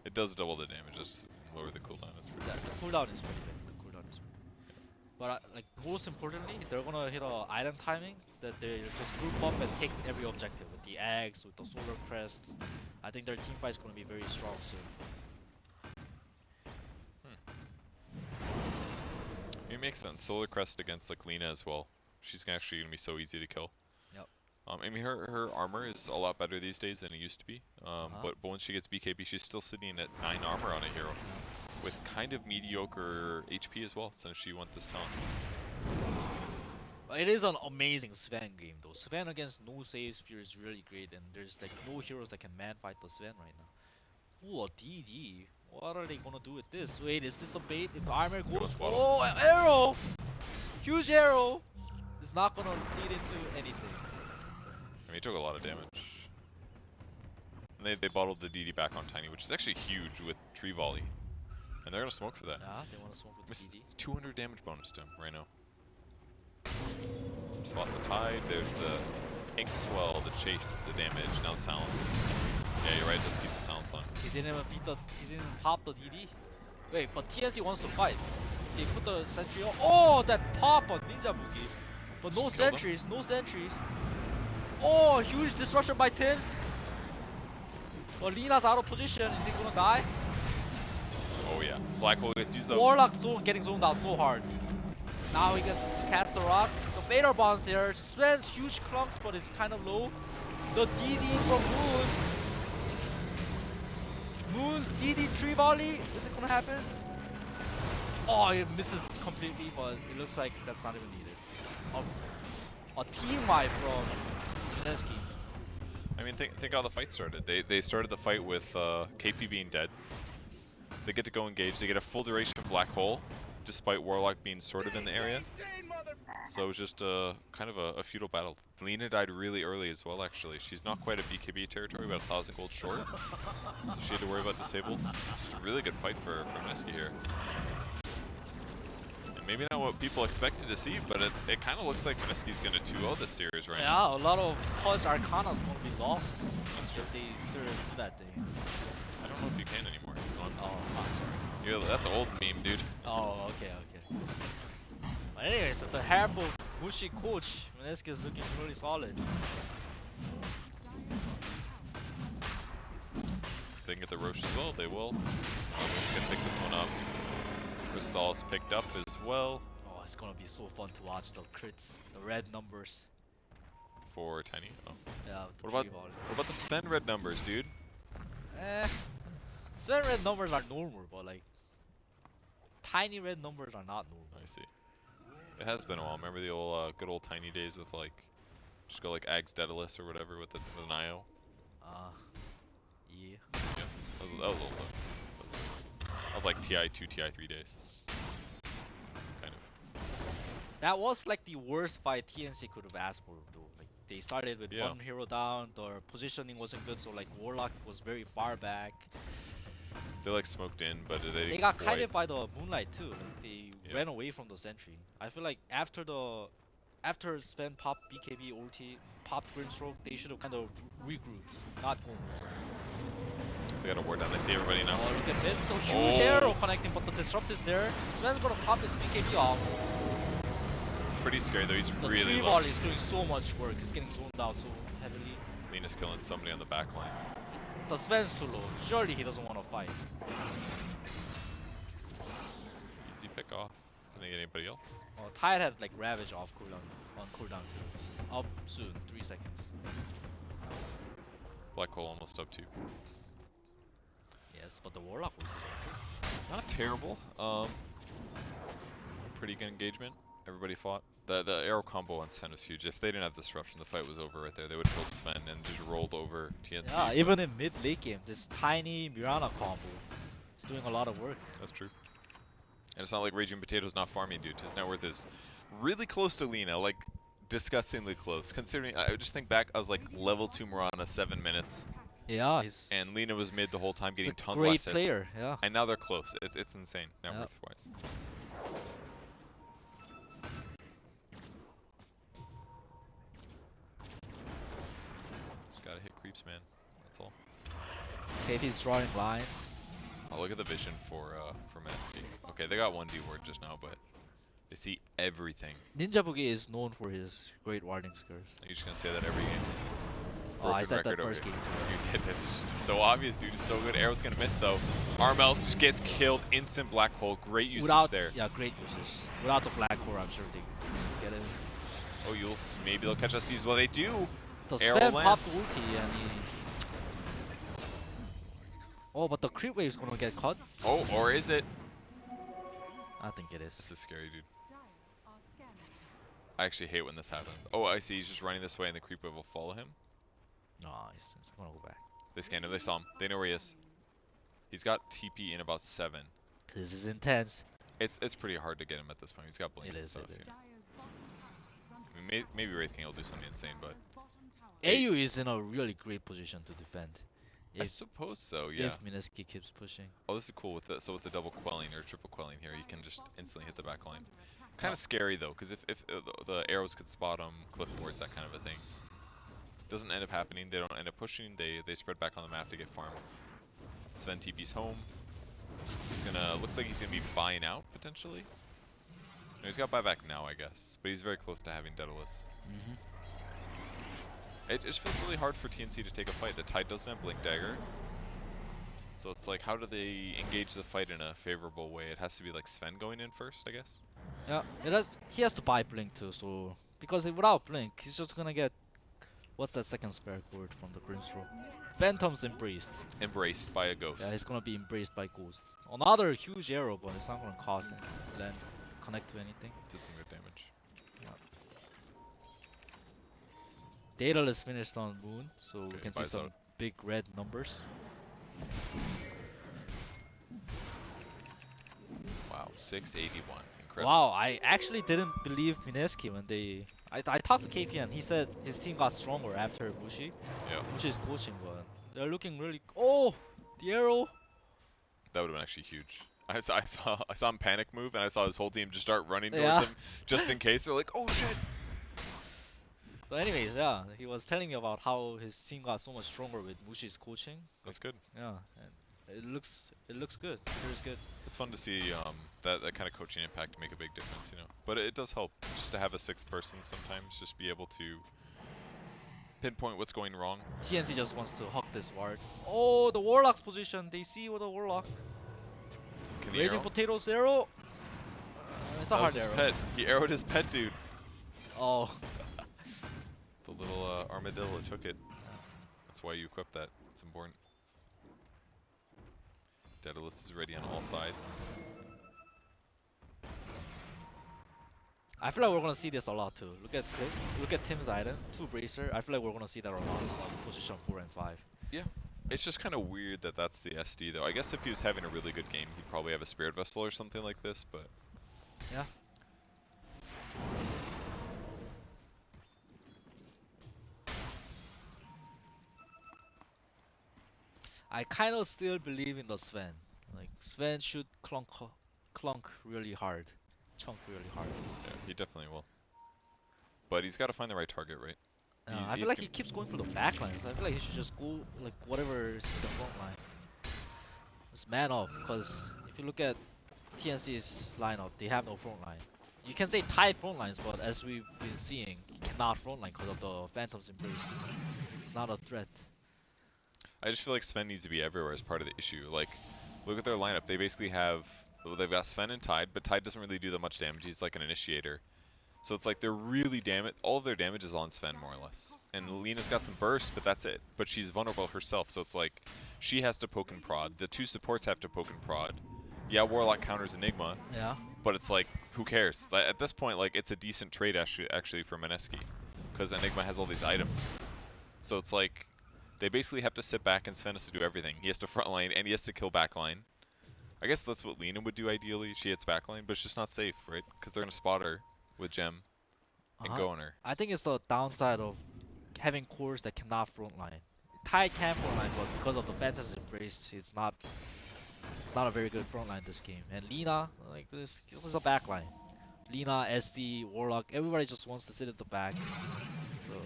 It does double the damage, just lower the cooldown. That's pretty Yeah, good. the cooldown is pretty big. The cooldown is pretty big. But like most importantly, they're gonna hit a item timing that they just group up and take every objective with the eggs, with the Solar Crest. I think their team fight is gonna be very strong soon. It makes sense. Solar Crest against like Lina as well. She's actually gonna be so easy to kill. Yep. I mean, her armor is a lot better these days than it used to be. But once she gets BKB, she's still sitting at 9 armor on a hero, with kind of mediocre HP as well, since she went this talent. It is an amazing Sven game though. Sven against no save sphere is really great, and there's like no heroes that can man fight the Sven right now. Ooh, a DD. What are they gonna do with this? Wait, is this a bait? If armor goes, oh, arrow! Huge arrow! It's not gonna lead into anything. I mean, he took a lot of damage. And they bottled the DD back on Tiny, which is actually huge with Tree Volley. And they're gonna smoke for that. Yeah, they wanna smoke with the DD. 200 damage bonus to him right now. Spot the Tide, there's the Ink Swell, the Chase, the damage, now the Silence. Yeah, you're right, just keep the Silence on. He didn't even beat he didn't pop the DD. Wait, but TNC wants to fight. They put the sentry on. Oh, that pop on Ninja Mugi. But no Just killed him. sentries, no sentries. Oh, huge disruption by Tims. But Lina's out of position. Is he gonna die? Oh yeah. Black hole gets used up. Warlock's getting zoned out so hard. Now he gets to cast the rock. The Vader bombs there. Sven's huge clumps, but it's kind of low. The DD from Moon. Moon's DD 3 volley. Is it gonna happen? Oh, it misses completely, but it looks like that's not even needed. A team wipe from Mineski. I mean, think how the fight started. They started the fight with KP being dead. They get to go engage. They get a full duration black hole, despite Warlock being sort of in the area. So it was just kind of a feudal battle. Lena died really early as well, actually. She's not quite a BKB territory, about 1,000 gold short. So she had to worry about disables. Just a really good fight for Mineski here. And maybe not what people expected to see, but it kind of looks like Mineski's going to 2-0 this series right now. Yeah, a lot of Pudge Arcana's gonna be lost. That's if they still do that thing. I don't know if you can anymore. It's gone. Oh, sorry. Yeah, that's an old meme, dude. Oh, okay. But anyways, at the half of Mushi coach, Mineski is looking really solid. If they can get the Roche as well, they will. Moon's going to pick this one up. Crystal's picked up as well. Oh, it's gonna be so fun to watch the crits, the red numbers. For Tiny. Oh. Yeah. What about the Sven red numbers, dude? Sven red numbers are normal, but like tiny red numbers are not normal. I see. It has been a while. Remember the old good old Tiny days with like just go like Ags Daedalus or whatever with an IO. Yeah. Yeah, that was old though. That was like TI2, TI3 days. Kind of. That was like the worst fight TNC could have asked for though. Like they started with Yeah. one hero down, their positioning wasn't good, so like Warlock was very far back. They like smoked in, but They got kited by the Moonlight too. Like they Yeah. ran away from the sentry. I feel like after Sven popped BKB ulti, popped Grimstroke, they should have kind of regrouped, not go more. They got a ward down. They see everybody now. Oh, look at this. The huge arrow connecting, but the disrupt is there. Sven's gonna pop his BKB off. It's pretty scary though. He's The really tree low. volley is doing so much work. He's getting zoned out so heavily. Lena's killing somebody on the back line. The Sven's too low. Surely he doesn't want to fight. Easy pick off. Can they get anybody else? Oh, Tide had like Ravage off cooldown, on cooldown too. It's up soon, 3 seconds. Black hole almost up too. Yes, but the Warlock ulti is Not terrible. Pretty good engagement. Everybody fought. The arrow combo on Sven was huge. If they didn't have disruption, the fight was over right there. They would have killed Sven and just rolled over TNC. yeah, even in mid late game, this tiny Mirana combo is doing a lot of work. That's true. And it's not like Raging Potato's not farming, dude. His net worth is really close to Lena, like disgustingly close. Considering, I just think back, I was like level 2 Mirana, 7 minutes. Yeah, he's And Lena was mid the whole time, getting a tons great less hits. player. Yeah. And now they're close. It's insane, net Yeah. worth wise. Just gotta hit creeps, man. That's all. KP's drawing lines. Oh, look at the vision for Mineski. Okay, they got 1D ward just now, but they see everything. Ninja Boogie is known for his great warding skills. You're just gonna say that every game. Oh, I Broken said that record over first here. game too. You did. It's just so obvious, dude. It's so good. Arrow's gonna miss though. Armel just gets killed. Instant black hole. Great usage Without there. yeah, great usage. Without the black core, I'm sure they get it. Oh, Yules. Maybe they'll catch us these. Well, they do. The Arrow Sven popped lands. ulti and he. Oh, but the creep wave's gonna get caught. Oh, or is it? I think it This is. is scary, dude. Dire are scanning. I actually hate when this happens. Oh, I see. He's just running this way, and the creep wave will follow him. No, it's gonna go back. They scanned him. They saw him. They know where he is. He's got TP in about 7. This is intense. It's pretty hard to get him at this point. He's got blink It and is, stuff. it is. yeah. Dire's bottom tower is I under mean, maybe Wraith King will do something insane, but Dire's bottom tower. AU is in a really great position to defend. I If, suppose so. Yeah. if Mineski keeps pushing. Oh, this is cool with the with the double quelling or triple quelling here, you can just instantly hit the back line. Kind of scary though, because if the arrows could spot him, cliffboards, that kind of a thing. Doesn't end up happening. They don't end up pushing. They spread back on the map to get farmed. Sven TP's home. He's gonna looks like he's gonna be buying out potentially. No, he's got buyback now, I guess, but he's very close to having Daedalus. It just feels really hard for TNC to take a fight. The Tide doesn't have Blink Dagger. So it's like, how do they engage the fight in a favorable way? It has to be like Sven going in first, I guess. Yeah, he has to buy Blink too, so because without Blink, he's just gonna get what's that second spare word from the Grimstroke? Phantom's embraced. Embraced by a ghost. Yeah, he's gonna be embraced by ghosts. Another huge arrow, but it's not gonna cause him land connect to anything. Did some good damage. Daedalus finished on Moon, so we Okay, can see buys some out. big red numbers. Wow, 681. Incredible. Wow, I actually didn't believe Mineski when they. I talked to KP and he said his team got stronger after Mushi. Yeah, Mushi's coaching, but they're looking really. Oh, the arrow. that would have been actually huge. I saw him panic move, and I saw his whole team just start running towards Yeah. him, just in case. They're like, "Oh shit!" So, anyways, yeah, he was telling me about how his team got so much stronger with Mushi's coaching. That's good. Yeah, and it looks good. It feels good. It's fun to see that kind of coaching impact make a big difference, you know. But it does help just to have a sixth person sometimes, just be able to pinpoint what's going wrong. TNC just wants to hug this ward. Oh, the Warlock's position. They see with the Warlock. Can the Raging arrow? Potatoes arrow. It's a That hard was his arrow. pet. He arrowed his pet dude. Oh. The little armadillo took it. That's why you equip that. It's important. Daedalus is ready on all sides. I feel like we're gonna see this a lot too. Look at Tim's item, 2 bracer. I feel like we're gonna see that a lot on position 4 and 5. Yeah. It's just kind of weird that that's the SD though. I guess if he was having a really good game, he'd probably have a Spirit Vessel or something like this, but Yeah. I kind of still believe in the Sven. Like Sven should clunk really hard, chunk really hard. yeah, he definitely will. But he's got to find the right target, right? He's- I feel he's like gon- he keeps going for the back line, so I feel like he should just go like whatever is in the front line. Just man up, because if you look at TNC's lineup, they have no front line. You can say tight front lines, but as we've been seeing, he cannot front line because of the Phantom's Embrace. It's not a threat. I just feel like Sven needs to be everywhere as part of the issue. Like, look at their lineup. They basically have, well, they've got Sven and Tide, but Tide doesn't really do that much damage. He's like an initiator. So it's like they're really all of their damage is on Sven, more or less. And Lena's got some burst, but that's it. But she's vulnerable herself, so it's like she has to poke and prod. The 2 supports have to poke and prod. Yeah, Warlock counters Enigma, Yeah. but it's like, who cares? Like, at this point, like, it's a decent trade actually for Mineski, because Enigma has all these items. So it's like, they basically have to sit back and Sven has to do everything. He has to front line and he has to kill back line. I guess that's what Lena would do ideally. She hits back line, but it's just not safe, right? Because they're going to spot her with Gem and go on her. I think it's the downside of having cores that cannot front line. Tide can front line, but because of the Phantom's Embrace, it's not a very good front line this game. And Lena, like this is a back line. Lena, SD, Warlock, everybody just wants to sit at the back. So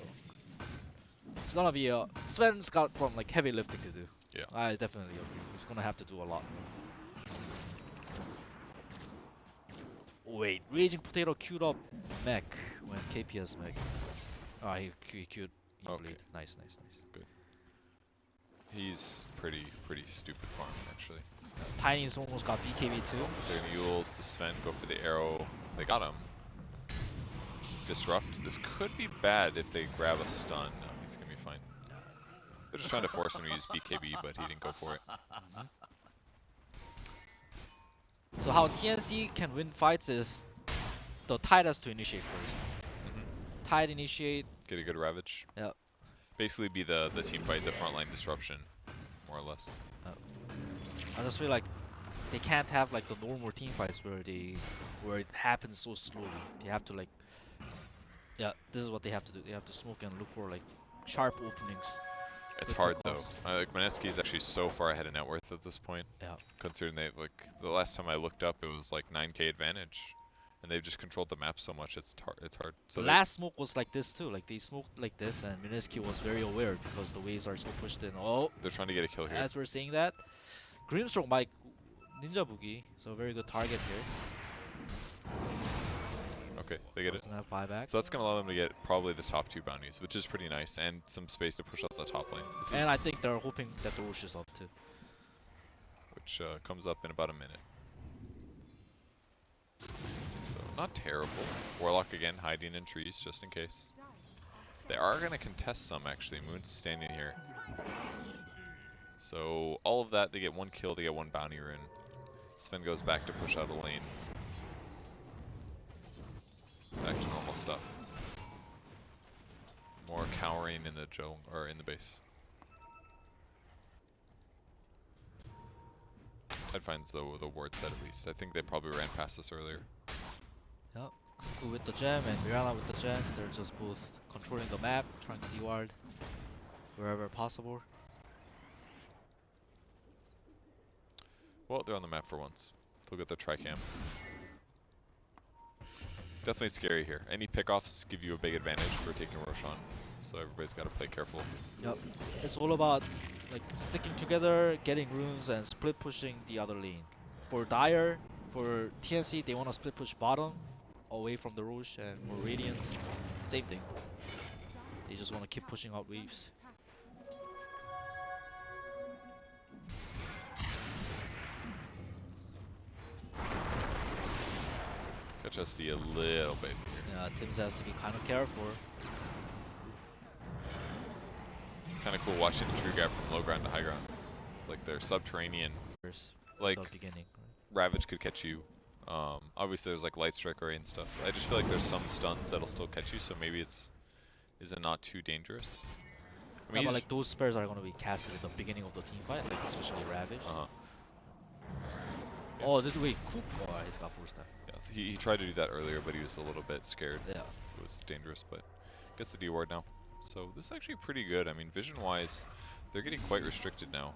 it's gonna be a Sven's got some like heavy lifting to do. Yeah. I definitely agree. He's gonna have to do a lot. Wait, Raging Potato queued up mech when KPS mech. Ah, he queued. He Okay. bleed. Nice. He's pretty stupid farm, actually. Tiny's almost got BKB too. Their mules, the Sven go for the arrow. They got him. Disrupt. This could be bad if they grab a stun. No, he's going to be fine. They're just trying to force him to use BKB, but he didn't go for it. So how TNC can win fights is the Tide has to initiate first. Mhm. Tide initiate. Get a good Ravage. Yep. Basically be the team fight, the frontline disruption, more or less. I just feel like they can't have like the normal team fights where it happens so slowly. They have to like, yeah, this is what they have to do. They have to smoke and look for like sharp openings. It's With hard the though. cost. Like Mineski is actually so far ahead of net worth at this point. Yeah. Considering they like the last time I looked up, it was like 9k advantage, and they've just controlled the map so much. It's hard. So The they- last smoke was like this too. Like they smoked like this, and Mineski was very aware because the waves are so pushed in. Oh, they're trying to get a kill here. as we're saying that, Grimstroke might Ninja Boogie, so very good target here. Okay, they get it. Doesn't have buyback. So that's gonna allow them to get probably the top 2 bounties, which is pretty nice, and some space to push up the top lane. This And is I think they're hoping that the Rosh is up too. which comes up in about a minute. So not terrible. Warlock again hiding in trees just in case. They are going to contest some actually. Moon's standing here. So all of that, they get one kill, they get one bounty rune. Sven goes back to push out a lane. Back to normal stuff. More cowering in the jungle or in the base. Tide finds the ward set at least. I think they probably ran past us earlier. Yep. Cuckoo with the gem and Mirana with the gem. They're just both controlling the map, trying to de-ward wherever possible. Well, they're on the map for once. Look at the tricam. Definitely scary here. Any pickoffs give you a big advantage for taking Roshan. So everybody's got to play careful. Yep. It's all about like sticking together, getting runes, and split pushing the other lane. For Dire, for TNC, they want to split push bottom, away from the Roche, and for Radiant, same thing. They just want to keep pushing out waves. Catch SD a little bit here. Yeah, Tim's has to be kind of careful. It's kind of cool watching the true gap from low ground to high ground. It's like they're subterranean. Like The beginning. Ravage could catch you. Obviously there's like light strike array and stuff. I just feel like there's some stuns that'll still catch you, so maybe is it not too dangerous? I mean, Yeah, but like those spells are gonna be casted at the beginning of the team fight, like especially Ravage. Yeah. Oh, did we cook? Oh, he's got 4 staff. Yeah, he tried to do that earlier, but he was a little bit scared. Yeah. It was dangerous, but gets the D ward now. So this is actually pretty good. I mean, vision-wise, they're getting quite restricted now.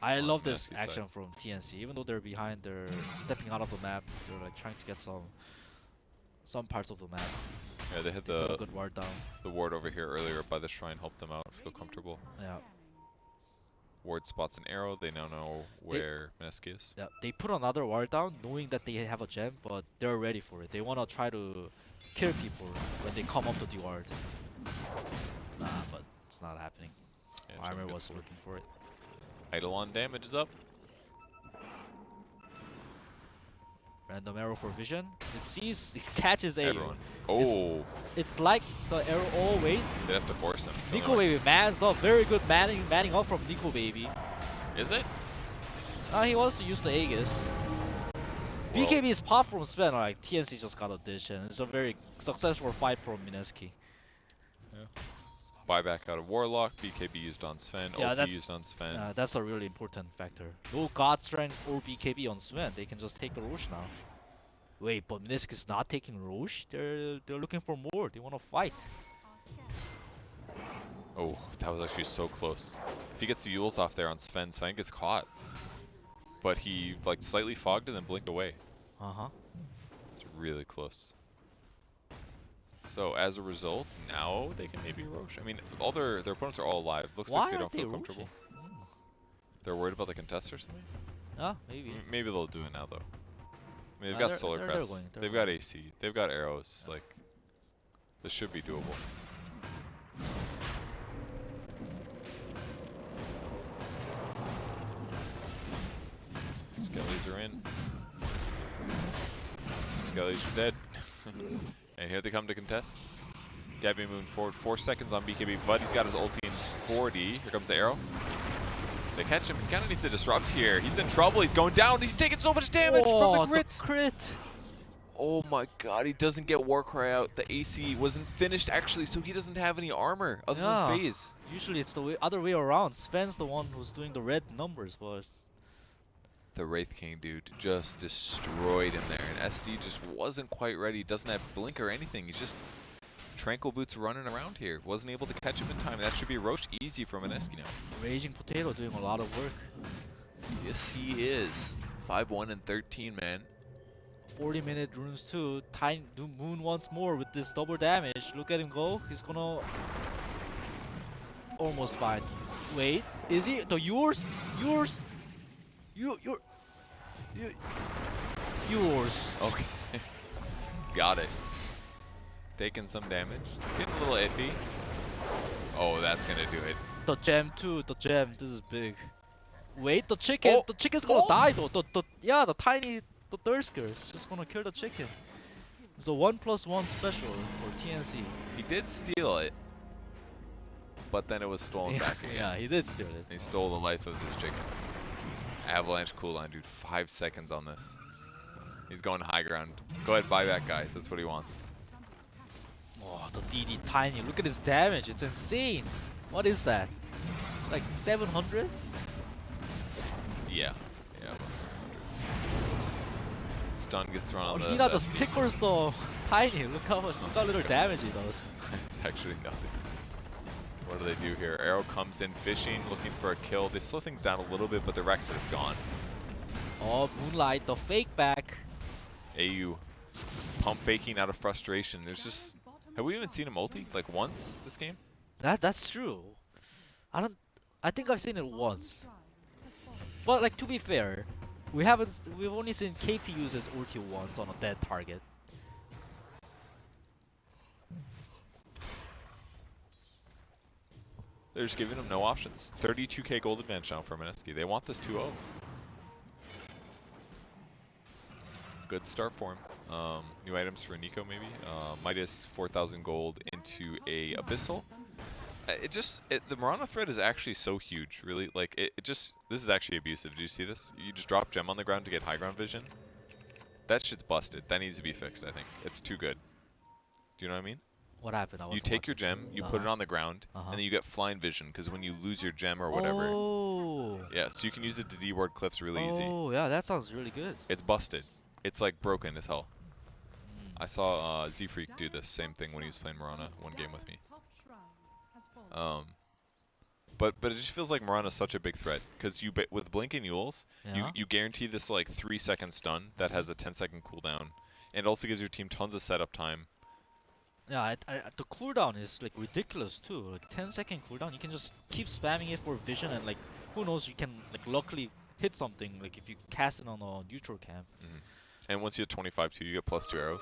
I on love the this Mineski action side. from TNC. Even though they're behind, they're stepping out of the map. They're like trying to get some parts of the map. Yeah, they had They put a the good ward down. ward over here earlier by the shrine, helped them out, feel comfortable. Yeah. Ward spots an arrow. They now know where Mineski is. Yeah, they put another ward down, knowing that they have a gem, but they're ready for it. They want to try to kill people when they come up to the ward. Nah, but it's not happening. Yeah, Armor Jump was gets looking for it. Eidolon damage is up. Random arrow for vision. It sees, it catches a. Everyone. Oh, It's like the arrow. Oh wait, they have to force him. So Nico Baby mans up. Very good manning up from Nico Baby. Is it? He wants to use the Aegis. Well, BKB is pop from Sven. Like TNC just got a dish, and it's a very successful fight from Mineski. buyback out of Warlock. BKB used on Sven. Yeah, Ulti used on Sven. That's a really important factor. No God Strength or BKB on Sven. They can just take the Roche now. Wait, but Mineski is not taking Roche. They're looking for more. They want to fight. Oh, that was actually so close. If he gets the Yules off there on Sven, Sven gets caught. But he like slightly fogged and then blinked away. It's really close. So as a result, now they can maybe Roche. I mean, all their opponents are all alive. Looks Why like they don't aren't feel they comfortable. Roche-ing? They're worried about the contest or something? Maybe. Maybe they'll do it now though. I mean, they've got they're- Solar they're Crest. going, they're They've got AC. They've got arrows. Like, this should be doable. Skellies are in. Skellies are dead. And here they come to contest. Gabby moving forward 4 seconds on BKB, but he's got his ulti in 40. Here comes the arrow. They catch him. He kind of needs to disrupt here. He's in trouble. He's going down. He's taking so much damage from the crits. Crit. Oh my god, he doesn't get Warcry out. The AC wasn't finished actually, so he doesn't have any armor other than phase. Usually it's the other way around. Sven's the one who's doing the red numbers, but The Wraith King dude just destroyed him there, and SD just wasn't quite ready. Doesn't have blink or anything. He's just Tranquil Boots running around here. Wasn't able to catch him in time. That should be Roche easy from Mineski now. Raging Potato doing a lot of work. Yes, he is. 5-1 and 13, man. 40-minute runes too. Tiny do Moon once more with this double damage. Look at him go. He's gonna almost fine. Wait, is he the yours? Yours? Yours? Okay. He's got it. Taking some damage. It's getting a little iffy. Oh, that's gonna do it. The gem too. The gem. This is big. Wait, the chicken. Oh! The chicken's gonna Oh! die though. The tiny Thirsker is just gonna kill the chicken. It's a 1+1 special for TNC. He did steal it, but then it was stolen back again. Yeah, he did steal it. And he stole the life of this chicken. Avalanche cooldown, dude. 5 seconds on this. He's going high ground. Go ahead, buy back, guys. That's what he wants. Oh, the DD tiny. Look at his damage. It's insane. What is that? Like 700? Yeah. Yeah, about 700. Stun gets thrown Oh, on the. Hina just SD. tickles the tiny. Look how little damage he does. It's actually nothing. What do they do here? Arrow comes in fishing, looking for a kill. They slow things down a little bit, but the Rex is gone. Oh, Moonlight, the fake back. AU pump faking out of frustration. There's just. Have we even seen him ulti like once this game? That's true. I think I've seen it once. But like to be fair, we've only seen KP use his ulti once on a dead target. They're just giving him no options. 32k gold advantage now for Mineski. They want this 2-0. Good start for him. New items for Nico maybe. Midas 4,000 gold into a Abyssal. The Mirana thread is actually so huge, really. Like, this is actually abusive. Did you see this? You just drop gem on the ground to get high ground vision. That shit's busted. That needs to be fixed, I think. It's too good. Do you know what I mean? What happened? You take your gem, you put it on the ground, and then you get flying vision, because when you lose your gem or whatever. Oh. Yeah, so you can use it to D-ward cliffs really easy. Oh, yeah, that sounds really good. It's busted. It's like broken as hell. I saw Z-Freak do this same thing when he was playing Mirana one game with me. But it just feels like Mirana's such a big threat because with Blink and Yules, you guarantee this like 3-second stun that has a 10-second cooldown, and it also gives your team tons of setup time. Yeah, the cooldown is like ridiculous too. Like 10-second cooldown, you can just keep spamming it for vision, and like who knows, you can like luckily hit something. Like if you cast it on a neutral camp. And once you hit 25 too, you get +2 arrows.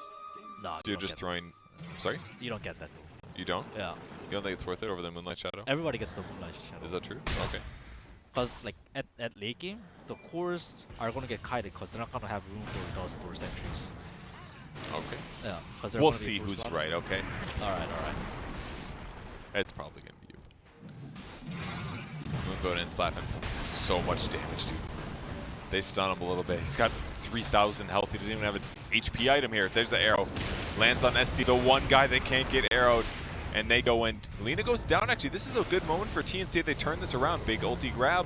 Nah, So you're just throwing. Sorry, You don't get that though. you don't? Yeah, You don't think it's worth it over the Moonlight Shadow? everybody gets the Moonlight Shadow. Is that true? Okay. Because like at late game, the cores are gonna get kited because they're not gonna have room for dust or sentries. Okay. Yeah, because We'll see who's right. Okay. All right. It's probably gonna be you. Moonboat and slap him. So much damage, dude. They stun him a little bit. He's got 3,000 health. He doesn't even have an HP item here. There's the arrow. Lands on SD, the one guy that can't get arrowed. And they go in. Lina goes down, actually. This is a good moment for TNC. They turn this around. Big ulti grab.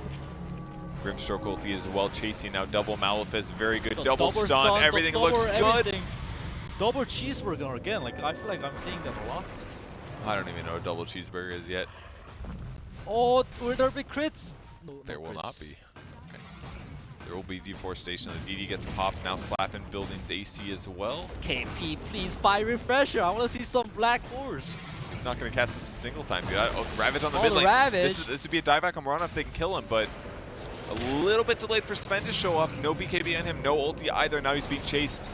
Grimstroke ulti as well. Chasing now. Double Malefice. Very good. Double stun. Everything looks good. Double cheeseburger again. Like I feel like I'm saying that a lot. I don't even know what double cheeseburger is yet. Oh, will there be crits? No, There no will crits. not be. Okay. There will be deforestation. The DD gets popped. Now slapping buildings AC as well. KP, please buy refresher. I want to see some black ores. He's not going to cast this a single time, dude. Ravage on the Oh, mid the lane. Ravage. This would be a dieback on Mirana if they can kill him, but a little bit delayed for Sven to show up. No BKB on him, no ulti either. Now he's being chased.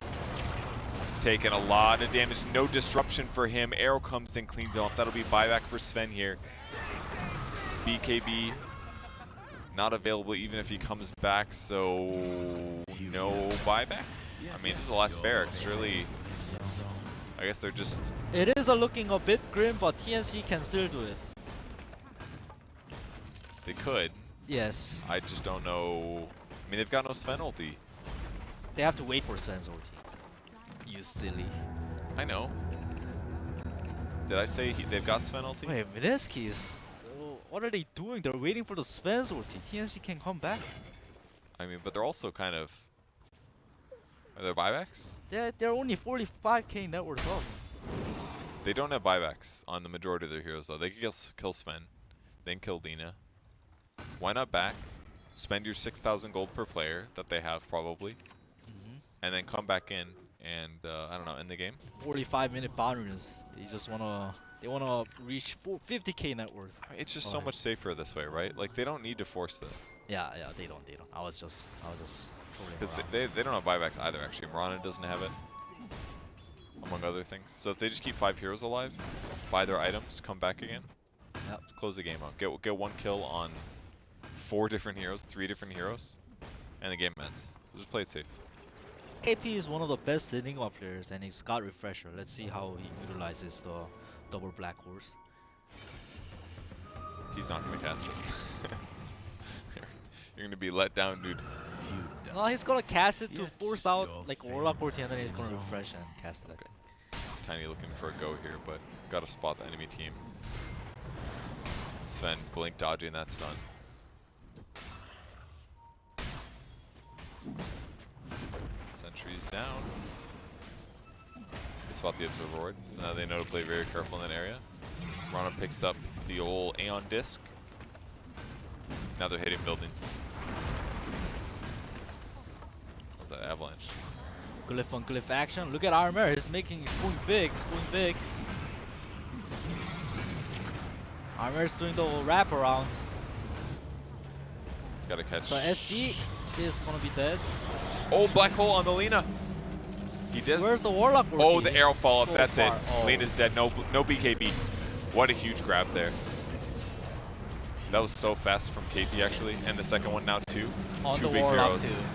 He's taking a lot of damage. No disruption for him. Arrow comes in, cleans him up. That'll be buyback for Sven here. BKB not available even if he comes back, so no buyback. I mean, this is the last barracks. Surely, I guess they're just. It is looking a bit grim, but TNC can still do it. They could. Yes. I just don't know. I mean, they've got no Sven ulti. They have to wait for Sven's ulti. You silly. I know. Did I say they've got Sven ulti? Wait, Mineski is... What are they doing? They're waiting for the Sven's ulti. TNC can come back. I mean, but they're also kind of. Are there buybacks? They're only 45k net worth up. They don't have buybacks on the majority of their heroes, though. They could kill Sven, then kill Lina. Why not back? Spend your 6,000 gold per player that they have probably, and then come back in and I don't know, end the game. 45-minute boundaries. They wanna reach 50k net worth. I mean, it's just so much safer this way, right? Like they don't need to force this. Yeah, they don't. I was just totally Because around. they don't have buybacks either. Actually, Mirana doesn't have it, among other things. So if they just keep 5 heroes alive, buy their items, come back again, Yep. close the game out. Get one kill on 4 different heroes, 3 different heroes, and the game ends. So just play it safe. KP is one of the best Enigma players, and he's got Refresher. Let's see how he utilizes the double Black Horse. He's not going to cast it. You're going to be let down, dude. No, he's gonna cast it to force out like Warlock or and then he's gonna refresh and cast it. Okay. Tiny looking for a go here, but got to spot the enemy team. Sven blink dodging that stun. Sentry's down. They spot the Observer Ward, so now they know to play very careful in that area. Rana picks up the old Aeon Disc. Now they're hitting buildings. What's that avalanche? Glyph on Glyph action. Look at Armor. He's going big. He's going big. Armor's doing the wraparound. He's got to catch. So SD is gonna be dead. Oh, Black Hole on the Lina. He did. Where's the Warlock? Oh, the arrow follow-up. So That's it. far. Oh. Lena's dead. No BKB. What a huge grab there. That was so fast from KP actually, and the second one now too. On 2 the big Warlock heroes. too.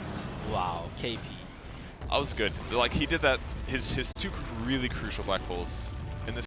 Wow, KP. That was good. Like he did that. His 2 really crucial black holes